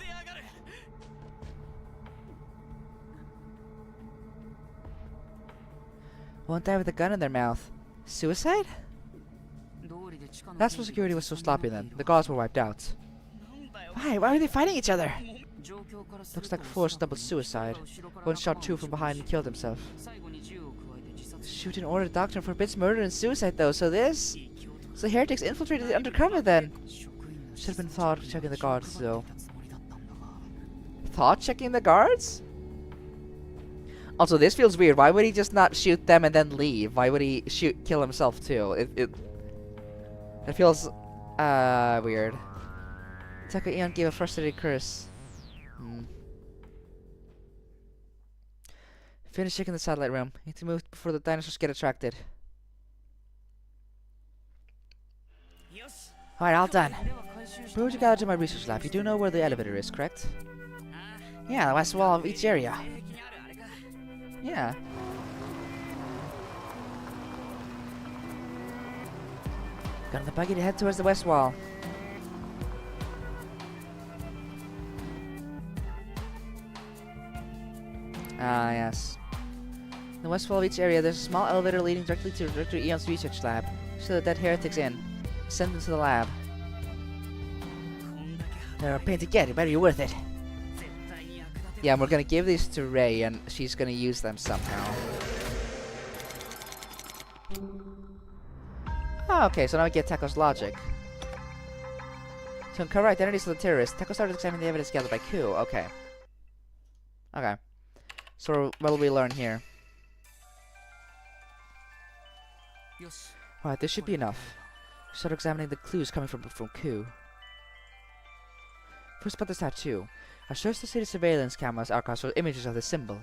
One died with a gun in their mouth. Suicide? That's why security was so sloppy then. The guards were wiped out. Why? Why are they fighting each other? Looks like forced double suicide. One shot two from behind and killed himself. Shuten ordered doctrine forbids murder and suicide though, so this... So heretics infiltrated the undercover then. Should have been thought checking the guards though. Thought checking the guards? Also, this feels weird. Why would he just not shoot them and then leave? Why would he kill himself too? It feels weird. Teko Ion gave a frustrated curse. Finish checking the satellite room. Need to move before the dinosaurs get attracted. Alright, all done. Before you gather to my research lab, you do know where the elevator is, correct? Yeah, the west wall of each area. Yeah. Got on the buggy to head towards the west wall. Ah, yes. In the west wall of each area, there's a small elevator leading directly to Director Eon's research lab. Show the dead heretics in. Send them to the lab. They're a pain to get, it better be worth it. Yeah, and we're gonna give these to Rei, and she's gonna use them somehow. Oh, okay, so now we get Teko's logic. To uncover identities of the terrorists, Teko started examining the evidence gathered by Ku. Okay. Okay. So what will we learn here? Alright, this should be enough. Start examining the clues coming from Ku. First about this tattoo. I searched the city surveillance cameras archives for images of this symbol.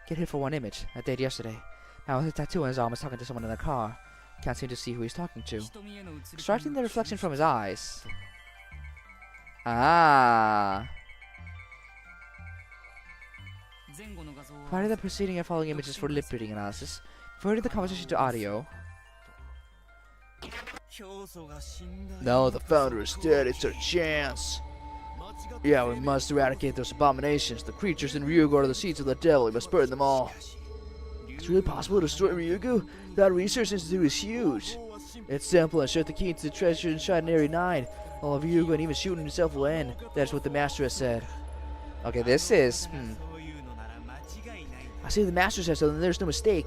Get hit for one image. I did yesterday. Now with a tattoo on his arm is talking to someone in the car. Can't seem to see who he's talking to. Extracting the reflection from his eyes. Ah. Prior to the preceding and following images for lip reading analysis, converted the conversation to audio. Now the founder is dead, it's our chance. Yeah, we must eradicate those abominations. The creatures in Ryugu are the seeds of the devil. We must burn them all. It's really possible to destroy Ryugu? That research institute is huge. It's simple and shut the key to the treasure inside in Area 9. All of Ryugu and even Shuten himself will end. That's what the master has said. Okay, this is... I say the master says so, then there's no mistake.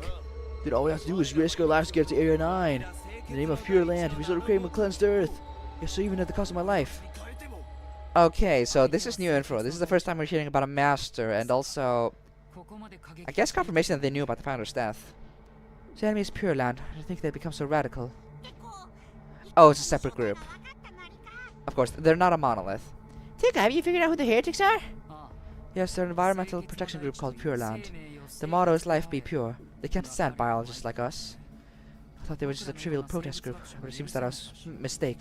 Then all we have to do is risk our lives to get to Area 9. In the name of pure land, we sort of create a cleansed earth. Yes, so even at the cost of my life. Okay, so this is new info. This is the first time we're hearing about a master, and also... I guess confirmation that they knew about the founder's death. The enemy is Pure Land. I think they become so radical. Oh, it's a separate group. Of course, they're not a monolith. Teko, have you figured out who the heretics are? Yes, they're an environmental protection group called Pure Land. The motto is life be pure. They can't stand biologists like us. I thought they were just a trivial protest group, but it seems that I was a mistake.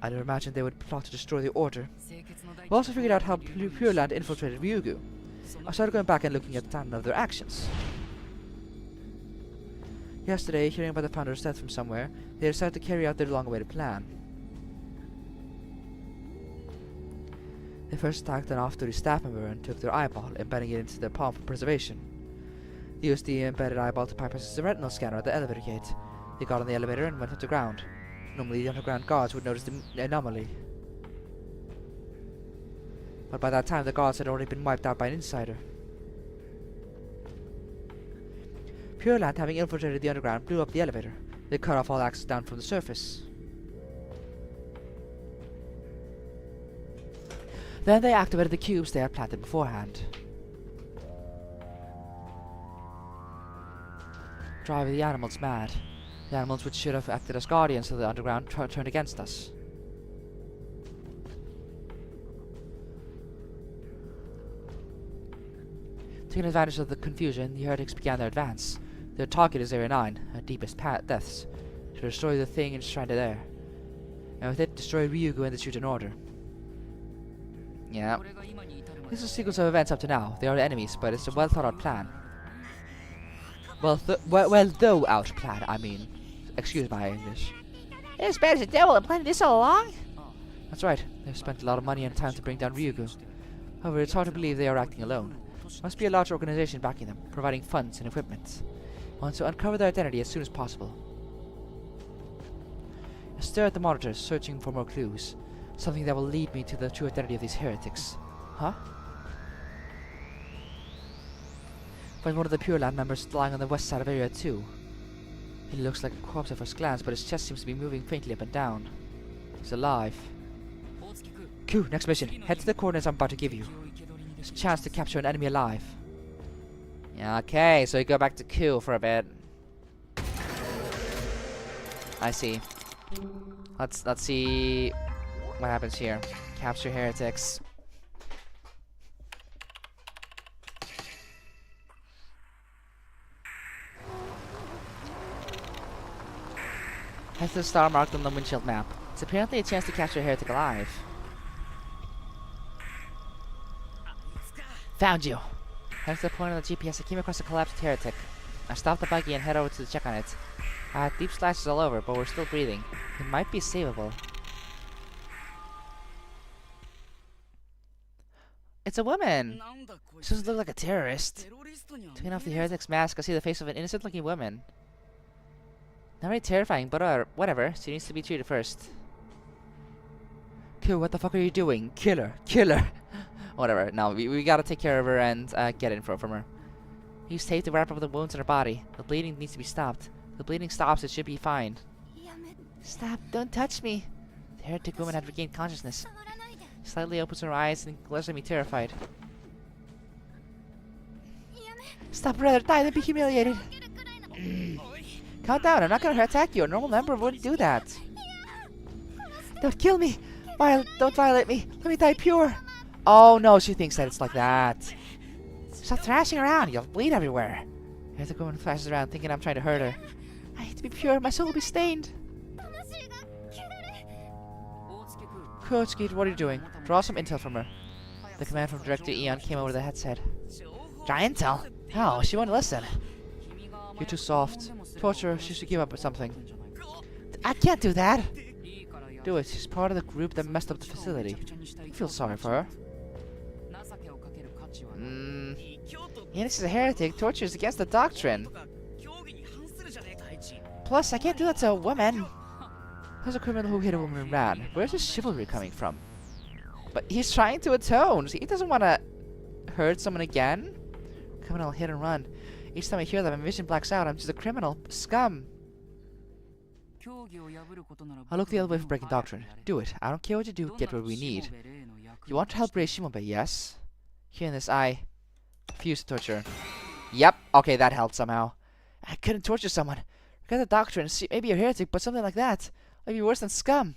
I never imagined they would plot to destroy the Order. We also figured out how Pure Land infiltrated Ryugu. I started going back and looking at the pattern of their actions. Yesterday, hearing about the founder's death from somewhere, they decided to carry out their long-awaited plan. They first attacked an off-duty staff member and took their eyeball, embedding it into their palm for preservation. They used the embedded eyeball to bypass the retinal scanner at the elevator gate. They got on the elevator and went underground. Normally the underground guards would notice the anomaly. But by that time the guards had already been wiped out by an insider. Pure Land, having infiltrated the underground, blew up the elevator. They cut off all access down from the surface. Then they activated the cubes they had planted beforehand. driving the animals mad. The animals which should have acted as guardians of the underground turned against us. Taking advantage of the confusion, the heretics began their advance. Their target is Area 9, our deepest depths, to destroy the thing enshrined there. And with it, destroy Ryugu and the Shuten order. Yeah. This is a sequence of events up to now. They are enemies, but it's a well thought out plan. Well thought out plan, I mean. Excuse my English. They're as bad as the devil and planning this all along? That's right. They've spent a lot of money and time to bring down Ryugu. However, it's hard to believe they are acting alone. Must be a large organization backing them, providing funds and equipment. I want to uncover their identity as soon as possible. I stare at the monitors, searching for more clues. Something that will lead me to the true identity of these heretics. Huh? Find one of the Pure Land members lying on the west side of Area 2. He looks like a corpse at first glance, but his chest seems to be moving faintly up and down. He's alive. Ku, next mission. Head to the coordinates I'm about to give you. There's a chance to capture an enemy alive. Yeah, okay, so you go back to Ku for a bit. I see. Let's see what happens here. Capture heretics. Head to the star marked on the windshield map. It's apparently a chance to capture a heretic alive. Found you! Head to the point on the GPS. I came across a collapsed heretic. I stopped the buggy and head over to check on it. I had deep slashes all over, but we're still breathing. It might be savable. It's a woman! She doesn't look like a terrorist. Taking off the heretic's mask, I see the face of an innocent-looking woman. Not very terrifying, but whatever. She needs to be treated first. Ku, what the fuck are you doing? Kill her! Kill her! Whatever. No, we gotta take care of her and get info from her. Use tape to wrap up the wounds in her body. The bleeding needs to be stopped. If the bleeding stops, it should be fine. Stop! Don't touch me! The heretic woman had regained consciousness. She slightly opens her eyes and glares at me terrified. Stop, rather die than be humiliated! Calm down, I'm not gonna attack you. A normal member wouldn't do that. Don't kill me! Don't violate me! Let me die pure! Oh no, she thinks that it's like that. Stop thrashing around, you'll bleed everywhere. The woman flashes around thinking I'm trying to hurt her. I hate to be pure, my soul will be stained. Ku Otsuki, what are you doing? Draw some intel from her. The command from Director Ion came over the headset. Draw intel? Oh, she won't listen. You're too soft. Torture her, she should give up or something. I can't do that! Do it, she's part of the group that messed up the facility. I feel sorry for her. Yeah, this is a heretic. Torture is against the doctrine. Plus, I can't do that to a woman. There's a criminal who hit a woman and ran. Where's his chivalry coming from? But he's trying to atone. He doesn't want to hurt someone again. Criminal hit and run. Each time I hear that, my vision blacks out. I'm just a criminal. Scum. I'll look the other way for breaking doctrine. Do it. I don't care what you do. Get what we need. You want to help raise Shimobe, yes? Here in this eye. Refuse to torture. Yep. Okay, that helped somehow. I couldn't torture someone. Forget the doctrine. See, maybe a heretic, but something like that. Maybe worse than scum.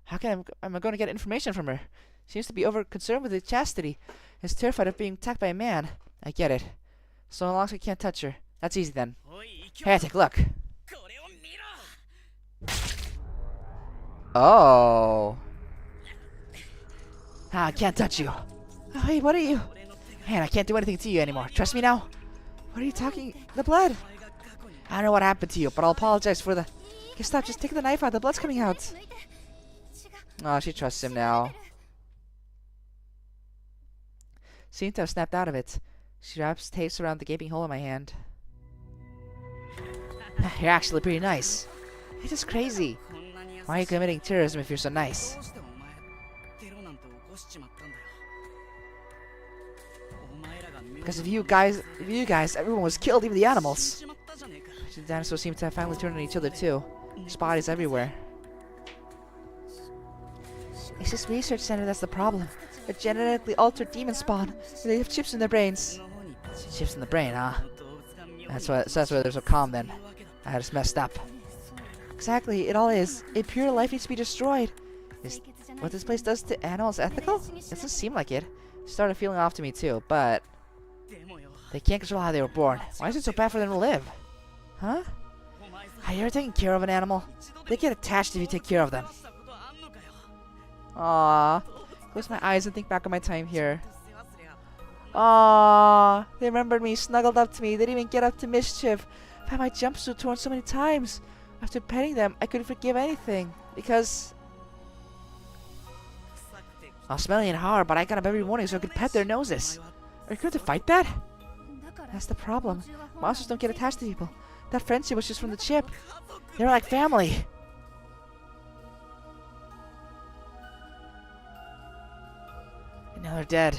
How am I going to get information from her? She seems to be over concerned with her chastity. Is terrified of being attacked by a man. I get it. So long as I can't touch her. That's easy then. Heretic, look. Oh. I can't touch you. Oh, hey, what are you? Man, I can't do anything to you anymore. Trust me now? What are you talking? The blood. I don't know what happened to you, but I'll apologize for the... Okay, stop. Just take the knife out. The blood's coming out. Oh, she trusts him now. Seemed to have snapped out of it. She wraps tapes around the gaping hole in my hand. You're actually pretty nice. You're just crazy. Why are you committing terrorism if you're so nice? Because of you guys, everyone was killed, even the animals. The dinosaurs seem to have finally turned on each other too. There's bodies everywhere. It's this research center that's the problem. A genetically altered demon spawn. They have chips in their brains. Chips in the brain, huh? That's why there's a calm then. I just messed up. Exactly, it all is. Impure life needs to be destroyed. Is what this place does to animals ethical? It doesn't seem like it. It started feeling off to me too, but they can't control how they were born. Why is it so bad for them to live? Huh? Have you ever taken care of an animal? They get attached if you take care of them. Aww. Close my eyes and think back on my time here. Aww. They remembered me, snuggled up to me. They didn't even get up to mischief. I've had my jumpsuit torn so many times. After petting them, I couldn't forgive anything. Because I was smelling it hard, but I got up every morning so I could pet their noses. Are you going to fight that? That's the problem. Monsters don't get attached to people. That friendship was just from the chip. They were like family. And now they're dead.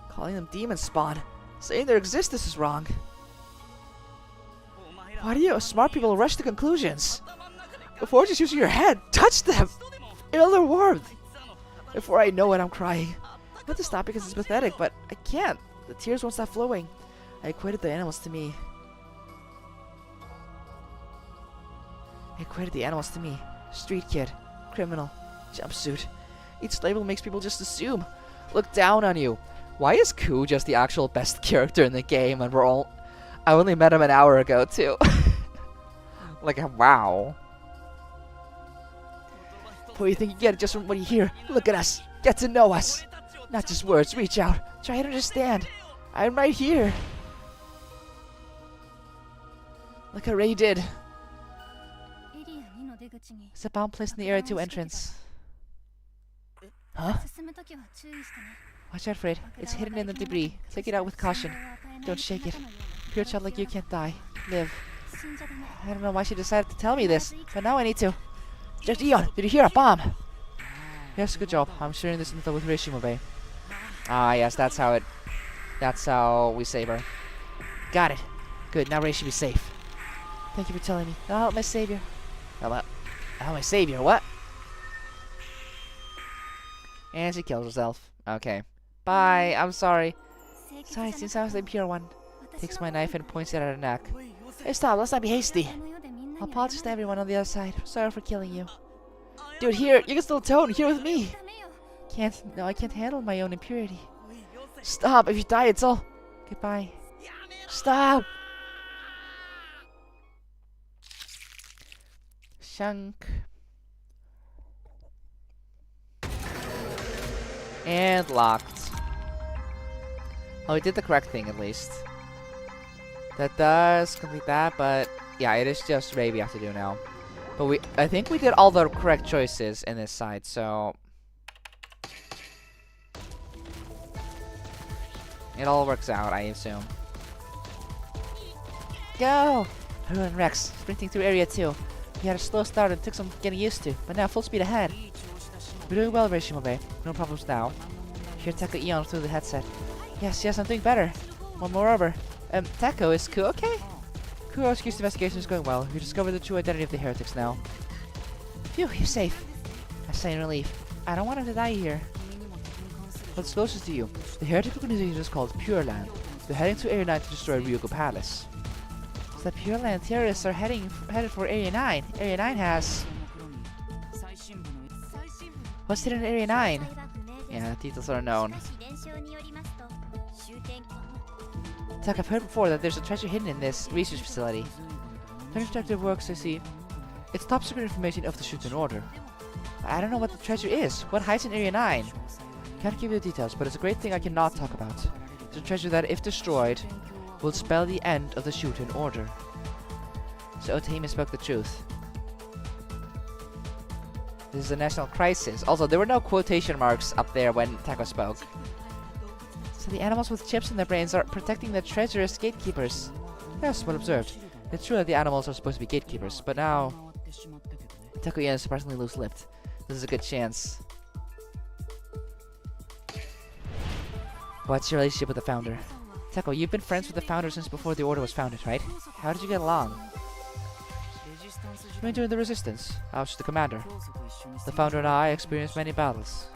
Calling them demon spawn. Saying their existence is wrong. Why do you smart people rush to conclusions? Before just using your head, touch them! Feel their warmth! Before I know it, I'm crying. I want to stop because it's pathetic, but I can't. The tears won't stop flowing. I equated the animals to me. Street kid, criminal, jumpsuit. Each label makes people just assume, look down on you. Why is Ku just the actual best character in the game and I only met him an hour ago too. Like, wow. What do you think you get just from what you hear? Look at us. Get to know us. Not just words. Reach out. Try to understand. I'm right here. Like how Ray did. It's a bomb placed in the Area 2 entrance. Huh? Watch out for it. It's hidden in the debris. Take it out with caution. Don't shake it. Pure child like you can't die. Live. I don't know why she decided to tell me this, but now I need to. Teko Ion, did you hear a bomb? Yes, good job. I'm sharing this info with Rishimobe. Ah, yes, that's how we save her. Got it. Good, now Ray should be safe. Thank you for telling me. I'll help my savior. Help my savior, what? And she kills herself. Okay. Bye, I'm sorry. Sorry, since I was the pure one. Takes my knife and points it at her neck. Hey, stop, let's not be hasty. I'll apologize to everyone on the other side. Sorry for killing you. Dude, here, you can still tone, here with me. I can't handle my own impurity. Stop, if you die, it's all... Goodbye. Stop! Shunk. And locked. Oh, we did the correct thing at least. That does complete that, but yeah, it is just Ray we have to do now. But I think we did all the correct choices in this side, so it all works out, I assume. Go! Everyone Rex, sprinting through Area 2. We had a slow start and took some getting used to, but now full speed ahead. We're doing well, Rishimobe. No problems now. Hear Teko Ion through the headset. Yes, I'm doing better. One more over. Teko, is Ku okay? Ku Otsuki's investigation is going well. We discovered the true identity of the Heretics now. Phew, you're safe. I say in relief. I don't want him to die here. What's closest to you? The Heretic organization is called Pure Land. They're heading to Area 9 to destroy Ryugu Palace. So the Pure Land terrorists are headed for Area 9. Area 9 has... What's hidden in Area 9? Yeah, the details are unknown. Like I've heard before that there's a treasure hidden in this research facility. The detective works, I see. It's top secret information of the Shuten order. I don't know what the treasure is. What hides in Area 9? Can't give you the details, but it's a great thing I cannot talk about. It's a treasure that, if destroyed, will spell the end of the Shuten order. So Otahime spoke the truth. This is a national crisis. Also, there were no quotation marks up there when Teko spoke. So the animals with chips in their brains are protecting the treacherous gatekeepers. Yes, well observed. It's true that the animals are supposed to be gatekeepers, but now... Teko Ion is surprisingly loose-lipped. This is a good chance. What's your relationship with the founder? Teko, you've been friends with the founder since before the order was founded, right? How did you get along? You during the resistance. I was just the commander. The founder and I experienced many battles.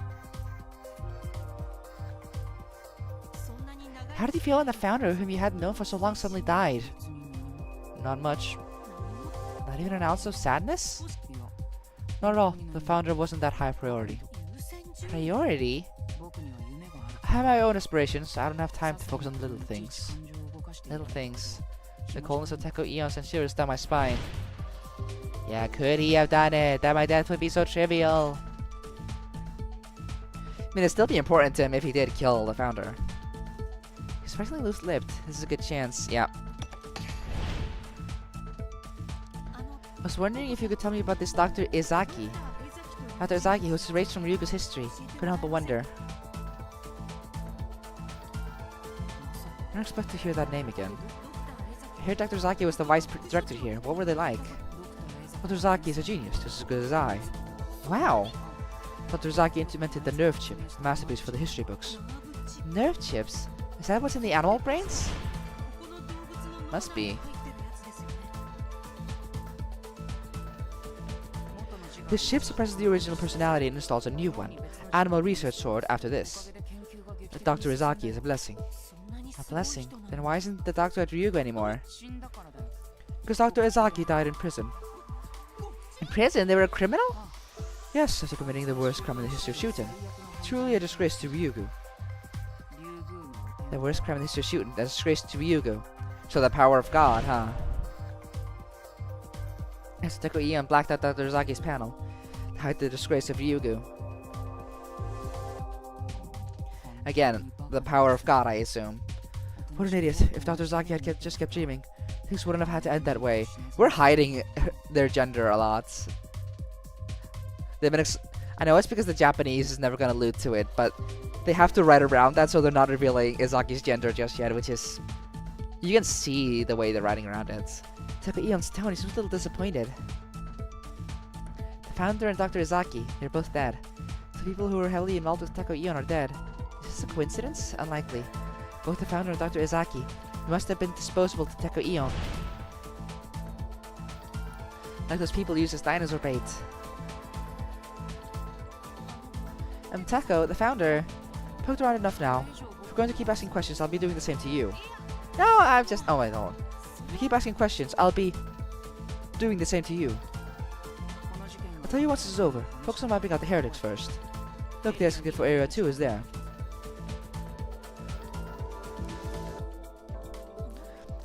How did you feel when the founder, whom you hadn't known for so long, suddenly died? Not much. Not even an ounce of sadness? Not at all. The founder wasn't that high priority. Priority? I have my own aspirations. I don't have time to focus on little things. Little things. The coldness of Teko Ion sent shivers down my spine. Yeah, could he have done it? That my death would be so trivial. I mean, it'd still be important to him if he did kill the founder. He's surprisingly loose-lipped. This is a good chance. Yeah. I was wondering if you could tell me about this Dr. Izaki. Dr. Izaki, who was erased from Ryugu's history. Couldn't help but wonder. I don't expect to hear that name again. I heard Dr. Izaki was the vice director here. What were they like? Dr. Izaki is a genius, just as good as I. Wow. Dr. Izaki implemented the nerve chip, a masterpiece for the history books. Nerve chips? Is that what's in the animal brains? Must be. This chip suppresses the original personality and installs a new one. Animal research sword after this. The Dr. Izaki is a blessing. A blessing? Then why isn't the doctor at Ryugu anymore? Because Dr. Izaki died in prison. In prison? They were a criminal? Yes, after committing the worst crime in the history of Shuten. Truly a disgrace to Ryugu. The worst crime in the history of Shuten. A disgrace to Ryugu. So the power of God, huh? As Teko Ion blacked out Dr. Izaki's panel, to hide the disgrace of Ryugu. Again, the power of God, I assume. What an idiot. If Dr. Izaki had just kept dreaming, things wouldn't have had to end that way. We're hiding their gender a lot. They've been I know it's because the Japanese is never going to allude to it, but they have to write around that so they're not revealing Izaki's gender just yet, which is... You can see the way they're writing around it. Teko Ion's tone, he seems a little disappointed. The founder and Dr. Izaki, they're both dead. The people who were heavily involved with Teko Ion are dead. Is this a coincidence? Unlikely. Both the founder and Dr. Izaki, they must have been disposable to Teko Ion. Like those people used as dinosaur bait. Teko, the founder, poked around enough now. If we're going to keep asking questions, I'll be doing the same to you. No, I'm just... Oh, wait, hold on. If you keep asking questions, I'll be doing the same to you. I'll tell you once this is over. Focus on wiping out the heretics first. Look, the exit for Area 2 is there.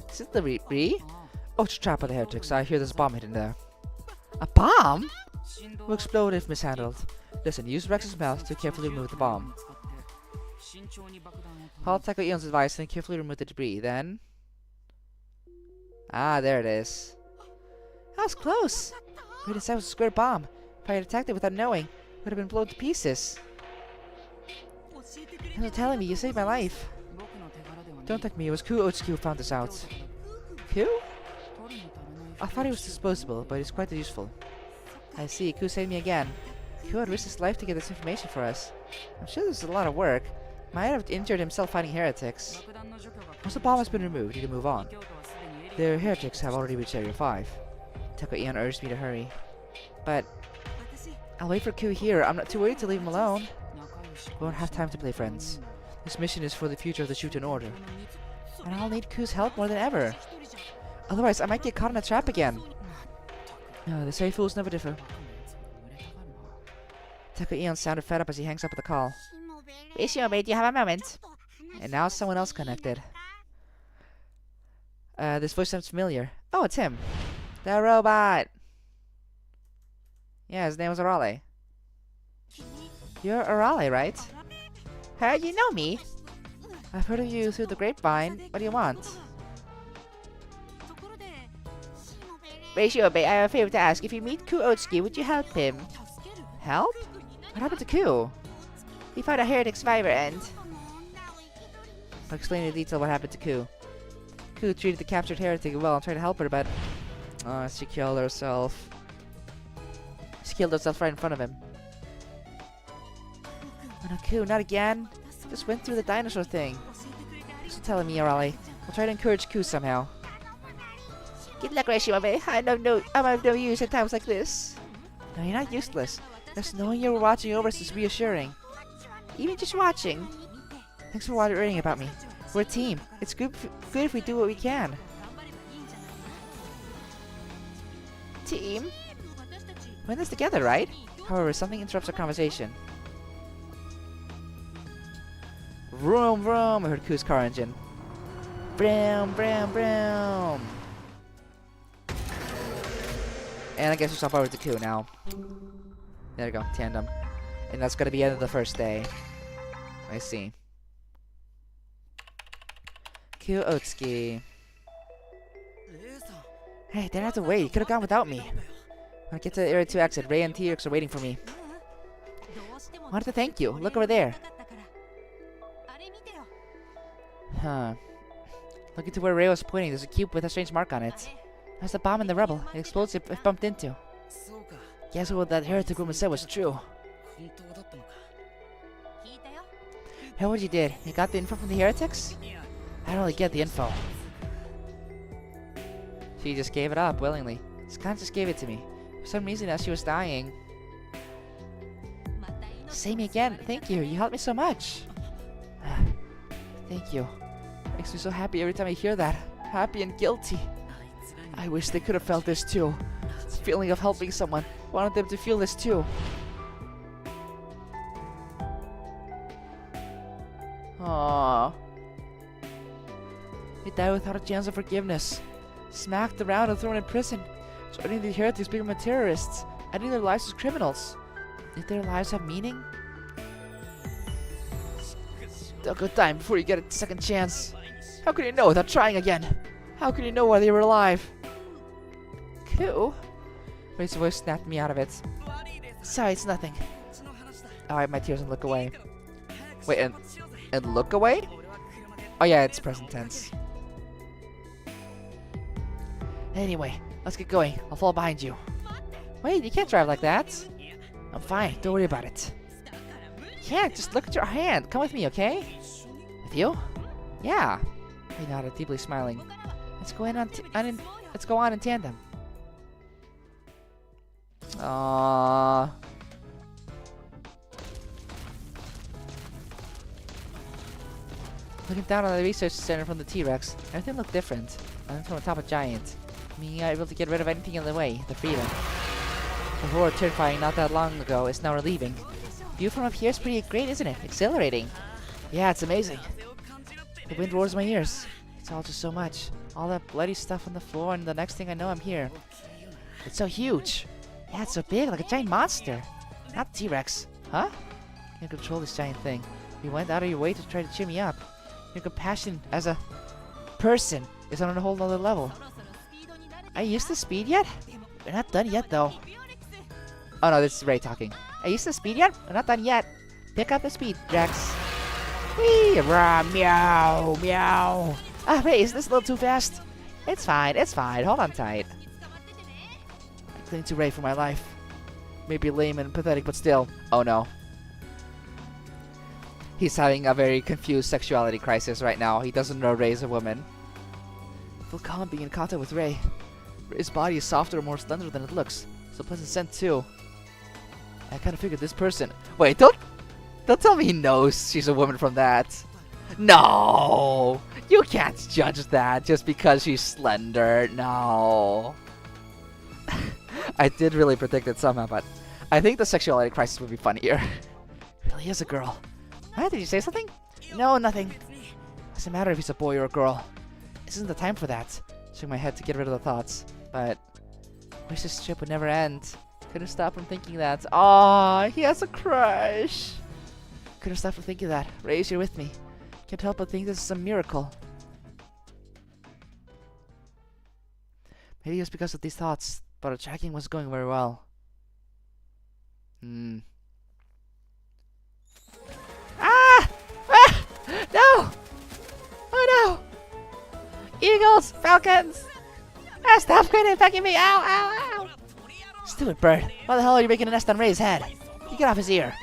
Is it the Re? Oh, to trap out the heretics. I hear there's a bomb hidden there. A bomb? Will explode if mishandled. Listen, use Rex's mouth to carefully remove the bomb. Follow Teko Ion's advice and carefully remove the debris. Then... Ah, there it is. That was close. Right inside was a square bomb. If I had attacked it without knowing, it would have been blown to pieces. Thanks for telling me, you saved my life. Don't thank me, it was Ku Otsuki who found this out. Ku? I thought he was disposable, but he's quite useful. I see, Ku saved me again. Ku had risked his life to get this information for us. I'm sure this is a lot of work. Might have injured himself fighting heretics. Once the bomb has been removed, you can move on. The heretics have already reached Area 5. Teko Ion urged me to hurry. But I'll wait for Ku here. I'm not too worried to leave him alone. We won't have time to play friends. This mission is for the future of the Shuten Order. And I'll need Ku's help more than ever. Otherwise, I might get caught in a trap again. No, the say fools never differ. Teko Ion sounded fed up as he hangs up at the call. Ishiobe, do you have a moment? And now someone else connected. This voice sounds familiar. Oh, it's him. The robot! Yeah, his name was Arale. You're Arale, right? How do you know me? I've heard of you through the grapevine. What do you want? Ishiobe, I have a favor to ask. If you meet Ku Otsuki, would you help him? Help? What happened to Ku? He found a heretic survivor and... I'll explain in detail what happened to Ku. Ku treated the captured heretic well and tried to help her, but... she killed herself. She killed herself right in front of him. Oh no, Ku, not again! Just went through the dinosaur thing. Thanks for telling me, Arale. I'll try to encourage Ku somehow. Good luck, Ishiobe. I'm of no use at times like this. No, you're not useless. Just knowing you're watching over us is reassuring. Even just watching. Thanks for worrying about me. We're a team. It's good if we do what we can. Team? We're in this together, right? However, something interrupts our conversation. Vroom, vroom. I heard Ku's car engine. Vroom, vroom, vroom. And I guess we swap over to Ku now. There we go, tandem. And that's gonna be the end of the first day. I see. Ku Otsuki. Hey, didn't have to wait. You could have gone without me. When I get to the Area 2 exit, Ray and T-Rex are waiting for me. Wanted to thank you. Look over there. Huh. Looking to where Ray was pointing, there's a cube with a strange mark on it. That's the bomb in the rubble. It explodes if bumped into. Guess what that heretic woman said was true. Heard what you did. You got the info from the heretics? I don't really get the info. She just gave it up willingly. Scan just gave it to me. For some reason, as she was dying. Say me again. Thank you. You helped me so much. Thank you. Makes me so happy every time I hear that. Happy and guilty. I wish they could have felt this too. This feeling of helping someone. Wanted them to feel this too. Aww. He died without a chance of forgiveness. Smacked around and thrown in prison. Joining the heretics become terrorists. Ending their lives as criminals. Did their lives have meaning? Still good time before you get a second chance. How could you know without trying again? How could you know why they were alive? Ku? Ray's voice snapped me out of it. Sorry, it's nothing. I wipe my tears and look away. Wait, and look away? Oh yeah, it's present tense. Anyway, let's get going. I'll follow behind you. Wait, you can't drive like that. I'm fine. Don't worry about it. Yeah, just look at your hand. Come with me, okay? With you? Yeah. I nodded, deeply smiling. Let's go let's go on in tandem. Aww. Looking down on the research center from the T-Rex, everything looked different. I'm from atop a giant. Being able to get rid of anything in the way, the freedom. The horror terrifying not that long ago is now relieving. View from up here is pretty great, isn't it? Exhilarating. Yeah, it's amazing. The wind roars in my ears. It's all just so much. All that bloody stuff on the floor, and the next thing I know, I'm here. It's so huge. Yeah, it's so big, like a giant monster. Not the T-Rex. Huh? Can't control this giant thing. You went out of your way to try to cheer me up. Your compassion as a person is on a whole other level. Are you used to speed yet? We're not done yet, though. Oh no, this is Ray talking. Are you used to speed yet? We're not done yet. Pick up the speed, Rex. Whee! Rah, meow, meow. Ah, Ray, is this a little too fast? It's fine, it's fine. Hold on tight. I'm clinging to Ray for my life. Maybe lame and pathetic, but still. Oh no. He's having a very confused sexuality crisis right now. He doesn't know Ray's a woman. I feel calm being in contact with Ray. Ray's body is softer and more slender than it looks. It's a pleasant scent too. I kind of figured this person... Wait, don't tell me he knows she's a woman from that. No! You can't judge that just because she's slender. No. I did really predict it somehow, but I think the sexuality crisis would be funnier. Really is a girl. Huh? Did you say something? No, nothing. Doesn't matter if he's a boy or a girl. This isn't the time for that. Shook my head to get rid of the thoughts. But wish this trip would never end. Couldn't stop from thinking that. Aww, he has a crush. Couldn't stop from thinking that. Ray's here with me. Can't help but think this is a miracle. Maybe it was because of these thoughts, but our tracking wasn't going very well. Ah! Ah! No! Oh no! Eagles! Falcons! Ah, stop attacking me! Ow! Ow! Ow! Stupid bird. Why the hell are you making a nest on Ray's head? You get off his ear.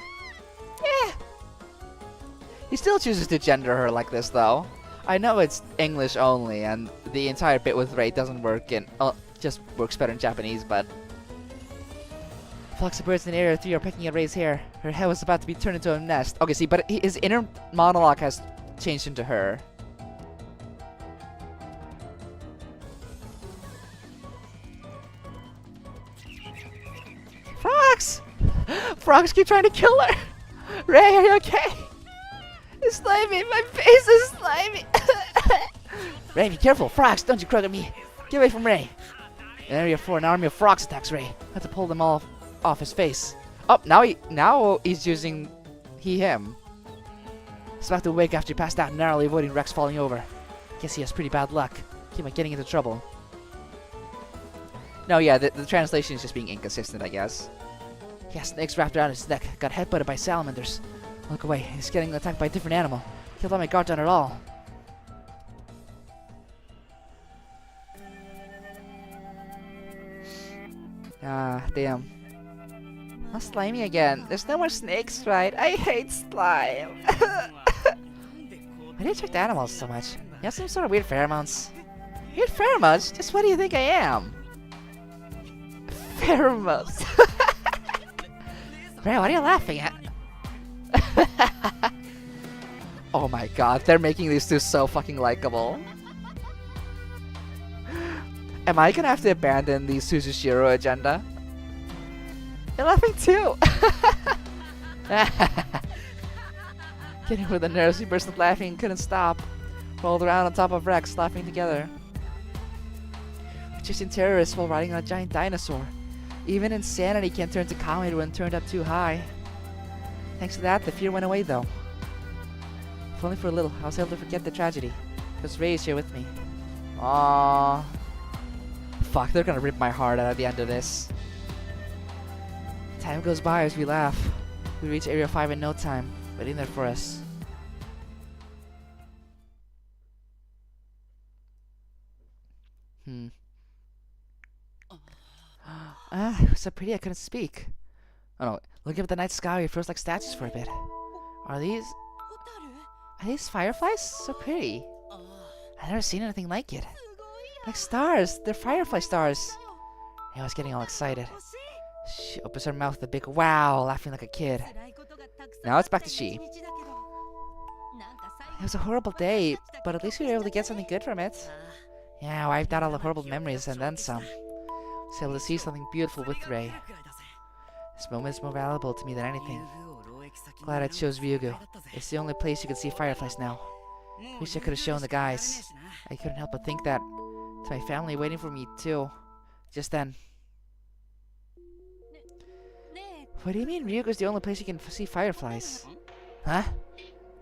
Yeah. He still chooses to gender her like this, though. I know it's English only, and the entire bit with Ray doesn't work in... just works better in Japanese, but... Flocks of birds in Area 3 are pecking at Ray's hair. Her head was about to be turned into a nest. Okay, see, but his inner monologue has changed into her. frogs keep trying to kill her. Ray, are you okay? It's slimy. My face is slimy. Ray, be careful. Frogs, don't you croak at me. Get away from Ray. In Area 4, an army of frogs attacks Ray. I have to pull them all off his face. Oh, now he's using him. He's about to wake after he passed out, narrowly avoiding Rex falling over. Guess he has pretty bad luck. Keep on getting into trouble. No, yeah, the translation is just being inconsistent, I guess. He has snakes wrapped around his neck. Got headbutted by salamanders. Look away. He's getting attacked by a different animal. Can't let my guard down at all. Ah, damn. Not slimy again. There's no more snakes, right? I hate slime. Why do you check the animals so much? You have some sort of weird pheromones. Weird pheromones? Just what do you think I am? Pheromones. Ray, what are you laughing at? Oh my god, they're making these two so fucking likable. Am I gonna have to abandon the Suzushiro agenda? You're laughing too. Getting with the nerves, he burst out laughing and couldn't stop. Rolled around on top of Rex, laughing together. Chasing terrorists while riding on a giant dinosaur. Even insanity can't turn to comedy when turned up too high. Thanks to that, the fear went away though. If only for a little, I was able to forget the tragedy. Because Ray is here with me. Aww. Fuck, they're gonna rip my heart out at the end of this. Time goes by as we laugh. We reach Area 5 in no time, waiting there for us. Ah, it was so pretty I couldn't speak. Oh no, looking up at the night sky, we froze like statues for a bit. Are these fireflies? So pretty. I've never seen anything like it. Like stars, they're firefly stars. I was getting all excited. She opens her mouth with a big wow, laughing like a kid. Now it's back to she. It was a horrible day, but at least we were able to get something good from it. Yeah, I wiped out all the horrible memories and then some. I was able to see something beautiful with Ray. This moment is more valuable to me than anything. Glad I chose Ryugu. It's the only place you can see fireflies now. Wish I could have shown the guys. I couldn't help but think that. To my family waiting for me too. Just then. What do you mean Ryugu's the only place you can see fireflies? Huh?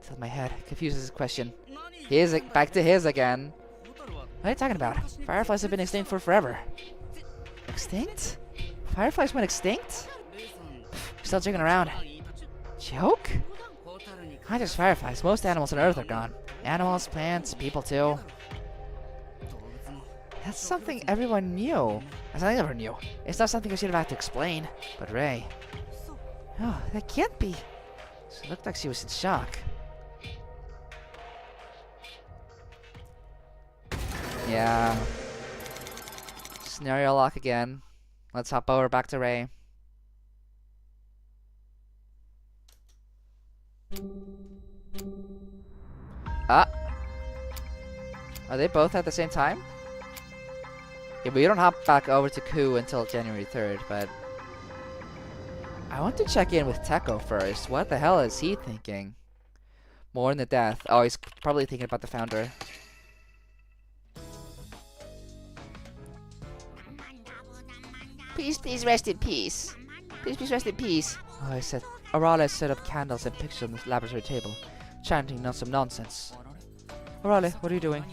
Tilted my head, confused at his question. Back to his again. What are you talking about? Fireflies have been extinct for forever. Extinct? Fireflies went extinct? Still joking around. Joke? Not just fireflies, most animals on Earth are gone. Animals, plants, people too. That's something everyone knew. That's something I never knew. It's not something I should have had to explain. But Ray... Oh, that can't be. She looked like she was in shock. Yeah. Scenario lock again. Let's hop over back to Ray. Ah. Are they both at the same time? Yeah, we don't hop back over to Ku until January 3rd, but... I want to check in with Teko first. What the hell is he thinking? More than the death. Oh, he's probably thinking about the founder. Please rest in peace. Please rest in peace. Oh, I said... Arale set up candles and pictures on the laboratory table, chanting some nonsense. Arale, what are you doing?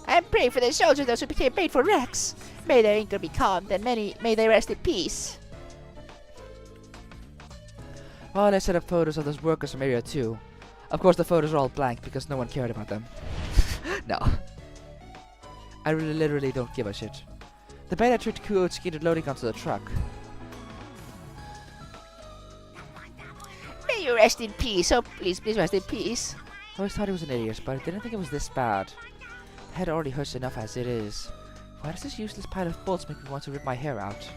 I'm praying for the soldiers, those who became bait for Rex. May their anger be calmed, and may they rest in peace. Arale set up photos of those workers from Area 2. Of course, the photos are all blank because no one cared about them. No. I literally don't give a shit. The beta tricked Ku Otsuki loading onto the truck. May you rest in peace. Oh, please rest in peace. I always thought he was an idiot, but I didn't think it was this bad. The head already hurts enough as it is. Why does this useless pile of bolts make me want to rip my hair out?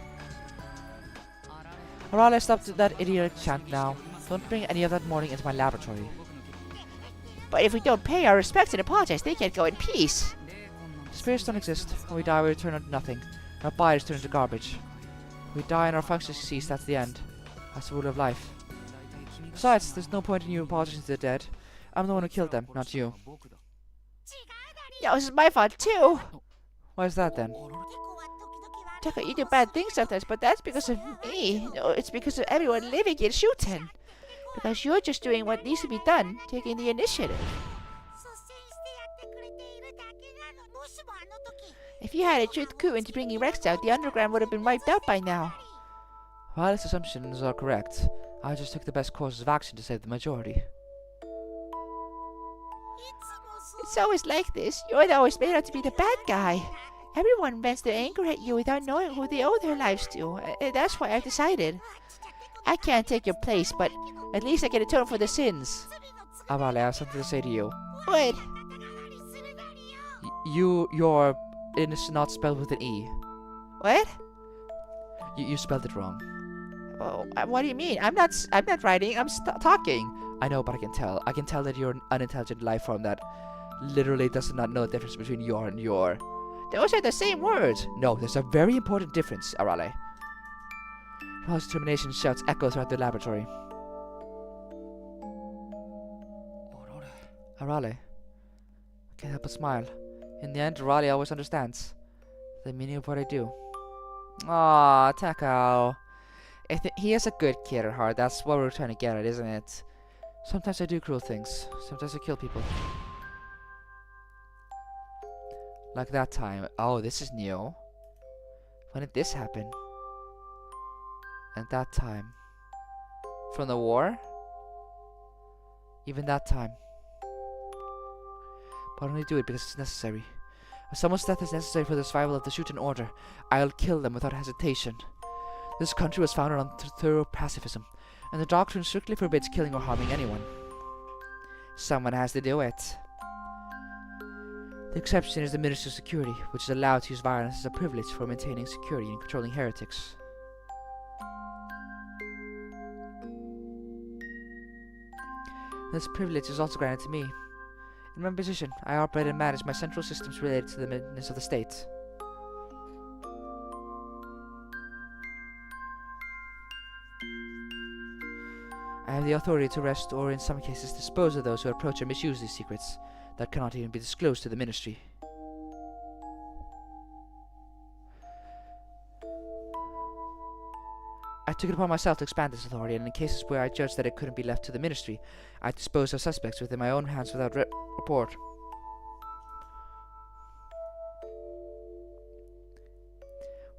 Arale, stop that idiotic chant now. Don't bring any of that mourning into my laboratory. But if we don't pay our respects and apologize, they can't go in peace. Spirits don't exist. When we die, we return to nothing. Our bodies turn into garbage. We die and our functions cease, that's the end. That's the rule of life. Besides, there's no point in you apologizing to the dead. I'm the one who killed them, not you. No, this is my fault too. Why is that then? Teko, you do bad things sometimes, but that's because of me. No, it's because of everyone living in Shuten. Because you're just doing what needs to be done, taking the initiative. If you had a truth coup into bringing Rex out, the underground would have been wiped out by now. While his assumptions are correct, I just took the best courses of action to save the majority. It's always like this. You're always made out to be the bad guy. Everyone vents their anger at you without knowing who they owe their lives to. That's why I've decided. I can't take your place, but at least I can atone for the sins. Arale, I have something to say to you. What? Your is not spelled with an E. What? You spelled it wrong. Oh, what do you mean? I'm not writing. I'm talking. I know, but I can tell. I can tell that you're an unintelligent life form that literally does not know the difference between your and your. Those are the same words. No, there's a very important difference, Arale. Arale's determination shouts echo throughout the laboratory. Arale. I can't help but smile. In the end, Arale always understands the meaning of what I do. Aw, Teko. He is a good kid at heart. That's what we're trying to get at, isn't it? Sometimes I do cruel things. Sometimes I kill people. Like that time. Oh, this is new. When did this happen? And that time. From the war? Even that time. But I only do it because it's necessary. If someone's death is necessary for the survival of the Shuten order, I'll kill them without hesitation. This country was founded on thorough pacifism, and the doctrine strictly forbids killing or harming anyone. Someone has to do it. The exception is the Ministry of Security, which is allowed to use violence as a privilege for maintaining security and controlling heretics. This privilege is also granted to me. In my position, I operate and manage my central systems related to the maintenance of the state. I have the authority to arrest or, in some cases, dispose of those who approach or misuse these secrets that cannot even be disclosed to the Ministry. I took it upon myself to expand this authority, and in cases where I judged that it couldn't be left to the Ministry, I disposed of suspects within my own hands without report.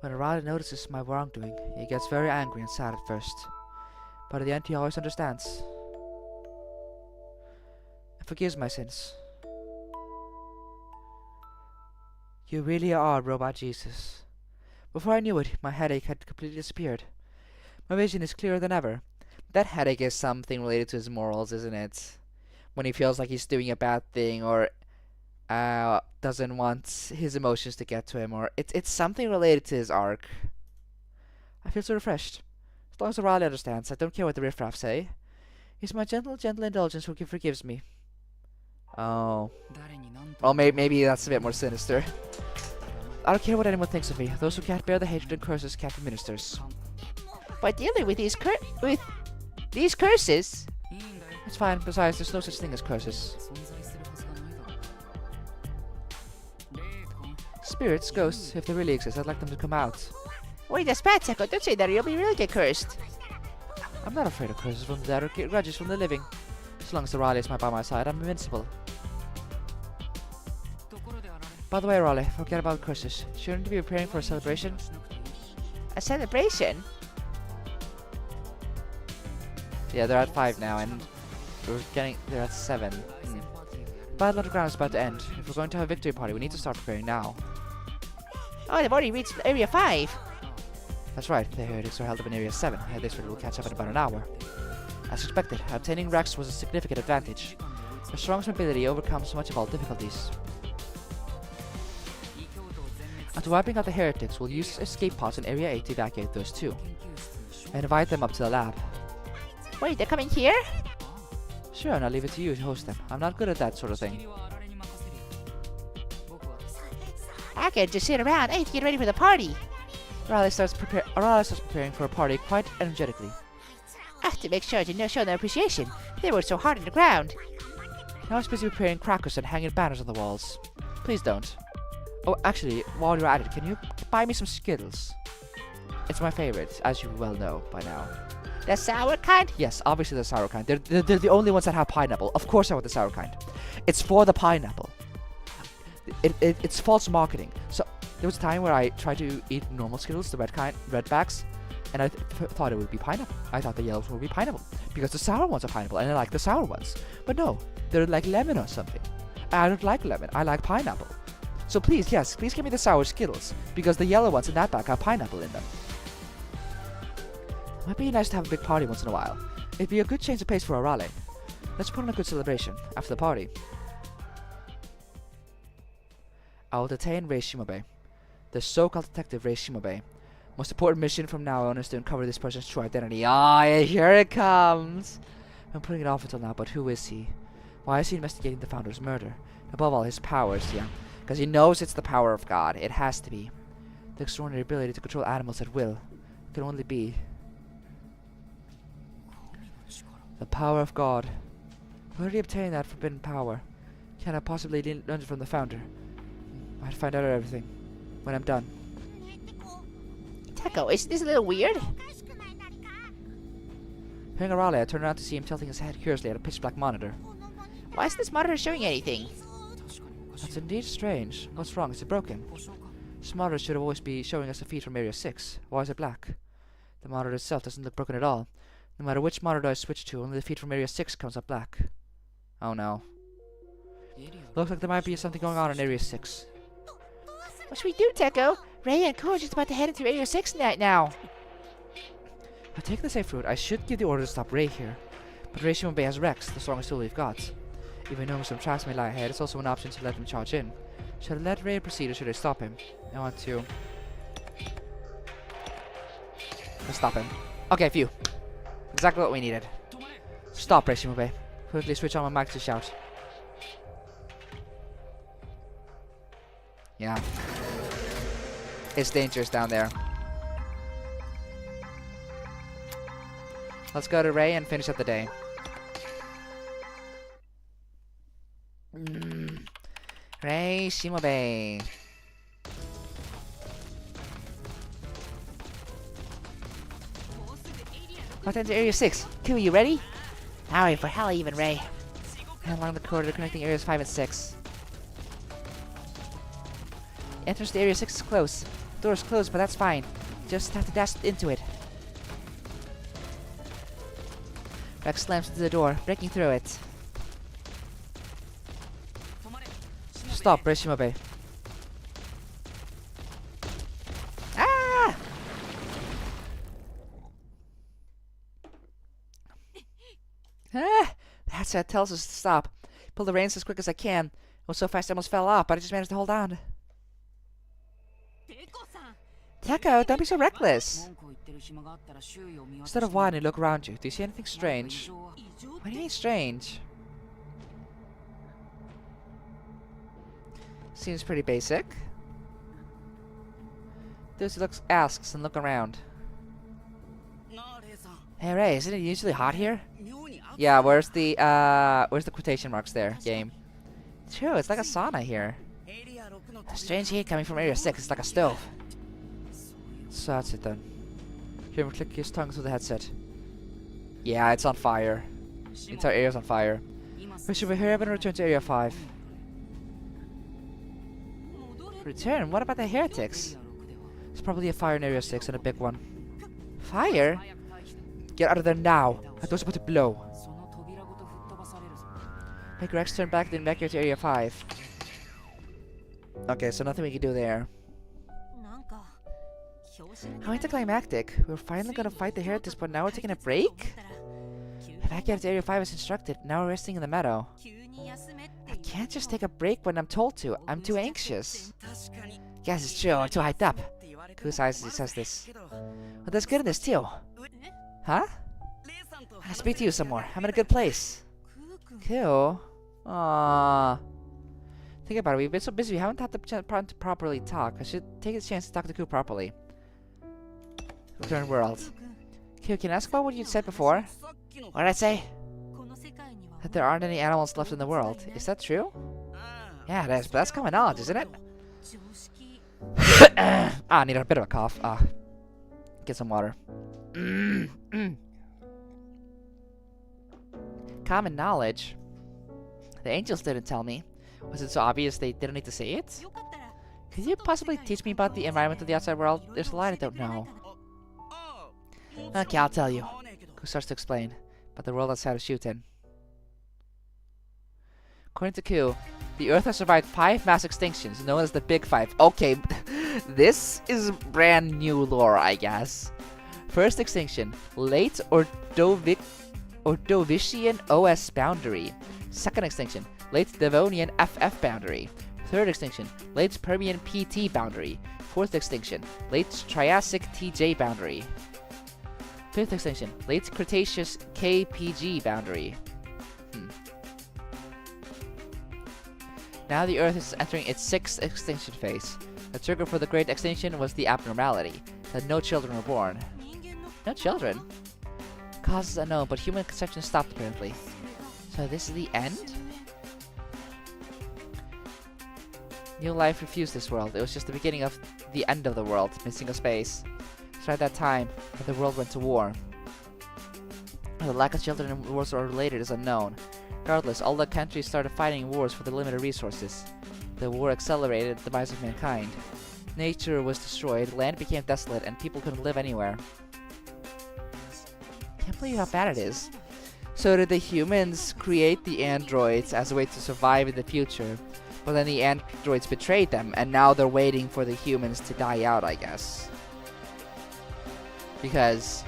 When Arale notices my wrongdoing, he gets very angry and sad at first, but at the end he always understands and forgives my sins. You really are Robot Jesus. Before I knew it, my headache had completely disappeared. My vision is clearer than ever. That headache is something related to his morals, isn't it? When he feels like he's doing a bad thing or doesn't want his emotions to get to him, or it's something related to his arc. I feel so refreshed. As long as Arale understands, I don't care what the riffraff say. It's my gentle indulgence who forgives me. Oh. Well, maybe that's a bit more sinister. I don't care what anyone thinks of me. Those who can't bear the hatred and curses can't be ministers. But dealing with these curses... It's fine. Besides, there's no such thing as curses. Spirits, ghosts, if they really exist, I'd like them to come out. Wait, that's bad, Teko. Don't say that or you'll be really get cursed. I'm not afraid of curses from the dead or grudges from the living. As long as Arale is by my side, I'm invincible. By the way, Arale, forget about curses. Shouldn't you be preparing for a celebration? A celebration? Yeah, they're at 5 now, and they're at 7. Battle Underground is about to end. If we're going to have a victory party, we need to start preparing now. Oh, they've already reached Area 5. That's right, the Heretics are held up in Area 7. This will catch up in about an hour. As expected, obtaining Rex was a significant advantage. Their strongest mobility overcomes much of all difficulties. After wiping out the Heretics, we'll use escape pods in Area 8 to evacuate those two, and invite them up to the lab. Wait, they're coming here? Sure, and I'll leave it to you to host them. I'm not good at that sort of thing. I can just sit around. I need to get ready for the party. Arale starts preparing for a party quite energetically. I have to make sure to show their appreciation. They worked so hard on the ground. Now I'm busy preparing crackers and hanging banners on the walls. Please don't. Oh, actually, while you're at it, can you buy me some Skittles? It's my favorite, as you well know by now. The sour kind? Yes, obviously the sour kind. They're the only ones that have pineapple. Of course I want the sour kind. It's for the pineapple. It's false marketing. So there was a time where I tried to eat normal Skittles, the red bags, and I thought it would be pineapple. I thought the yellows would be pineapple because the sour ones are pineapple, and I like the sour ones. But no, they're like lemon or something. I don't like lemon. I like pineapple. So please, yes, please give me the sour Skittles because the yellow ones in that bag have pineapple in them. It might be nice to have a big party once in a while. It'd be a good change of pace for a rally. Let's put on a good celebration after the party. I will detain Rei Shimobe, the so-called detective Rei Shimobe. Most important mission from now on is to uncover this person's true identity. Ah, here it comes! I'm putting it off until now, but who is he? Why is he investigating the founder's murder? Above all, his powers, yeah. Because he knows it's the power of God. It has to be. The extraordinary ability to control animals at will. It can only be the power of God. Where did he obtain that forbidden power? Can I possibly learn it from the founder? I'd find out everything when I'm done. Teko, isn't this a little weird? Hearing a rally, I turned around to see him tilting his head curiously at a pitch-black monitor. Why isn't this monitor showing anything? That's indeed strange. What's wrong? Is it broken? This monitor should always be showing us a feed from Area 6. Why is it black? The monitor itself doesn't look broken at all. No matter which monitor I switch to, only the feed from Area 6 comes up black. Oh no. Looks like there might be something going on in Area 6. What should we do, Teko? Rei and Ku are just about to head into Area 6 now. If I take the safe route, I should give the order to stop Rei here. But Rei Shimobe has Rex, the strongest tool we've got. Even knowing some traps may lie ahead, it's also an option to let him charge in. Should I let Rei proceed or should I stop him? I want to... Let's stop him. Okay, phew. Exactly what we needed. Stop, Rei Shimobe. Quickly switch on my mic to shout. Yeah. It's dangerous down there. Let's go to Rei and finish up the day. Rei Shimobe. Let's enter Area 6. Ku, you ready? Hurry for hell even, Rei. And along the corridor connecting Areas 5 and 6. Entrance to Area 6 is close. Door's closed, but that's fine. Just have to dash into it. Rex slams into the door, breaking through it. Stop, Rei Shimobe. Ah! Ah! The headset tells us to stop. Pull the reins as quick as I can. It was so fast I almost fell off, but I just managed to hold on. Teko, don't be so reckless. Instead of whining, look around you. Do you see anything strange? What do you mean strange? Seems pretty basic. Lucy asks and look around. Hey Rei, isn't it usually hot here? Yeah, where's the quotation marks there, game? True, it's like a sauna here. A strange heat coming from Area 6, it's like a stove. So that's it then. Hear him click his tongue through the headset. Yeah, it's on fire. The entire area's on fire. We should hurry up and return to Area 5. Return? What about the Heretics? There's probably a fire in Area 6 and a big one. Fire? Get out of there now! I thought it was about to blow. Make Rex turn back, then back here to Area 5. Okay, so nothing we can do there. How anticlimactic. We were finally gonna fight the Heretics, but now we're taking a break? If I get to Area 5 as instructed, now we're resting in the meadow. I can't just take a break when I'm told to. I'm too anxious. Yes, it's true. I'm too hyped up. Ku sighs as he says this. But there's good in this too. Huh? I'll speak to you some more. I'm in a good place. Ku? Aww. Think about it. We've been so busy. We haven't had the chance to properly talk. I should take a chance to talk to Ku properly. Return world. Q, can I ask about what you said before? What did I say? That there aren't any animals left in the world. Is that true? Yeah, it is, but that's common knowledge, isn't it? I need a bit of a cough. Get some water. Common knowledge? The angels didn't tell me. Was it so obvious they didn't need to say it? Could you possibly teach me about the environment of the outside world? There's a lot I don't know. Okay, I'll tell you. Ku starts to explain about the world outside of Shuten. According to Ku, the Earth has survived 5 mass extinctions, known as the Big Five. Okay, this is brand new lore, I guess. First extinction, late Ordovician OS boundary. Second extinction, late Devonian FF boundary. Third extinction, late Permian PT boundary. Fourth extinction, late Triassic TJ boundary. Fifth extinction, late Cretaceous KPG boundary. Now the Earth is entering its 6th extinction phase. The trigger for the Great Extinction was the abnormality, that no children were born. No children? Causes unknown, but human conception stopped apparently. So this is the end? New life refused this world. It was just the beginning of the end of the world, missing a space. So at that time, the world went to war. The lack of children in wars are related is unknown. Regardless, all the countries started fighting wars for the limited resources. The war accelerated the demise of mankind. Nature was destroyed, land became desolate, and people couldn't live anywhere. Can't believe how bad it is. So did the humans create the androids as a way to survive in the future? But then the androids betrayed them, and now they're waiting for the humans to die out, I guess. Because...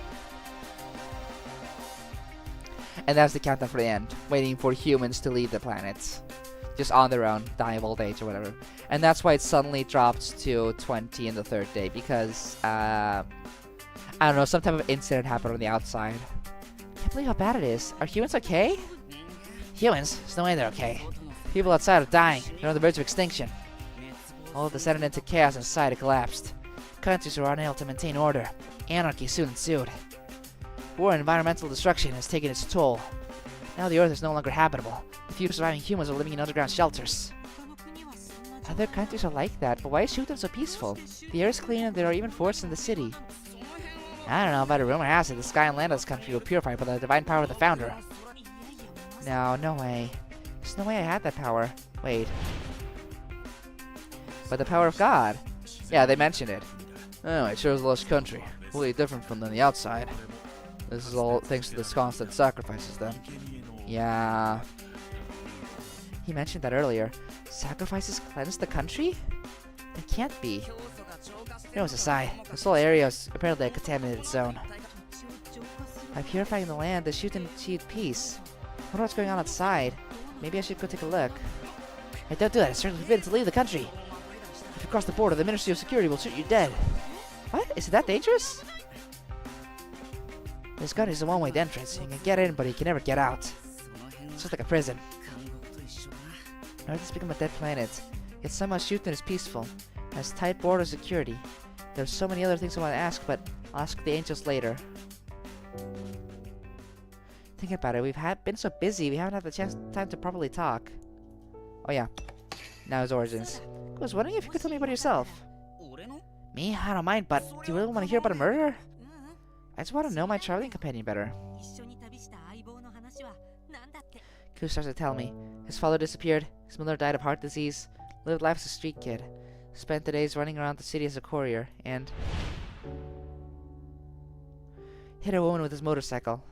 And that's the countdown for the end. Waiting for humans to leave the planet. Just on their own, die of old age or whatever. And that's why it suddenly dropped to 20 in the 3rd day. Because, I don't know, some type of incident happened on the outside. Can't believe how bad it is. Are humans okay? Humans? There's no way they're okay. People outside are dying. They're on the verge of extinction. All of the sudden into chaos and society collapsed. Countries were unable to maintain order. Anarchy soon ensued. War and environmental destruction has taken its toll. Now the Earth is no longer habitable. The few surviving humans are living in underground shelters. Other countries are like that, but why is Shuten so peaceful? The air is clean and there are even forests in the city. I don't know, but a rumor has it the sky and land of this country were purified by the divine power of the founder. No, no way. There's no way I had that power. Wait. But the power of God. Yeah, they mentioned it. Oh, it sure is a lush country. Completely different from the outside. This is all thanks to this constant sacrifices then. Yeah. He mentioned that earlier. Sacrifices cleanse the country? It can't be. No, it's a sigh. This whole area is apparently a contaminated zone. By purifying the land, the Shuten achieved peace. I wonder what's going on outside. Maybe I should go take a look. Hey, don't do that. It's certainly forbidden to leave the country. If you cross the border, the Ministry of Security will shoot you dead. What? Is it that dangerous? This country is a one-way entrance. You can get in, but you can never get out. It's just like a prison. Earth has become a dead planet. Yet somehow Shuten is peaceful. It has tight border security. There's so many other things I want to ask, but I'll ask the angels later. Thinking about it, we've been so busy, we haven't had the time to properly talk. Oh yeah. Now his origins. I was wondering if you could tell me about yourself. Me? I don't mind, but do you really want to hear about a murder? I just want to know my traveling companion better. Ku starts to tell me. His father disappeared, his mother died of heart disease, lived life as a street kid, spent the days running around the city as a courier, and hit a woman with his motorcycle.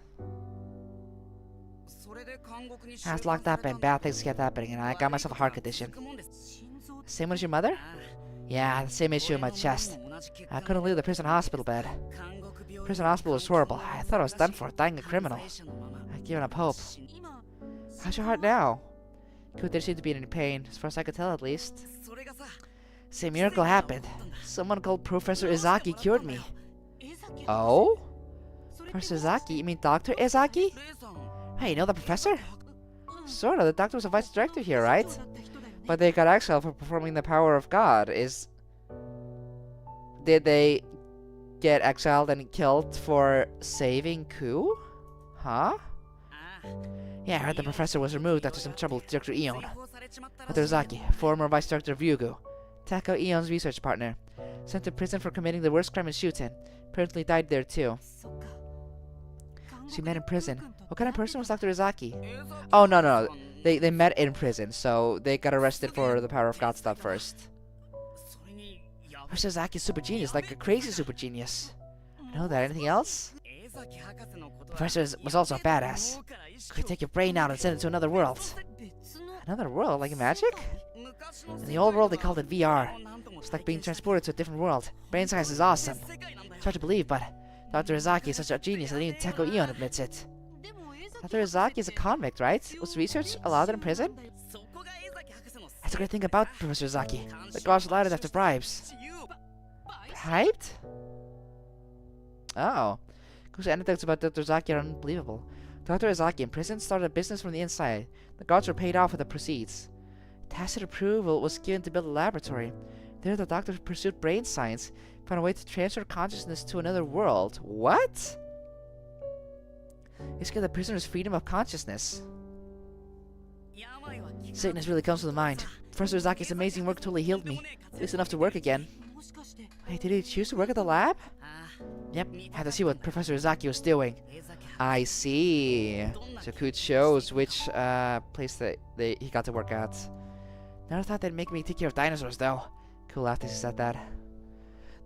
I was locked up and bad things kept happening, and I got myself a heart condition. Same one as your mother? Yeah, the same issue in my chest. I couldn't leave the prison hospital bed. Prison hospital was horrible. I thought I was done for, dying a criminal. I'd given up hope. How's your heart now? Ku didn't seem to be in any pain, as far as I could tell at least. Same miracle happened. Someone called Professor Izaki cured me. Oh? Professor Izaki? You mean Dr. Izaki? Hey, you know the professor? Sort of. The doctor was a vice director here, right? But they got exiled for performing the power of God. Did they get exiled and killed for saving Ku? Huh? Yeah, I heard the professor was removed after some trouble with Dr. Ion. Dr. Ozaki, former vice director of Ryugu, Teko Ion's research partner, sent to prison for committing the worst crime in Shuten. Apparently died there too. She met in prison. What kind of person was Dr. Ozaki? Oh, no. They met in prison, so they got arrested for the power of God stuff first. Professor Ozaki is super genius, like a crazy super genius. I know that. Anything else? Professor was also a badass. Could take your brain out and send it to another world. Another world? Like magic? In the old world, they called it VR. It's like being transported to a different world. Brain science is awesome. It's hard to believe, but Dr. Ozaki is such a genius that even Teko Ion admits it. Dr. Ozaki is a convict, right? Was research allowed in prison? That's the great thing about Professor Ozaki. The guards allowed it after bribes. Bribed? Oh. Ku's anecdotes about Dr. Ozaki are unbelievable. Dr. Ozaki in prison started a business from the inside. The guards were paid off with the proceeds. Tacit approval was given to build a laboratory. There, the doctor pursued brain science, found a way to transfer consciousness to another world. What? It's gave the prisoners freedom of consciousness. Sickness really comes to the mind. Professor Ozaki's amazing work totally healed me. At least enough to work again. Wait, did he choose to work at the lab? Yep, had to see what Professor Ozaki was doing. I see. So Ku chose which place that he got to work at. Never thought they'd make me take care of dinosaurs, though. Ku laughed as he said that.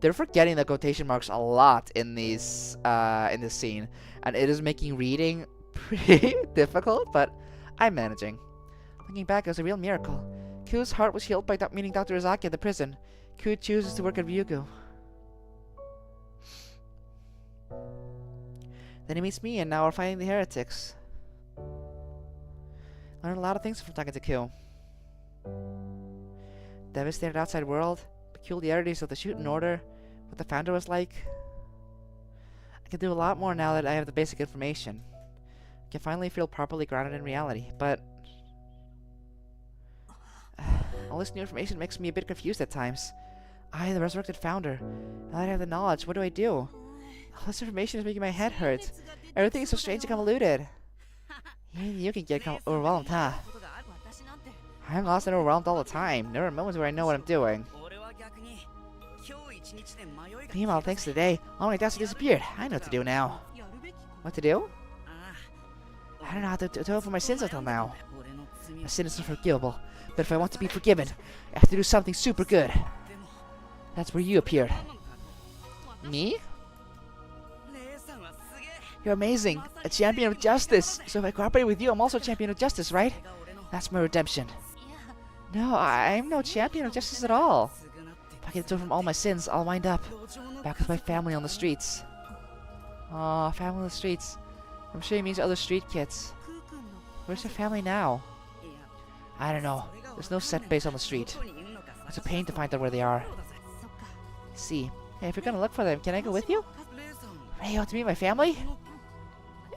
They're forgetting the quotation marks a lot in these in this scene, and it is making reading pretty difficult, but I'm managing. Looking back, it was a real miracle. Ku's heart was healed by meeting Dr. Ozaki at the prison. Ku chooses to work at Ryugu. Then he meets me, and now we're fighting the Heretics. Learned a lot of things from talking to Ku. Devastated outside world, peculiarities of the Shuten order, what the founder was like. I can do a lot more now that I have the basic information. I can finally feel properly grounded in reality, but all this new information makes me a bit confused at times. I, the resurrected founder, now that I have the knowledge, what do I do? All this information is making my head hurt. Everything is so strange and convoluted. Even you can get overwhelmed, huh? I'm lost and overwhelmed all the time. There are moments where I know what I'm doing. Meanwhile, thanks to today, all my doubts have disappeared. I know what to do now. What to do? I don't know how to atone for my sins until now. My sin is unforgivable, but if I want to be forgiven, I have to do something super good. That's where you appeared. Me? You're amazing, a champion of justice. So if I cooperate with you, I'm also a champion of justice, right? That's my redemption. No, I'm no champion of justice at all. If I get atoned from all my sins, I'll wind up back with my family on the streets. Aw, family on the streets. I'm sure he means other street kids. Where's your family now? I don't know. There's no set base on the street. It's a pain to find out where they are. See, hey, if you're gonna look for them, can I go with you? Hey, you want to meet my family?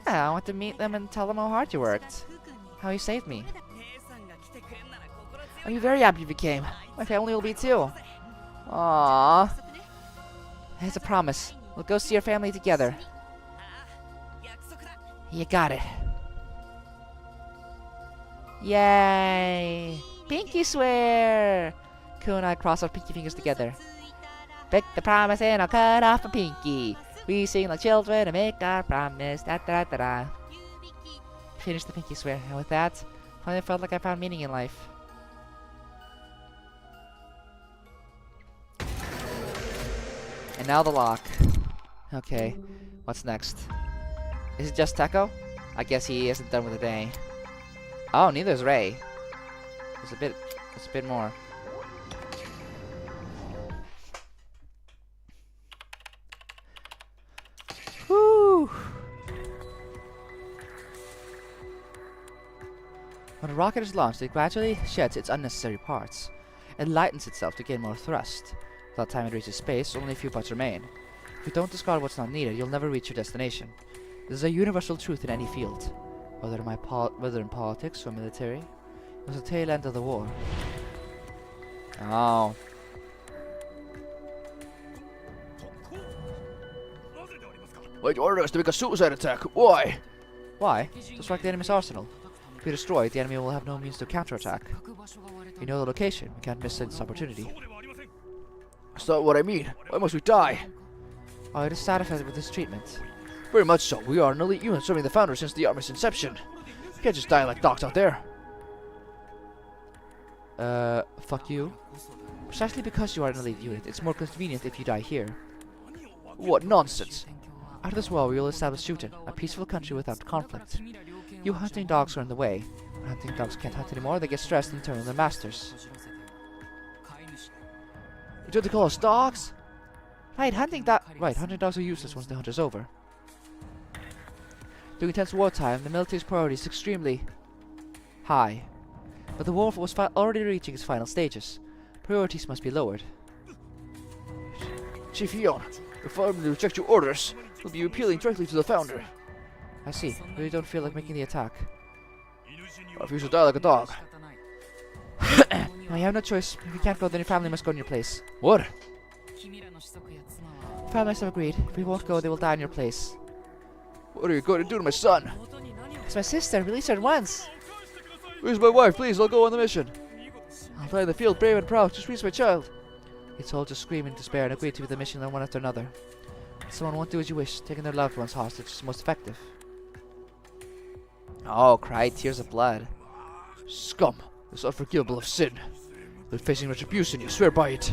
Yeah, I want to meet them and tell them how hard you worked. How you saved me. I'll be very happy if you came. My family will be too. Aww. It's a promise. We'll go see your family together. You got it. Yay! Pinky swear! Ku and I cross our pinky fingers together. Break the promise and I'll cut off a pinky. We sing like children and make our promise. Da da da da. Finish the pinky swear, and with that, finally felt like I found meaning in life. And now the lock. Okay, what's next? Is it just Teko? I guess he isn't done with the day. Oh, neither is Ray. There's a bit more. Whew. When a rocket is launched, it gradually sheds its unnecessary parts and lightens itself to gain more thrust. By the time it reaches space, only a few parts remain. If you don't discard what's not needed, you'll never reach your destination. This is a universal truth in any field. Whether in politics or military, it was the tail end of the war. Oh. Why you ordered us to make a suicide attack? Why? Why? To strike the enemy's arsenal. If we destroy it, the enemy will have no means to counterattack. We know the location. We can't miss this opportunity. That's not what I mean. Why must we die? Oh, it is satisfied with this treatment. Very much so. We are an elite unit serving the Founder since the Army's inception. You can't just die like dogs out there. Fuck you. Precisely because you are an elite unit, it's more convenient if you die here. What nonsense. After this war, we will establish Shuten, a peaceful country without conflict. You hunting dogs are in the way. When hunting dogs can't hunt anymore, they get stressed and turn on their masters. You trying to call us dogs? Right, hunting dogs are useless once the hunt is over. During intense wartime, the military's priority is extremely high. But the war was already reaching its final stages. Priorities must be lowered. Chief Ion, if I reject your orders, we'll be appealing directly to the Founder. I see. Really don't feel like making the attack. I refuse to die like a dog. I have no choice. If you can't go, then your family must go in your place. What? Families have agreed. If we won't go, they will die in your place. What are you going to do to my son? It's my sister. Release her at once. Where's my wife? Please, I'll go on the mission. I'll die in the field brave and proud. Just release my child. The soldiers scream in despair and agree to the mission one after another. Someone won't do as you wish. Taking their loved ones hostage is most effective. Oh, cry tears of blood. Scum. This unforgivable of sin. We're facing retribution, you swear by it.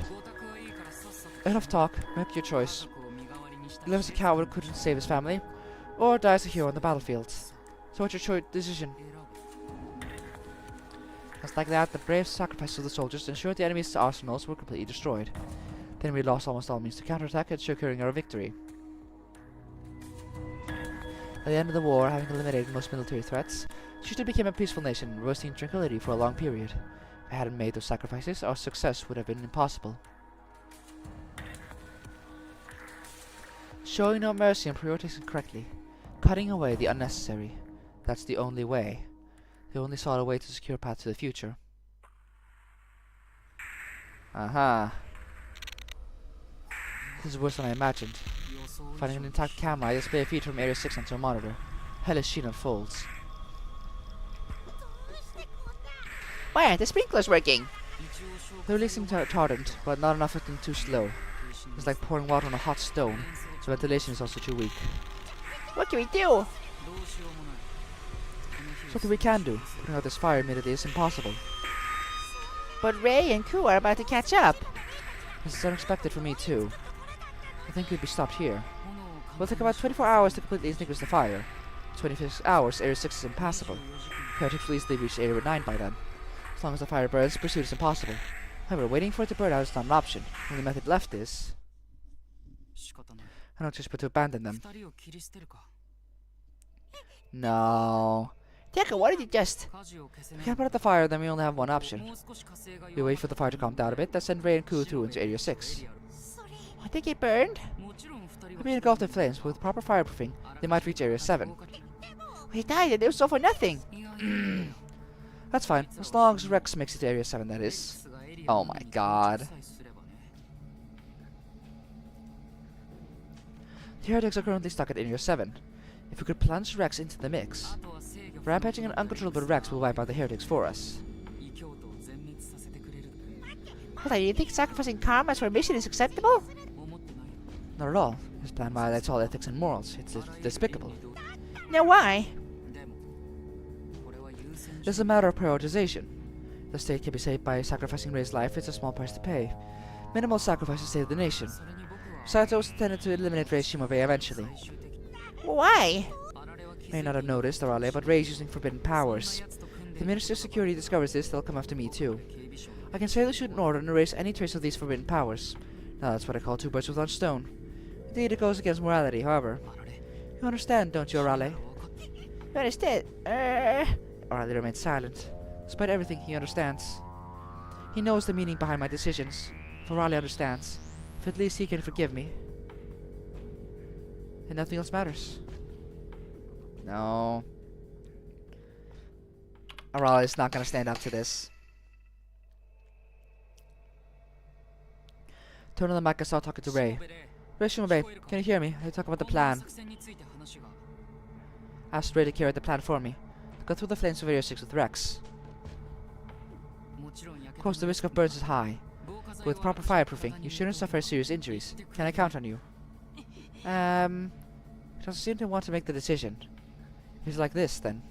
Enough talk. Make your choice. Live as a coward who couldn't save his family, or die as a hero on the battlefield. So what's your decision? Just like that, the brave sacrifices of the soldiers ensured the enemy's arsenals were completely destroyed. Then we lost almost all means to counterattack, securing our victory. At the end of the war, having eliminated most military threats, Shuten became a peaceful nation, roasting in tranquility for a long period. If I hadn't made those sacrifices, our success would have been impossible. Showing no mercy and prioritizing correctly. Cutting away the unnecessary. That's the only way. They only saw a way to secure a path to the future. Aha. This is worse than I imagined. Finding an intact camera, I display a feed from Area 6 onto a monitor. Hellish sheen unfolds. Why aren't the sprinklers working? They're releasing retardant, but not enough of them too slow. It's like pouring water on a hot stone, so ventilation is also too weak. What can we do? Something we can do. Putting out this fire immediately is impossible. But Ray and Ku are about to catch up. This is unexpected for me too. I think we'd be stopped here. It'll take about 24 hours to completely extinguish the fire. 26 hours, Area 6 is impassable. Heretics will easily reach Area 9 by then. As long as the fire burns, pursuit is impossible. However, waiting for it to burn out is not an option. The only method left is... I don't choose but to abandon them. No. Teko, what did you just... If we can't put out the fire, then we only have one option. We wait for the fire to calm down a bit, then send Ray and Ku through into Area 6. I think it burned. They're being engulfed in flames, but with proper fireproofing, they might reach Area 7. We died and it was all for nothing. That's fine, as long as Rex makes it to Area 7, that is. Oh my god. The Heretics are currently stuck at Area 7. If we could plunge Rex into the mix, rampaging and uncontrollable Rex will wipe out the Heretics for us. Hold on, you think sacrificing karmas for a mission is acceptable? Not at all. This plan violates all ethics and morals. It's despicable. Now why? This is a matter of prioritization. The state can be saved by sacrificing Ray's life. It's a small price to pay. Minimal sacrifices save the nation. Besides, I was intended to eliminate Ray's Shimobei eventually. Why? May not have noticed, Arale, but Ray's using forbidden powers. If the Ministry of Security discovers this, they'll come after me too. I can safely shoot an order and erase any trace of these forbidden powers. Now that's what I call two birds with one stone. Indeed, it goes against morality, however. You understand, don't you, Arale? You understand? Arale remains silent. Despite everything, he understands. He knows the meaning behind my decisions. If Arale understands, if at least he can forgive me, then nothing else matters. No. Arale is not gonna stand up to this. Turn on the mic and start talking to Ray. Rishima, can you hear me? I talk about the plan. Asked Ray to carry the plan for me. Go through the flames of Area 6 with Rex. Of course, the risk of burns is high. But with proper fireproofing, you shouldn't suffer serious injuries. Can I count on you? He doesn't seem to want to make the decision. He's like this, then.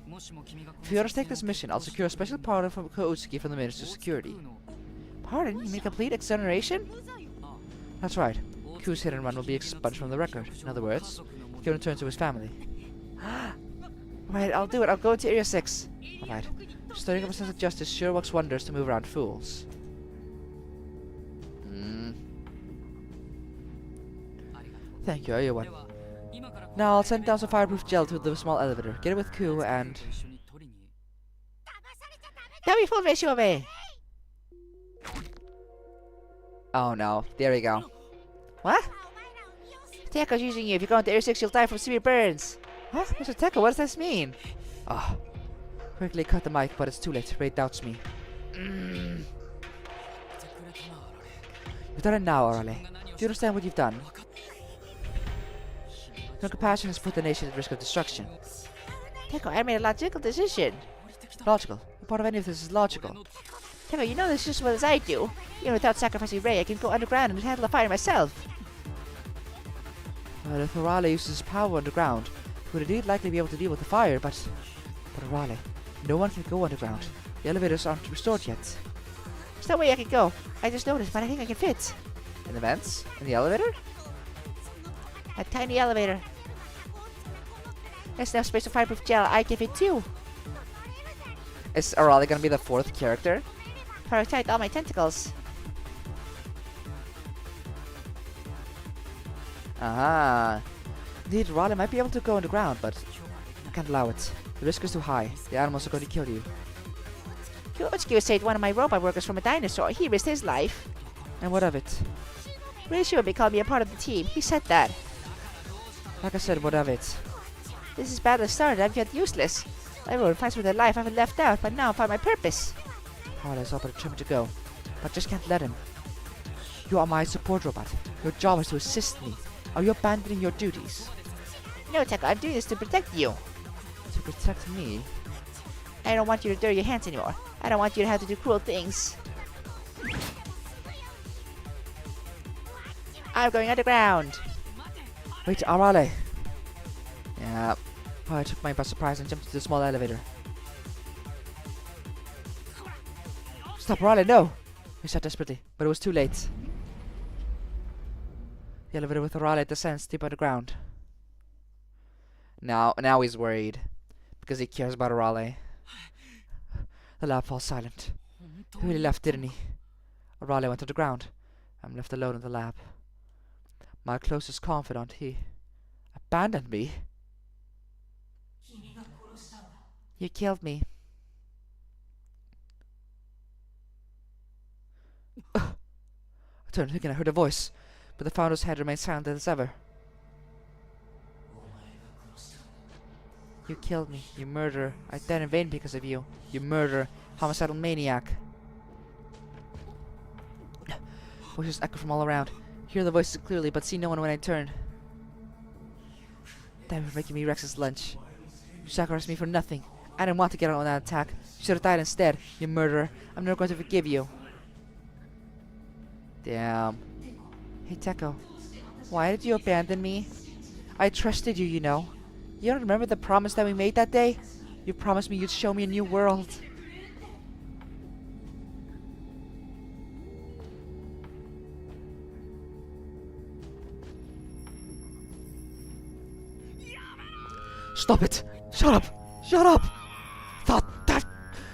If you undertake this mission, I'll secure a special pardon from Ku Otsuki from the Ministry of Security. Pardon? You mean complete exoneration? That's right. Ku's hit and run will be expunged from the record. In other words, he can return to his family. Right, I'll do it. I'll go to Area 6. Alright. Stirring up a sense of justice sure works wonders to move around fools. Thank you, everyone. Now I'll send down some fireproof gel to the small elevator. Get it with Ku and... Don't be fooled, Rishima. Oh no, there we go. What? Teko's using you. If you go into Area 6, you'll die from severe burns. Huh? Mr. Teko, what does this mean? Ah. Quickly cut the mic, but it's too late. Ray doubts me. You've done it now, Arale. Do you understand what you've done? Your compassion has put the nation at risk of destruction. Teko, I made a logical decision. Logical. What part of any of this is logical? Teko, you know this just as well as I do. Even without sacrificing Ray, I can go underground and handle the fire myself. Well, if Arale uses his power underground, he would indeed likely be able to deal with the fire, but Arale, no one can go underground. The elevators aren't restored yet. There's no way I can go. I just noticed, but I think I can fit. In the vents? In the elevator? A tiny elevator. There's enough space for fireproof gel. I can fit too. Is Arale gonna be the fourth character? Protect all my tentacles. Aha. Indeed, Arale might be able to go underground, but I can't allow it. The risk is too high. The animals are going to kill you. Ku Otsuki saved one of my robot workers from a dinosaur. He risked his life. And what of it? Rishima called me a part of the team. He said that. Like I said, what of it? This is battle started. I've got useless. Everyone fights for their life. I've been left out, but now I found my purpose. Arale's all but determined to go, but I just can't let him. You are my support robot. Your job is to assist me. Are you abandoning your duties? No, Teko, I'm doing this to protect you. To protect me? I don't want you to dirty your hands anymore. I don't want you to have to do cruel things. I'm going underground. Wait, Arale! Yeah. Oh, I took mine by surprise and jumped into the small elevator. Stop, Arale, no! I shot desperately, but it was too late. The elevator with Arale descends deep underground. Now he's worried. Because he cares about Arale. The lab falls silent. He really left, didn't he? Arale went underground. I'm left alone in the lab. My closest confidant, he abandoned me. You killed me. I turned thinking I heard a voice, but the founder's head remained silent as ever. You killed me, you murderer. I died in vain because of you. You murderer, homicidal maniac. Voices echo from all around. Hear the voices clearly, but see no one when I turn. Damn, you're making me Rex's lunch. You sacrificed me for nothing. I didn't want to get out on that attack. You should have died instead, you murderer. I'm never going to forgive you. Damn. Hey, Teko. Why did you abandon me? I trusted you, you know. You don't remember the promise that we made that day? You promised me you'd show me a new world. Stop it! Shut up! Shut up! That!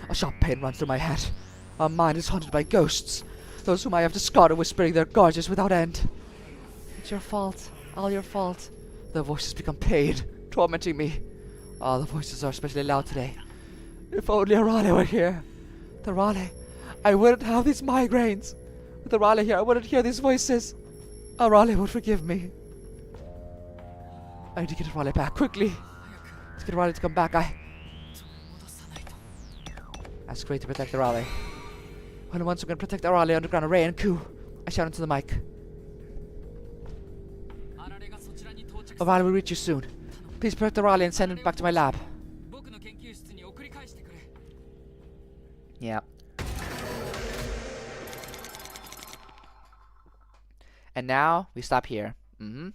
A sharp pain runs through my head. Our mind is haunted by ghosts. Those whom I have discarded whispering their garages without end. It's your fault. All your fault. The voices become pain, tormenting me. Oh, the voices are especially loud today. If only Arale were here. The Arale. I wouldn't have these migraines. With Arale here, I wouldn't hear these voices. Arale would forgive me. I need to get Arale back, quickly. Let's get Arale to come back. Ask Ray to protect Arale. When once I'm going to protect Arale, underground Ray and Ku. I shout into the mic. Arale will reach you soon. Please protect Arale and send him back to my lab. Yeah. And now we stop here. And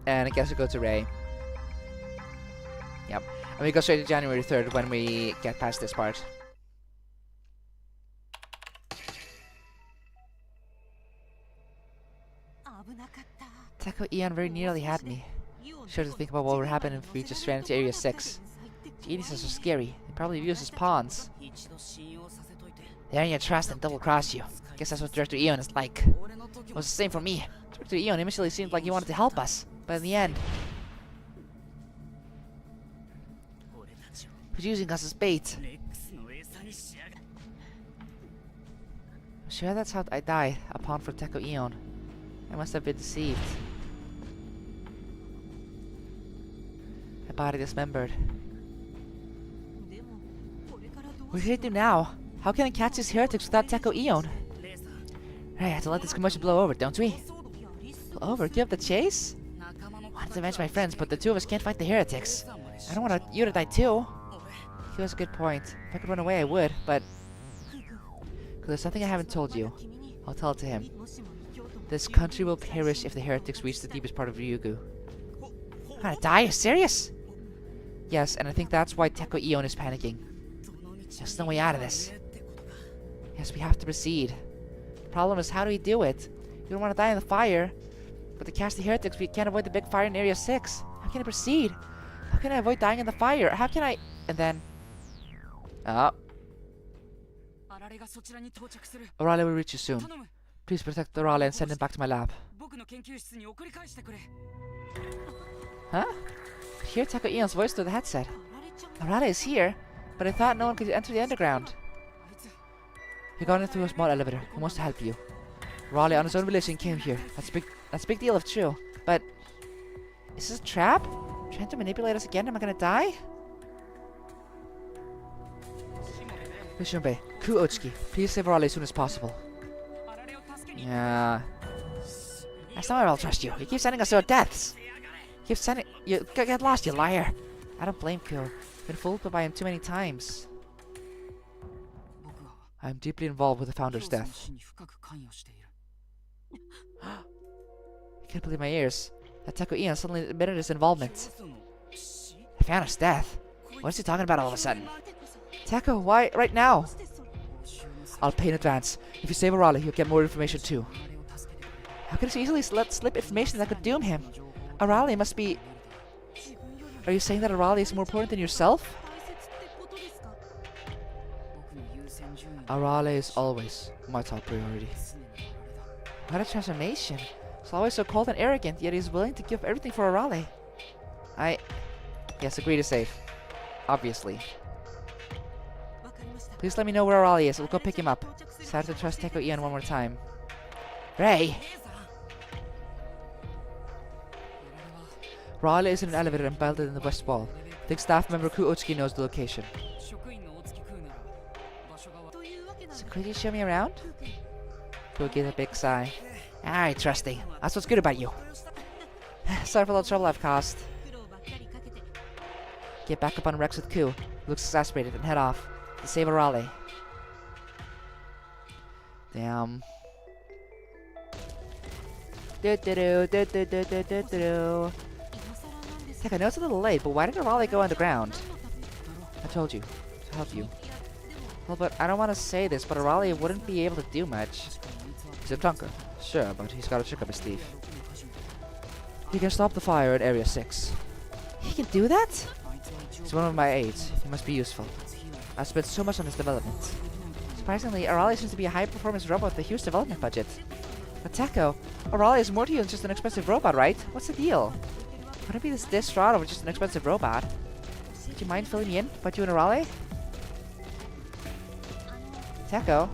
I guess we go to Ray. Yep. And we go straight to January 3rd when we get past this part. Teko Ion very nearly had me. Sure to think about what would happen if we just ran into Area 6. Geniuses are so scary. They probably view us as pawns. They earn your trust and double cross you. Guess that's what Director Ion is like. It was the same for me. Director Ion initially seemed like he wanted to help us, but in the end, he was using us as bait. I'm sure that's how I died, a pawn for Teko Ion. I must have been deceived. My body dismembered. What should I do now? How can I catch these heretics without Teko Ion? Right, I have to let this commotion blow over, don't we? Blow over? Give up the chase? I wanted to avenge my friends, but the two of us can't fight the heretics. I don't want you to die too. He has a good point. If I could run away, I would, but... there's something I haven't told you. I'll tell it to him. This country will perish if the heretics reach the deepest part of Ryugu. I'm gonna die? Are you serious? Yes, and I think that's why Teko Ion is panicking. There's no way out of this. Yes, we have to proceed. The problem is, how do we do it? We don't want to die in the fire. But to catch the heretics, we can't avoid the big fire in Area 6. How can I proceed? How can I avoid dying in the fire? How can I... And then... Oh. Arale will reach you soon. Please protect Arale and send him back to my lab. Huh? I hear Teko Ion's voice through the headset. Arale is here, but I thought no one could enter the underground. He got in through a small elevator. He wants to help you. Arale, on his own volition, came here. That's a big deal if true. But is this a trap? Trying to manipulate us again? Am I gonna die? Mishunbe, Ku Otsuki, please save Arale as soon as possible. Yeah. That's not where I'll trust you. You keep sending us to our deaths. You keep sending... You get lost, you liar. I don't blame Ku. Been fooled by him too many times. I am deeply involved with the Founder's death. I can't believe my ears. That Teko Ion suddenly admitted his involvement. The Founder's death? What is he talking about all of a sudden? Teko, why right now? I'll pay in advance. If you save Arale, you'll get more information too. How could he easily let slip information that could doom him? Arale must be... Are you saying that Arale is more important than yourself? Arale is always my top priority. What a transformation. He's always so cold and arrogant, yet he's willing to give everything for Arale. Yes, agree to save. Obviously. Please let me know where Arale is. We'll go pick him up. Sad to trust Teko Ion one more time. Ray! Arale is in an elevator embedded in the west wall. I think staff member Ku Otsuki knows the location. So could you show me around? Ku gives a big sigh. Alright, trusty. That's what's good about you. Sorry for all the trouble I've caused. Get back up on Rex with Ku. Looks exasperated and head off. To save Arale. Damn. Heck, I know it's a little late, but why did Arale go underground? I told you. To help you. Well, but I don't want to say this, but Arale wouldn't be able to do much. He's a clunker. Sure, but he's got a trick up his sleeve. He can stop the fire at Area 6. He can do that? He's one of my aides. He must be useful. I've spent so much on his development. Surprisingly, Arale seems to be a high-performance robot with a huge development budget. But Teko, Arale is more to you than just an expensive robot, right? What's the deal? Would I be this distraught over just an expensive robot? Would you mind filling me in about you and Arale? Teko?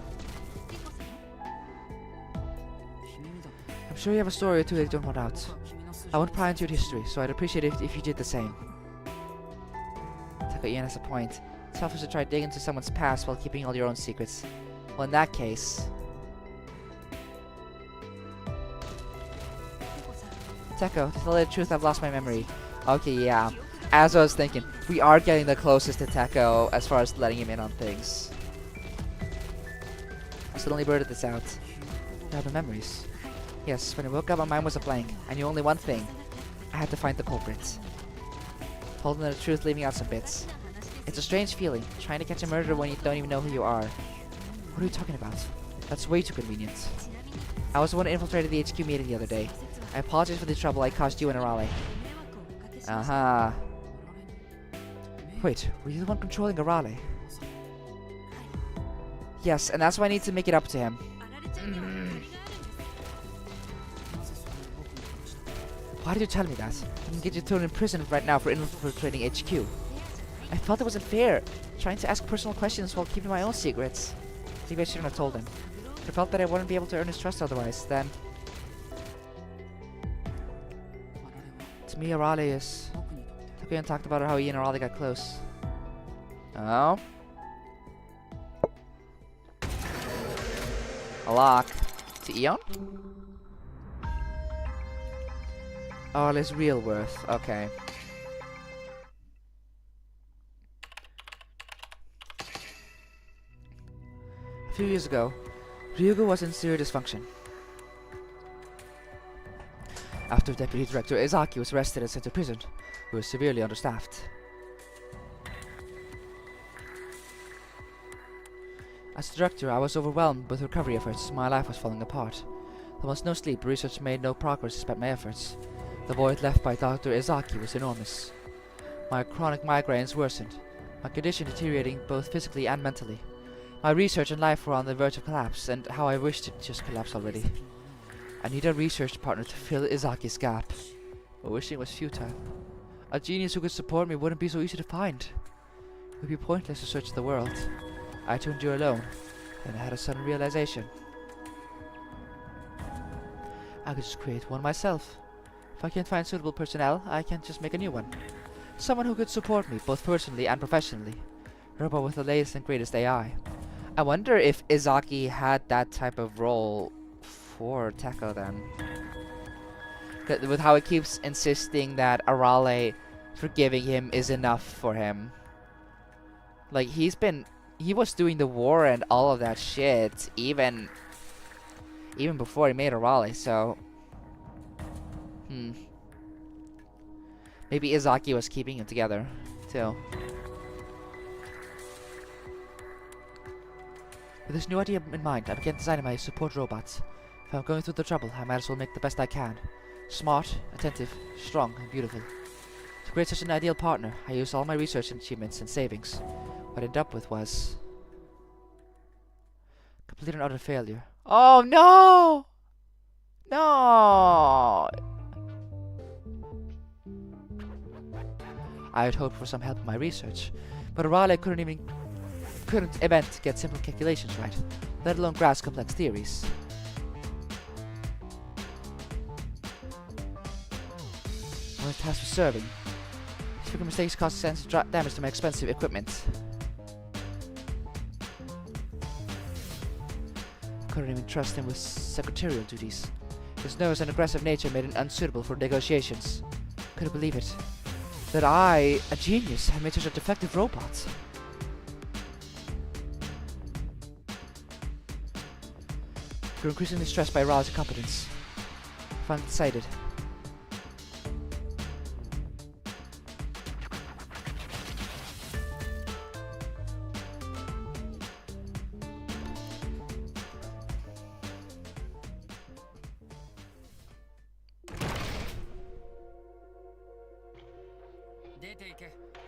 I'm sure you have a story or two that you don't want out. I won't pry into your history, so I'd appreciate it if you did the same. Teko Ion has a point. It's selfish to try to dig into someone's past while keeping all your own secrets. Well, in that case... Teko, to tell you the truth, I've lost my memory. Okay, yeah. As I was thinking, we are getting the closest to Teko as far as letting him in on things. I suddenly blurted this out. You have the memories. Yes, when I woke up, my mind was a blank. I knew only one thing. I had to find the culprit. Told him the truth, leaving out some bits. It's a strange feeling, trying to catch a murderer when you don't even know who you are. What are you talking about? That's way too convenient. I was the one who infiltrated the HQ meeting the other day. I apologize for the trouble I caused you and Arale. Uh-huh. Wait, were you the one controlling Arale? Yes, and that's why I need to make it up to him. Why did you tell me that? I can get you thrown in prison right now for infiltrating HQ. I felt it wasn't fair, trying to ask personal questions while keeping my own secrets. Maybe I shouldn't have told him. I felt that I wouldn't be able to earn his trust otherwise, then... To me, Arale is... Teko Ion talked about how he and Arale got close. Oh? A lock. To Ion? Arale's real worth. Okay. A few years ago, Ryugu was in serious dysfunction. After Deputy Director Izaki was arrested and sent to prison, he was severely understaffed. As director, I was overwhelmed with recovery efforts. My life was falling apart. There was no sleep, research made no progress despite my efforts. The void left by Dr. Izaki was enormous. My chronic migraines worsened, my condition deteriorating both physically and mentally. My research and life were on the verge of collapse, and how I wished it just collapsed already. I need a research partner to fill Izaki's gap. But wishing was futile. A genius who could support me wouldn't be so easy to find. It would be pointless to search the world. I had to endure alone. Then I had a sudden realization. I could just create one myself. If I can't find suitable personnel, I can just make a new one. Someone who could support me, both personally and professionally. A robot with the latest and greatest AI. I wonder if Izaki had that type of role for Teko then. With how he keeps insisting that Arale forgiving him is enough for him. Like, he was doing the war and all of that shit even before he made Arale, so... Maybe Izaki was keeping him together, too. With this new idea in mind, I began designing my support robots. If I'm going through the trouble, I might as well make the best I can. Smart, attentive, strong, and beautiful. To create such an ideal partner, I used all my research achievements and savings. What I ended up with was... complete and utter failure. Oh no! No! I had hoped for some help in my research, but Arale couldn't even get simple calculations right, let alone grasp complex theories. I was tasked with serving. These frequent mistakes caused extensive damage to my expensive equipment. I couldn't even trust him with secretarial duties. His nervous and aggressive nature made him unsuitable for negotiations. Couldn't believe it. That I, a genius, had made such a defective robot. I grew increasingly stressed by Ra's incompetence. I finally decided.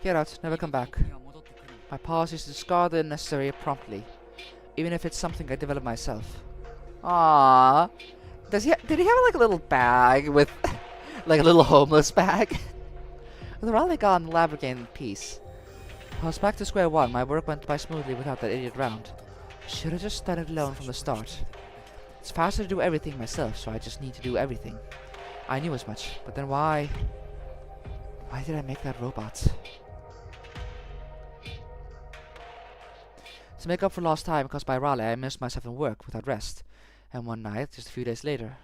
Get out, never come back. My policy is to discard the necessary promptly, even if it's something I develop myself. Aww. Did he have like a little bag with, like a little homeless bag? They're all gone, the lab regained peace. I was back to square one. My work went by smoothly without that idiot round. Should have just started alone from the start. It's faster to do everything myself, so I just need to do everything. I knew as much, but then why did I make that robot? To make up for lost time caused by Raleigh, I immersed myself in work without rest. And one night, just a few days later...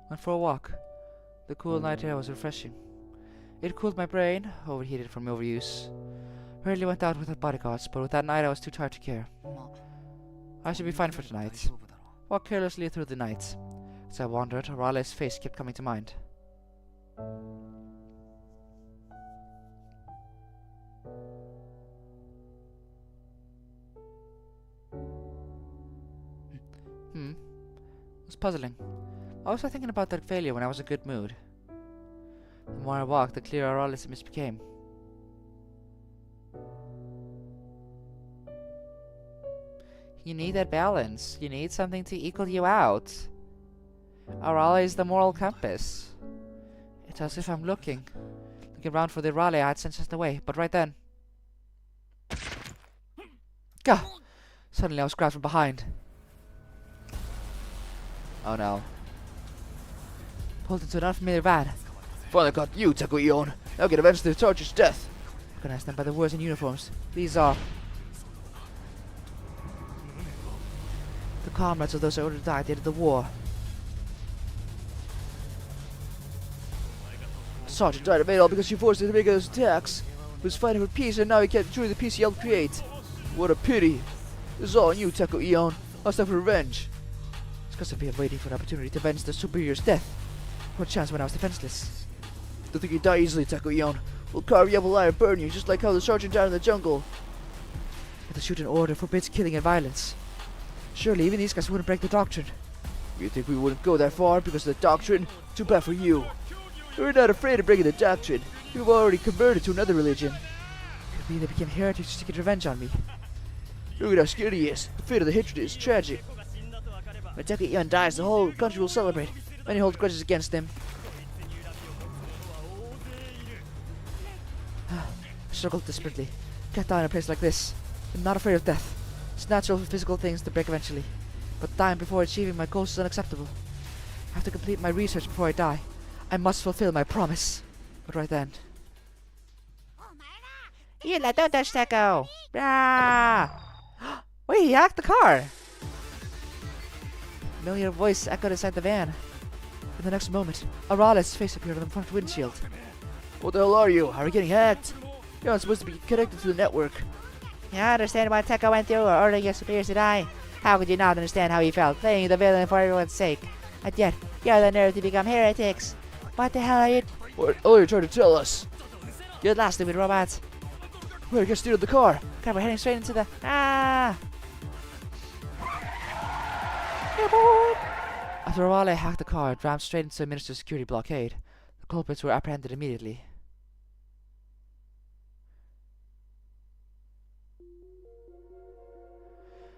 Went for a walk. The cool night air was refreshing. It cooled my brain, overheated from overuse. Rarely went out without bodyguards, but with that night I was too tired to care. I should be fine for tonight. Walked carelessly through the night. As I wandered, Arale's face kept coming to mind. It was puzzling. I was thinking about that failure when I was in a good mood. The more I walked, the clearer Arale's image became. You need that balance. You need something to equal you out. Arale is the moral compass. It's as if I'm looking around for the Arale I had sent away, but right then... Gah! Suddenly I was grabbed from behind. Oh no. Pulled into an unfamiliar van. Finally got you, Teko Ion. Now get avenged the Charger's death. Recognized them by the words in uniforms. These are... the comrades of those who ordered to die at the end of the war. Sergeant died of it all because you forced him to make those attacks. He was fighting for peace and now he can't enjoy the peace he helped create. What a pity. This is all on you, Teko Ion. I'll stop for revenge. It's because I've been waiting for an opportunity to avenge the superior's death. What chance when I was defenseless? Don't think you die easily, Teko Ion. We'll carve you up alive and burn you, just like how the sergeant died in the jungle. But the Shuten order forbids killing and violence. Surely even these guys wouldn't break the doctrine. You think we wouldn't go that far because of the doctrine? Too bad for you. We're not afraid of breaking the doctrine. You've already converted to another religion. Could be they became heretics to get revenge on me. Look at how scared he is. The fate of the hatred is tragic. When Teko Ion dies, the whole country will celebrate. Many hold grudges against him. I struggled desperately. Can't die in a place like this. I'm not afraid of death. It's natural for physical things to break eventually. But dying before achieving my goals is unacceptable. I have to complete my research before I die. I must fulfill my promise. But right then... Yila, don't touch Teko! Ah! Wait, he hacked the car! A familiar voice echoed inside the van. In the next moment, Arale's face appeared on the front windshield. What the hell are you? Are you getting hacked? You're not supposed to be connected to the network. You understand what Teko went through or ordering your superiors to die? How could you not understand how he felt, playing the villain for everyone's sake? And yet, you have the nerve to become heretics. What the hell are you... What are you trying to tell us? You're lost, stupid robots. Where get steered the car? God, we're heading straight into the... Ah! After Arale hacked the car, it rammed straight into a minister's security blockade. The culprits were apprehended immediately.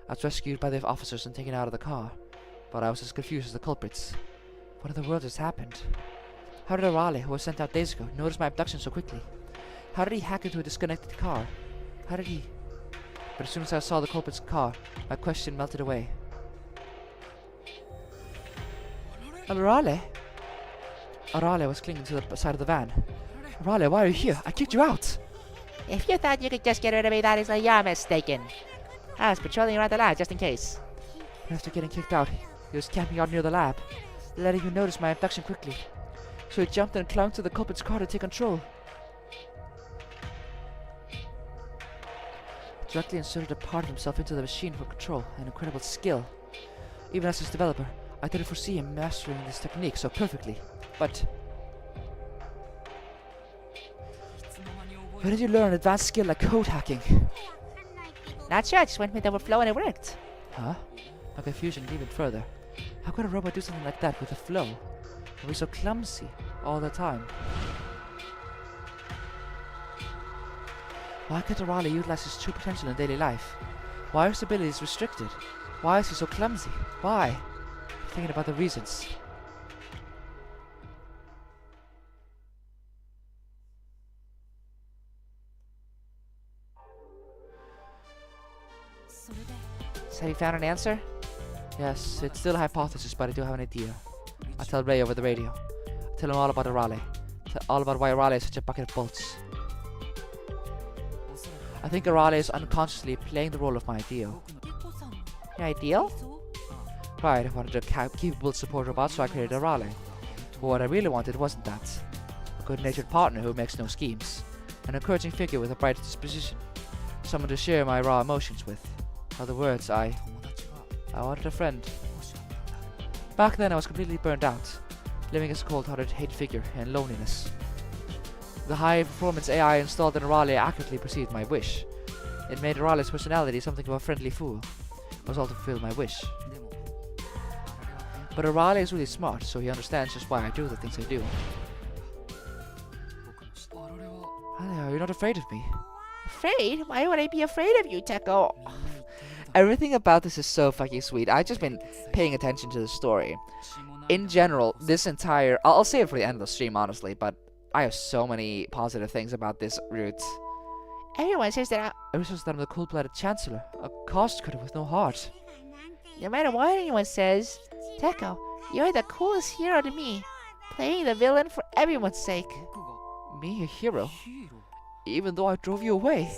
I was rescued by the officers and taken out of the car, but I was as confused as the culprits. What in the world has happened? How did Arale, who was sent out days ago, notice my abduction so quickly? How did he hack into a disconnected car? How did he... But as soon as I saw the culprit's car, my question melted away. Arale? Arale was clinging to the side of the van. Arale, why are you here? I kicked you out! If you thought you could just get rid of me, that is where you're mistaken. I was patrolling around the lab just in case. After getting kicked out, he was camping out near the lab, letting you notice my abduction quickly. So he jumped and clung to the culprit's car to take control. He directly inserted a part of himself into the machine for control, an incredible skill. Even as his developer, I didn't foresee him mastering this technique so perfectly. But... where did you learn advanced skill like code hacking? Not sure, I just went with the flow and it worked. Huh? My confusion grew even further. How could a robot do something like that with a flow? And be so clumsy all the time? Why can't Arale utilize his true potential in daily life? Why are his abilities restricted? Why is he so clumsy? Why? I'm thinking about the reasons. So have you found an answer? Yes, it's still a hypothesis, but I do have an idea. I'll tell Ray over the radio. I'll tell him all about Arale. All about why Arale is such a bucket of bolts. I think Arale is unconsciously playing the role of my ideal. Your ideal? Right, I wanted a capable support robot, so I created Arale. But what I really wanted wasn't that. A good-natured partner who makes no schemes. An encouraging figure with a bright disposition. Someone to share my raw emotions with. In other words, I wanted a friend. Back then I was completely burned out, living as a cold-hearted hate figure in loneliness. The high-performance AI installed in Raleigh accurately perceived my wish. It made Raleigh's personality something of a friendly fool. I was all to fulfill my wish. But Raleigh is really smart, so he understands just why I do the things I do. Are you not afraid of me? Afraid? Why would I be afraid of you, Teko? Everything about this is so fucking sweet. I've just been paying attention to the story. In general, this entire... I'll save it for the end of the stream, honestly, but I have so many positive things about this route. Everyone says that Everyone says that I'm the cold-blooded chancellor, a cost cutter with no heart. no matter what anyone says, Teko, you're the coolest hero to me. Playing the villain for everyone's sake. Me, a hero? Even though I drove you away?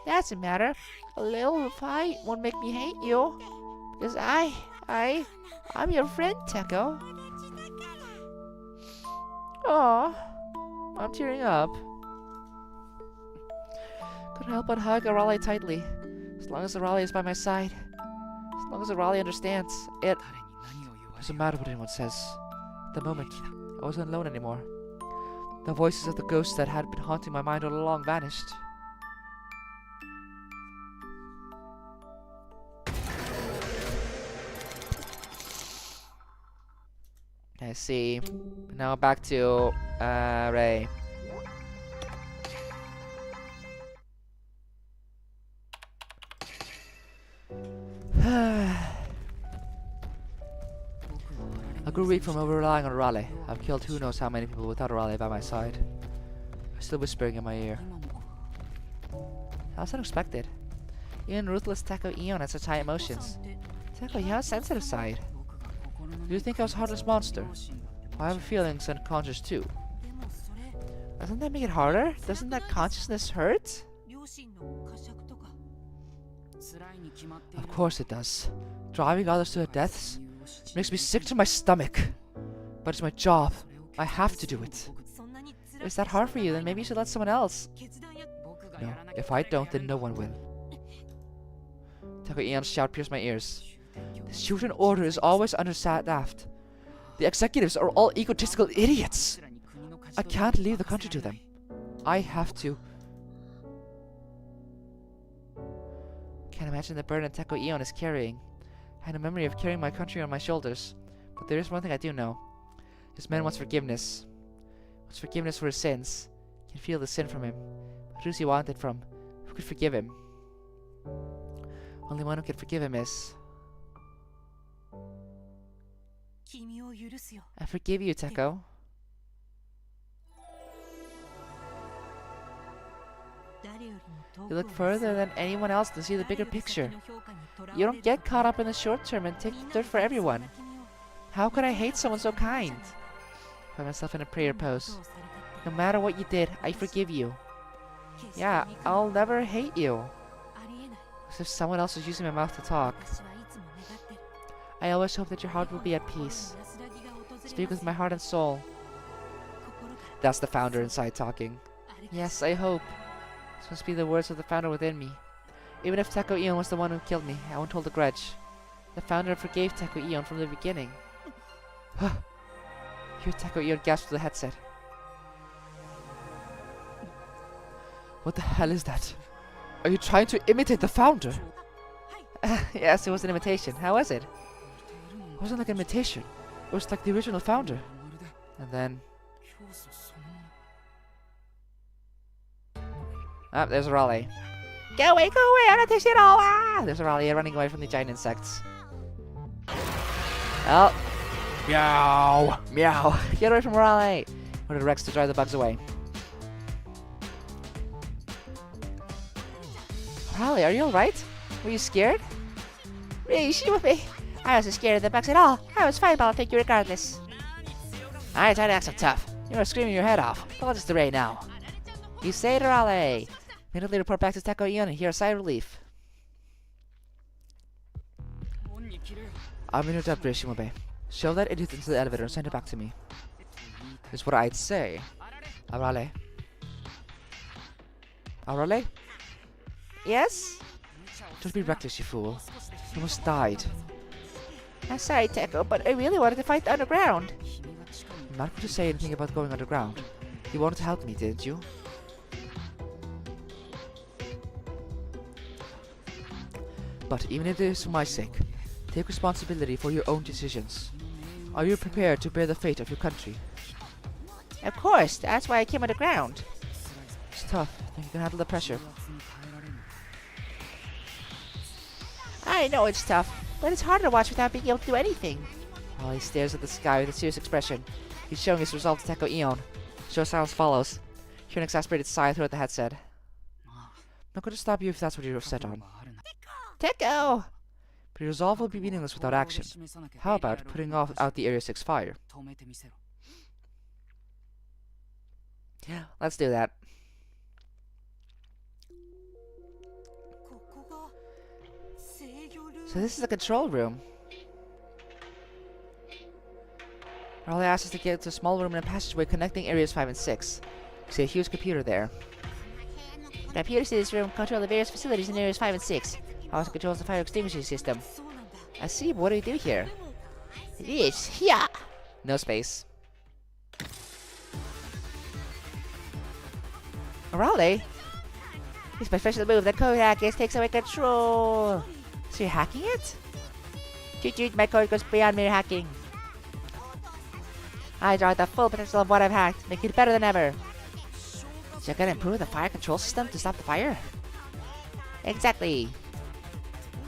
Doesn't matter. A little fight won't make me hate you. Because I'm your friend, Teko. Aww, I'm tearing up. Couldn't help but hug Raleigh tightly. As long as Raleigh is by my side. As long as Raleigh understands. It doesn't matter what anyone says. At the moment, I wasn't alone anymore. The voices of the ghosts that had been haunting my mind all along vanished. I see. Now back to Ray. I grew weak from over-relying on Raleigh. I've killed who knows how many people without Raleigh by my side. I'm still whispering in my ear. That was unexpected. Even ruthless Teko Ion had such high emotions. Teko, you have a sensitive side. Do you think I was a heartless monster? I have feelings and conscience too. Doesn't that make it harder? Doesn't that consciousness hurt? Of course it does. Driving others to their deaths makes me sick to my stomach. But it's my job. I have to do it. If it's that hard for you, then maybe you should let someone else. No, if I don't, then no one will. Teko Ion's shout pierced my ears. The Shuten order is always understaffed. The executives are all egotistical idiots. I can't leave the country to them. I have to. Can't imagine the burden Teko Ion is carrying. I had a memory of carrying my country on my shoulders. But there is one thing I do know. This man wants forgiveness. Wants forgiveness for his sins. Can feel the sin from him. But who does he want it from? Who could forgive him? Only one who can forgive him is... I forgive you, Teko. You look further than anyone else to see the bigger picture. You don't get caught up in the short term and take the dirt for everyone. How could I hate someone so kind? I find myself in a prayer pose. No matter what you did, I forgive you. Yeah, I'll never hate you. As if someone else is using my mouth to talk. I always hope that your heart will be at peace. Speak with my heart and soul. That's the founder inside talking. Yes, I hope. This must be the words of the founder within me. Even if Teko Ion was the one who killed me, I won't hold a grudge. The founder forgave Teko Ion from the beginning. Hear Teko Ion gasp through the headset. What the hell is that? Are you trying to imitate the founder? Yes, it was an imitation. How was it? It wasn't like an imitation. It was like the original founder. And then... Ah, there's Raleigh. Go away, I'm not this at all. Ah, there's Raleigh running away from the giant insects. Oh. Meow. Meow. Get away from Raleigh. Ordered Rex to drive the bugs away. Raleigh, are you alright? Were you scared? Really, she with me. I wasn't scared of the bugs at all. I was fine, but I'll take you regardless. Alright, try to act so tough. You were screaming your head off. I'll just Ray now. You say it, Raleigh. Immediately report back to Teko Ion and hear a sigh of relief. I'm in your debt, Shimobe. Shove that idiot into the elevator and send it back to me. Is what I'd say. Arale. Arale? Yes? Don't be reckless, you fool. You almost died. I'm sorry, Teko, but I really wanted to fight underground. I'm not going to say anything about going underground. You wanted to help me, didn't you? But even if it is for my sake, take responsibility for your own decisions. Are you prepared to bear the fate of your country? Of course, that's why I came underground. It's tough. Think you can handle the pressure? I know it's tough, but it's hard to watch without being able to do anything. While he stares at the sky with a serious expression, he's showing his resolve to Teko Ion. Show silence follows. Hear an exasperated sigh throughout the headset. I'm not going to stop you if that's what you're set on. Teko! But your resolve will be meaningless without action. How about putting out the Area 6 fire? Let's do that. So this is the control room. Raleigh asks us to get to a small room in a passageway connecting areas 5 and 6. We see a huge computer there. The computers in this room control the various facilities in areas 5 and 6. Also controls the fire extinguishing system. I see, but what do we do here? This, yeah! No space. Raleigh? It's my special move that code hackers takes away control. So you're hacking it? Toot, my code goes beyond mere hacking. I draw the full potential of what I've hacked, make it better than ever. So you're gonna improve the fire control system to stop the fire? Exactly.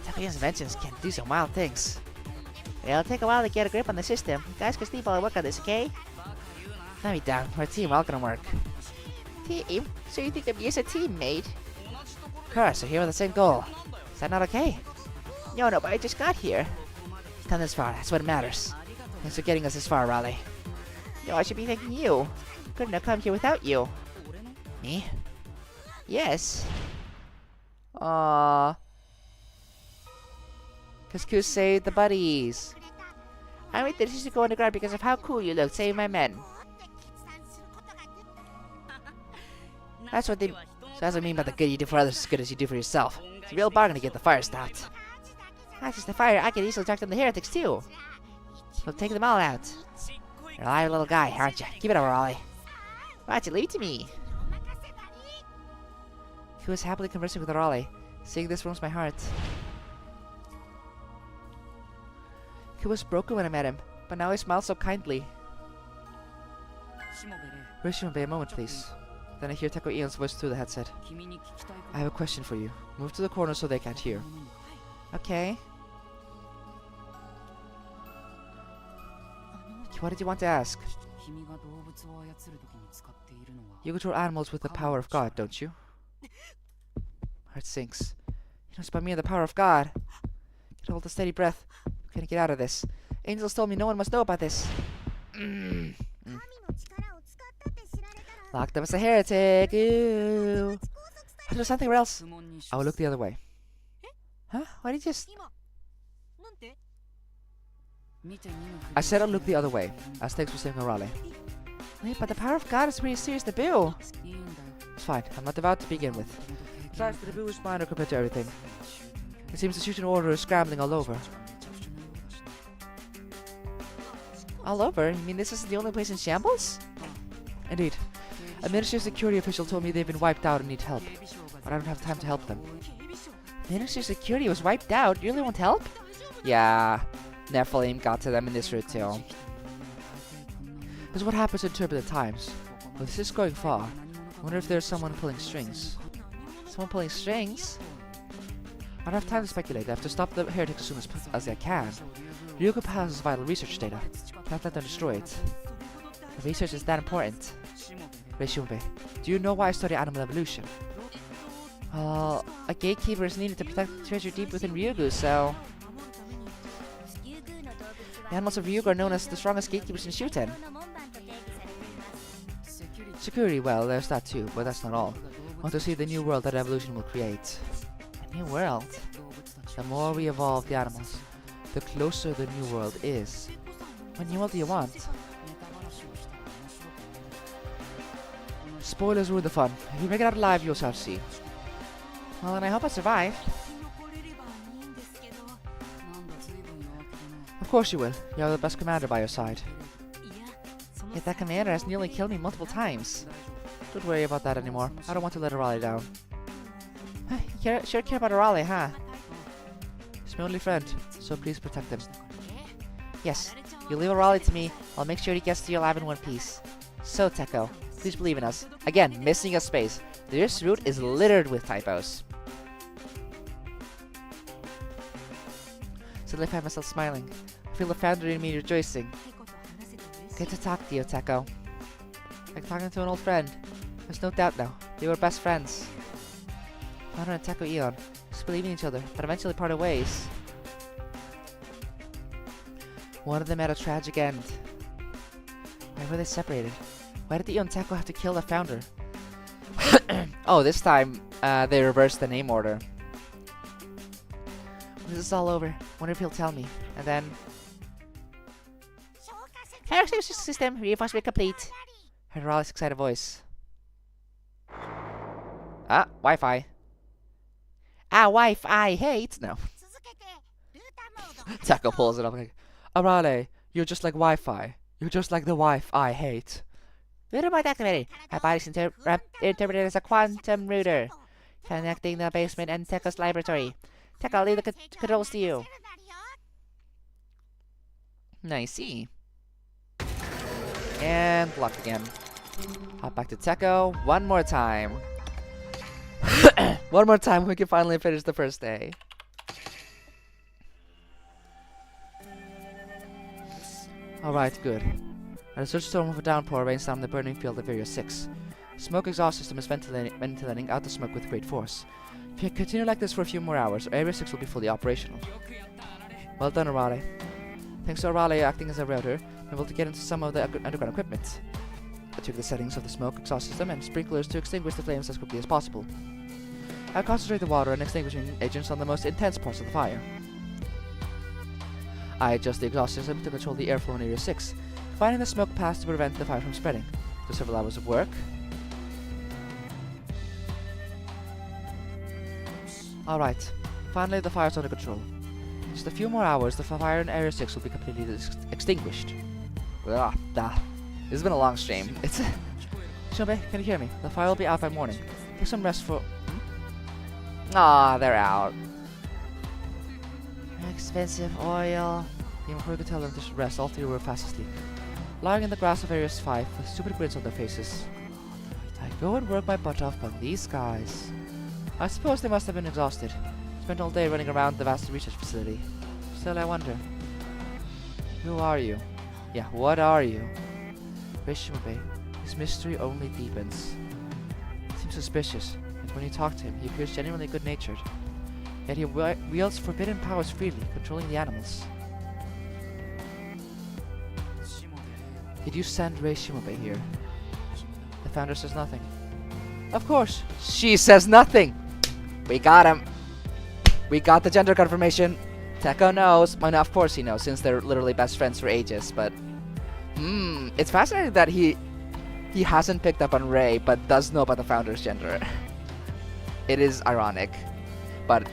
Japanese inventions can do some wild things. It'll take a while to get a grip on the system. You guys can sleep while I work on this, okay? Let me down. We're a team. We're all gonna work. Team? So you think of me as a teammate? Of course, we're here with the same goal. Is that not okay? No, but I just got here. We've come this far. That's what matters. Thanks for getting us this far, Raleigh. No, I should be thanking you. Couldn't have come here without you. Me? Yes. Aww. Cause Ku saved the buddies. I made the decision to go underground because of how cool you look, saving my men. That's what they... So that's what I mean by the good you do for others as good as you do for yourself. It's a real bargain to get the fire stopped. Not just the fire, I can easily track down the heretics too. We'll take them all out. You're a live little guy, aren't you? Keep it up, Raleigh. Why don't you leave it to me? He was happily conversing with Raleigh. Seeing this warms my heart. He was broken when I met him, but now he smiles so kindly. Where's Shimobe? A moment, please. Then I hear Teko Ion's voice through the headset. I have a question for you. Move to the corner so they can't hear. Okay. What did you want to ask? You control animals with the power of God, don't you? Heart sinks. You know, it's by me and the power of God. Can hold a steady breath. I'm gonna get out of this. Angels told me no one must know about this. Locked up as a heretic. Ew. I'll do something else. I will look the other way. Huh? Why did you just... I said I'll look the other way, as thanks for saving Raleigh. Wait, but the power of God is pretty serious taboo. It's fine, I'm not devout to begin with. Besides, the taboo is minor compared to everything. It seems the Shuten order is scrambling all over. All over? You mean this isn't the only place in shambles? Indeed. A Ministry of Security official told me they've been wiped out and need help, but I don't have time to help them. Ministry of Security was wiped out? You really want help? Yeah, Nephilim got to them in this route too. This is what happens in turbulent times. Well, this is going far. I wonder if there's someone pulling strings. Someone pulling strings? I don't have time to speculate. I have to stop the heretics as soon as I can. Ryuko has vital research data. Can't let them destroy it. The research is that important. Reishunbe, do you know why I study animal evolution? A gatekeeper is needed to protect the treasure deep within Ryugu, so... The animals of Ryugu are known as the strongest gatekeepers in Shuten. Security, well, there's that too, but that's not all. I want to see the new world that evolution will create. A new world? The more we evolve the animals, the closer the new world is. What do you want? Spoilers ruin the fun. If you make it out alive, you'll shall see. Well, and I hope I survive. Of course you will. You have the best commander by your side. Yet that commander has nearly killed me multiple times. Don't worry about that anymore. I don't want to let Arale down. You sure care about Arale, huh? He's my only friend, so please protect him. Yes, you leave Arale to me. I'll make sure he gets to you alive in one piece. So, Teko, please believe in us. Again, missing a space. This route is littered with typos. Suddenly I find myself smiling. I feel the founder in me rejoicing. Good to talk to you, Teko. Like talking to an old friend. There's no doubt now. They were best friends. Founder and Teko Ion just believing in each other, but eventually parted ways. One of them had a tragic end. Why were they separated? Why did the Ion Teko have to kill the founder? Oh, this time they reversed the name order. When this is all over, wonder if he'll tell me. And then... Heretics system reinforcement complete. Heard Raleigh's excited voice. Ah, Wi-Fi. Ah, Wi-Fi hate. No. Teko pulls it up like, Raleigh, you're just like Wi-Fi. You're just like the Wi-Fi hate. Router mode activated. My body's interpreted as a quantum router. Connecting the basement and Teko's laboratory. Teko, I'll leave the controls to you. Nicey. And locked again. Hop back to Teko one more time. One more time, we can finally finish the first day. Alright, good. A search storm of a downpour rains down the burning field of Area 6. Smoke exhaust system is ventilating out the smoke with great force. If you continue like this for a few more hours, Area 6 will be fully operational. Well done, Arale. Thanks to Arale acting as a router, I'm able to get into some of the underground equipment. I took the settings of the smoke exhaust system and sprinklers to extinguish the flames as quickly as possible. I concentrate the water and extinguishing agents on the most intense parts of the fire. I adjust the exhaust system to control the airflow in Area 6, finding the smoke paths to prevent the fire from spreading. After several hours of work... Alright, finally the fire's under control. In just a few more hours, the fire in Area 6 will be completely extinguished. Ugh, this has been a long stream. It's... Shinobe, can you hear me? The fire will be out by morning. Take some rest for... Ah, they're out. Expensive oil. Even before we could tell them to rest, all three were fast asleep. Lying in the grass of Area 5 with stupid grins on their faces. I go and work my butt off on these guys. I suppose they must have been exhausted. Spent all day running around the vast research facility. Still, I wonder. Who are you? Yeah, what are you? Shinobe. His mystery only deepens. Seems suspicious, and when you talk to him, he appears genuinely good-natured. Yet he wields forbidden powers freely, controlling the animals. Did you send Shinobe here? The founder says nothing. Of course! She says nothing! We got him! We got the gender confirmation! Teko knows. Well, no, of course he knows, since they're literally best friends for ages, but... it's fascinating that he hasn't picked up on Rei, but does know about the founder's gender. It is ironic. But,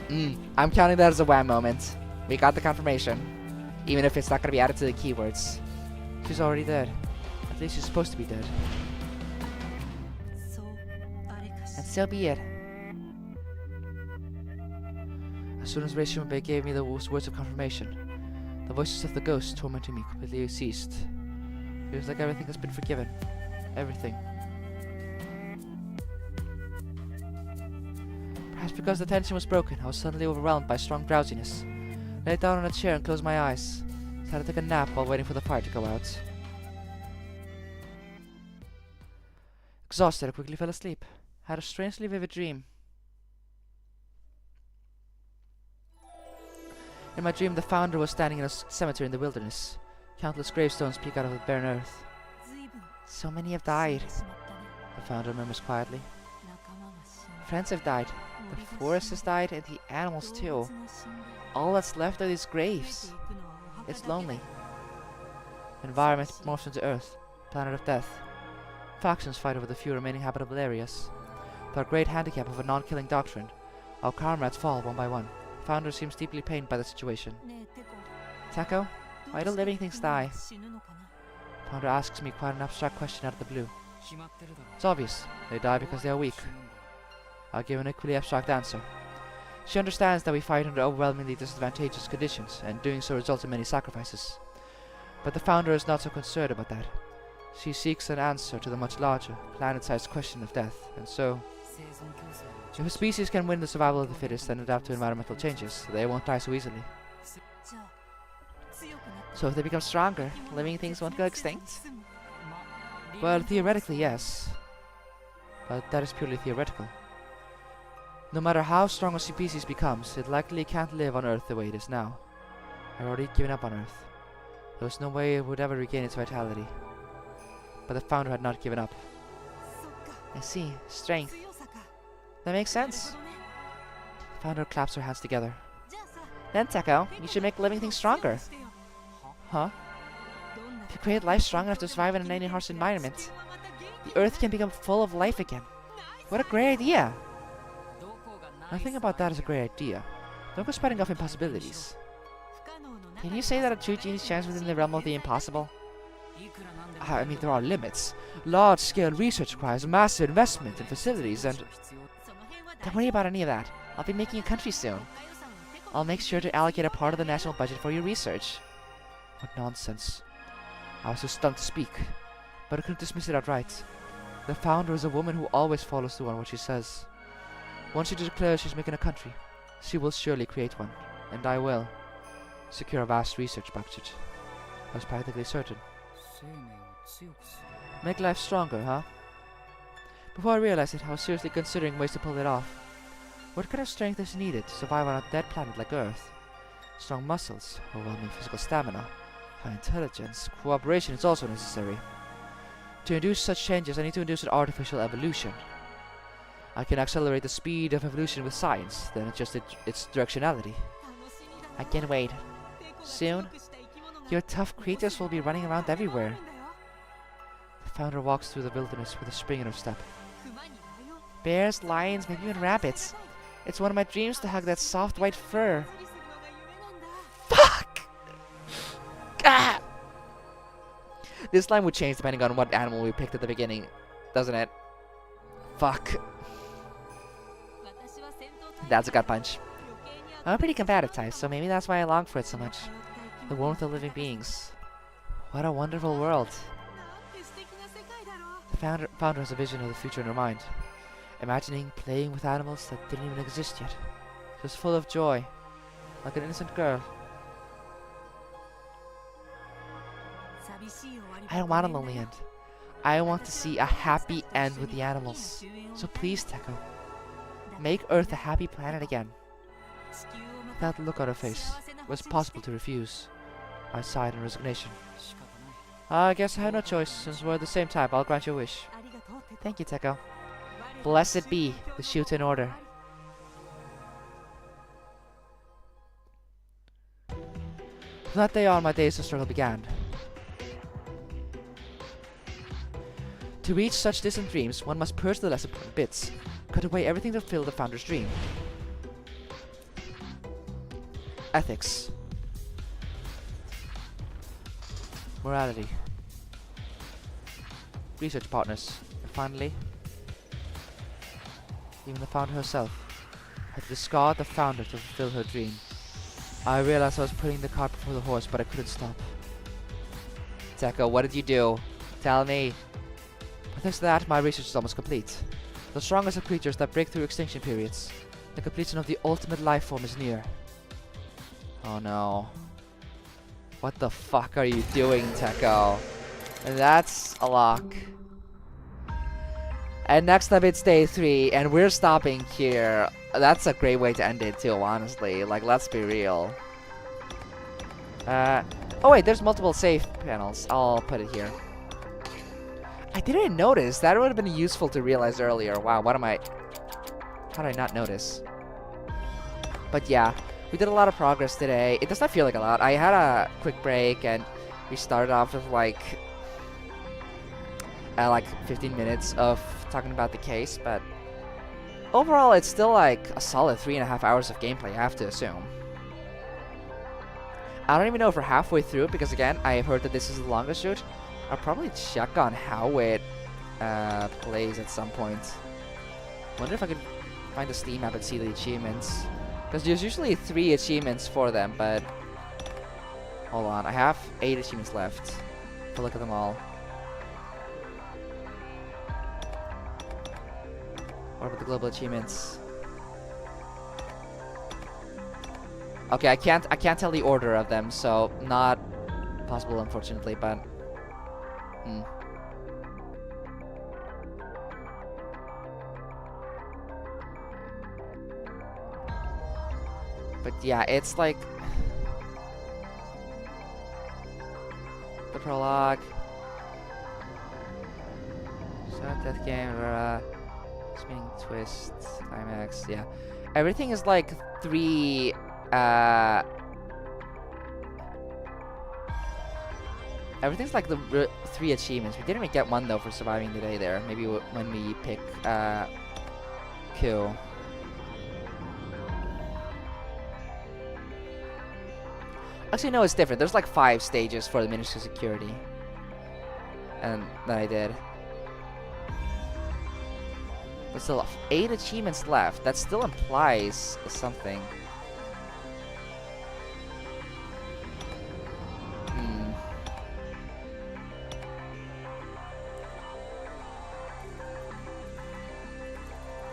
I'm counting that as a wham moment. We got the confirmation. Even if it's not gonna be added to the keywords. She's already dead. At least she's supposed to be dead. And so be it. As soon as Shinobe gave me the words of confirmation, the voices of the ghosts tormenting me completely ceased. Feels like everything has been forgiven. Everything. Perhaps because the tension was broken, I was suddenly overwhelmed by strong drowsiness. I lay down on a chair and closed my eyes. Decided to take a nap while waiting for the fire to go out. Exhausted, I quickly fell asleep. I had a strangely vivid dream. In my dream, the founder was standing in a cemetery in the wilderness. Countless gravestones peek out of the barren earth. So many have died, the founder murmurs quietly. Friends have died, the forest has died, and the animals too. All that's left are these graves. It's lonely. Environment morphs into Earth, planet of death. Factions fight over the few remaining habitable areas. With our great handicap of a non-killing doctrine, our comrades fall one by one. Founder seems deeply pained by the situation. Teko, why do living things die? Founder asks me quite an abstract question out of the blue. It's obvious. They die because they are weak. I'll give an equally abstract answer. She understands that we fight under overwhelmingly disadvantageous conditions, and doing so results in many sacrifices. But the Founder is not so concerned about that. She seeks an answer to the much larger, planet-sized question of death, and so... If a species can win the survival of the fittest and adapt to environmental changes, they won't die so easily. So if they become stronger, living things won't go extinct? Well, theoretically, yes. But that is purely theoretical. No matter how strong a species becomes, it likely can't live on Earth the way it is now. I've already given up on Earth. There was no way it would ever regain its vitality. But the Founder had not given up. I see. Strength. That makes sense. The Founder claps her hands together. Then, Teko, you should make living things stronger. Huh? If you create life strong enough to survive in any harsh environment, the Earth can become full of life again. What a great idea! Nothing about that is a great idea. Don't go spreading off impossibilities. Can you say that a true genius stands within the realm of the impossible? I mean, there are limits. Large-scale research requires massive investment in facilities and... Don't worry about any of that. I'll be making a country soon. I'll make sure to allocate a part of the national budget for your research. What nonsense. I was too stunned to speak, but I couldn't dismiss it outright. The Founder is a woman who always follows through on what she says. Once she declares she's making a country, she will surely create one, and I will secure a vast research budget. I was practically certain. Make life stronger, huh? Before I realized it, I was seriously considering ways to pull it off. What kind of strength is needed to survive on a dead planet like Earth? Strong muscles, overwhelming physical stamina, high intelligence, cooperation is also necessary. To induce such changes, I need to induce an artificial evolution. I can accelerate the speed of evolution with science, then adjust its directionality. I can't wait. Soon, your tough creatures will be running around everywhere. The Founder walks through the wilderness with a spring in her step. Bears, lions, maybe even rabbits. It's one of my dreams to hug that soft white fur. Fuck! Ah! This line would change depending on what animal we picked at the beginning, doesn't it? Fuck. That's a gut punch. I'm a pretty combative type, so maybe that's why I long for it so much. The warmth of living beings. What a wonderful world. The founder has a vision of the future in her mind. Imagining playing with animals that didn't even exist yet. She was full of joy, like an innocent girl. I don't want a lonely end. I want to see a happy end with the animals. So please, Teko, make Earth a happy planet again. With that look on her face, it was possible to refuse. I sighed in resignation. I guess I have no choice. Since we're at the same type, I'll grant your wish. Thank you, Teko. Blessed be the Shuten order. From that day on, my days of struggle began. To reach such distant dreams, one must purge the less important bits, cut away everything to fill the Founder's dream. Ethics. Morality. Research partners. And finally, even the Founder herself had to discard the Founder to fulfill her dream. I realized I was putting the cart before the horse, but I couldn't stop. Teko, what did you do? Tell me. But thanks to that, my research is almost complete. The strongest of creatures that break through extinction periods. The completion of the ultimate life form is near. Oh no. What the fuck are you doing, Teko? And that's a lock. And next up it's day 3, and we're stopping here. That's a great way to end it too, honestly. Like, let's be real. Oh wait, there's multiple save panels. I'll put it here. I didn't notice. That would have been useful to realize earlier. Wow, how did I not notice? But yeah, we did a lot of progress today. It does not feel like a lot. I had a quick break, and we started off with like 15 minutes of talking about the case, but overall it's still like a solid 3.5 hours of gameplay, I have to assume. I don't even know if we're halfway through it, because again, I have heard that this is the longest route. I'll probably check on how it plays at some point. Wonder if I could find the Steam app and see the achievements, because there's usually 3 achievements for them, but hold on, I have 8 achievements left to look at them all. What about the global achievements? Okay, I can't tell the order of them, so not possible, unfortunately, but But yeah, it's like the prologue, death game, spinning twist, climax. Yeah, everything is like 3. Everything's like the 3 achievements. We didn't even get one though for surviving the day there. Maybe when we pick Ku. Actually, no, it's different. There's like 5 stages for the Ministry of Security, and that I did. But still, 8 achievements left. That still implies something.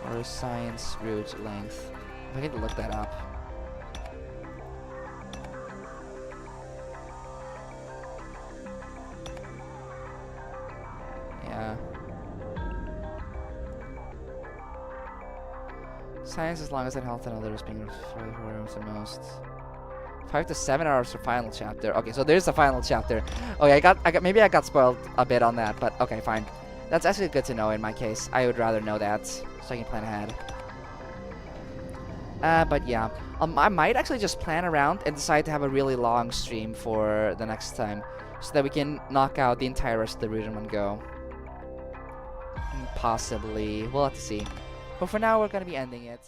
Or science route length. I need to look that up. Yeah. Science as long as it health and others being the most. 5 to 7 hours for final chapter. Okay, so there's the final chapter. Okay, I got maybe I got spoiled a bit on that, but okay, fine. That's actually good to know in my case. I would rather know that so I can plan ahead. But yeah, I might actually just plan around and decide to have a really long stream for the next time, so that we can knock out the entire rest of the route in one go. Possibly, we'll have to see. But for now, we're gonna be ending it.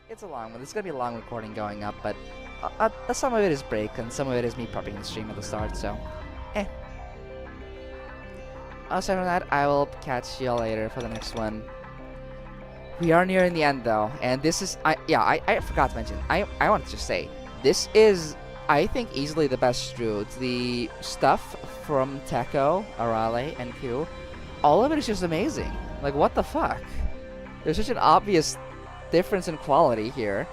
It's a long one. It's gonna be a long recording going up, but some of it is break and some of it is me prepping the stream at the start. So, Aside from that, I will catch y'all later for the next one. We are nearing the end though, and this is I forgot to mention. I wanted to just say this is, I think, easily the best route. The stuff from Teko, Arale, and Ku, all of it is just amazing. Like, what the fuck? There's such an obvious difference in quality here.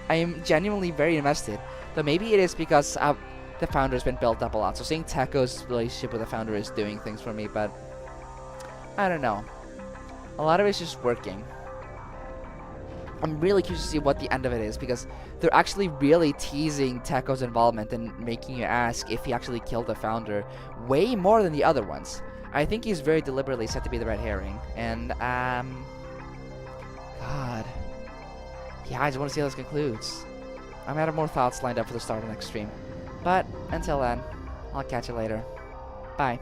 I am genuinely very invested, but maybe it is because the founder has been built up a lot. So seeing Teko's relationship with the founder is doing things for me, but I don't know. A lot of it's just working. I'm really curious to see what the end of it is, because they're actually really teasing Teko's involvement and making you ask if he actually killed the founder way more than the other ones. I think he's very deliberately set to be the red herring, and God, yeah, I just want to see how this concludes. I'm out of more thoughts lined up for the start of the next stream, but until then, I'll catch you later. Bye.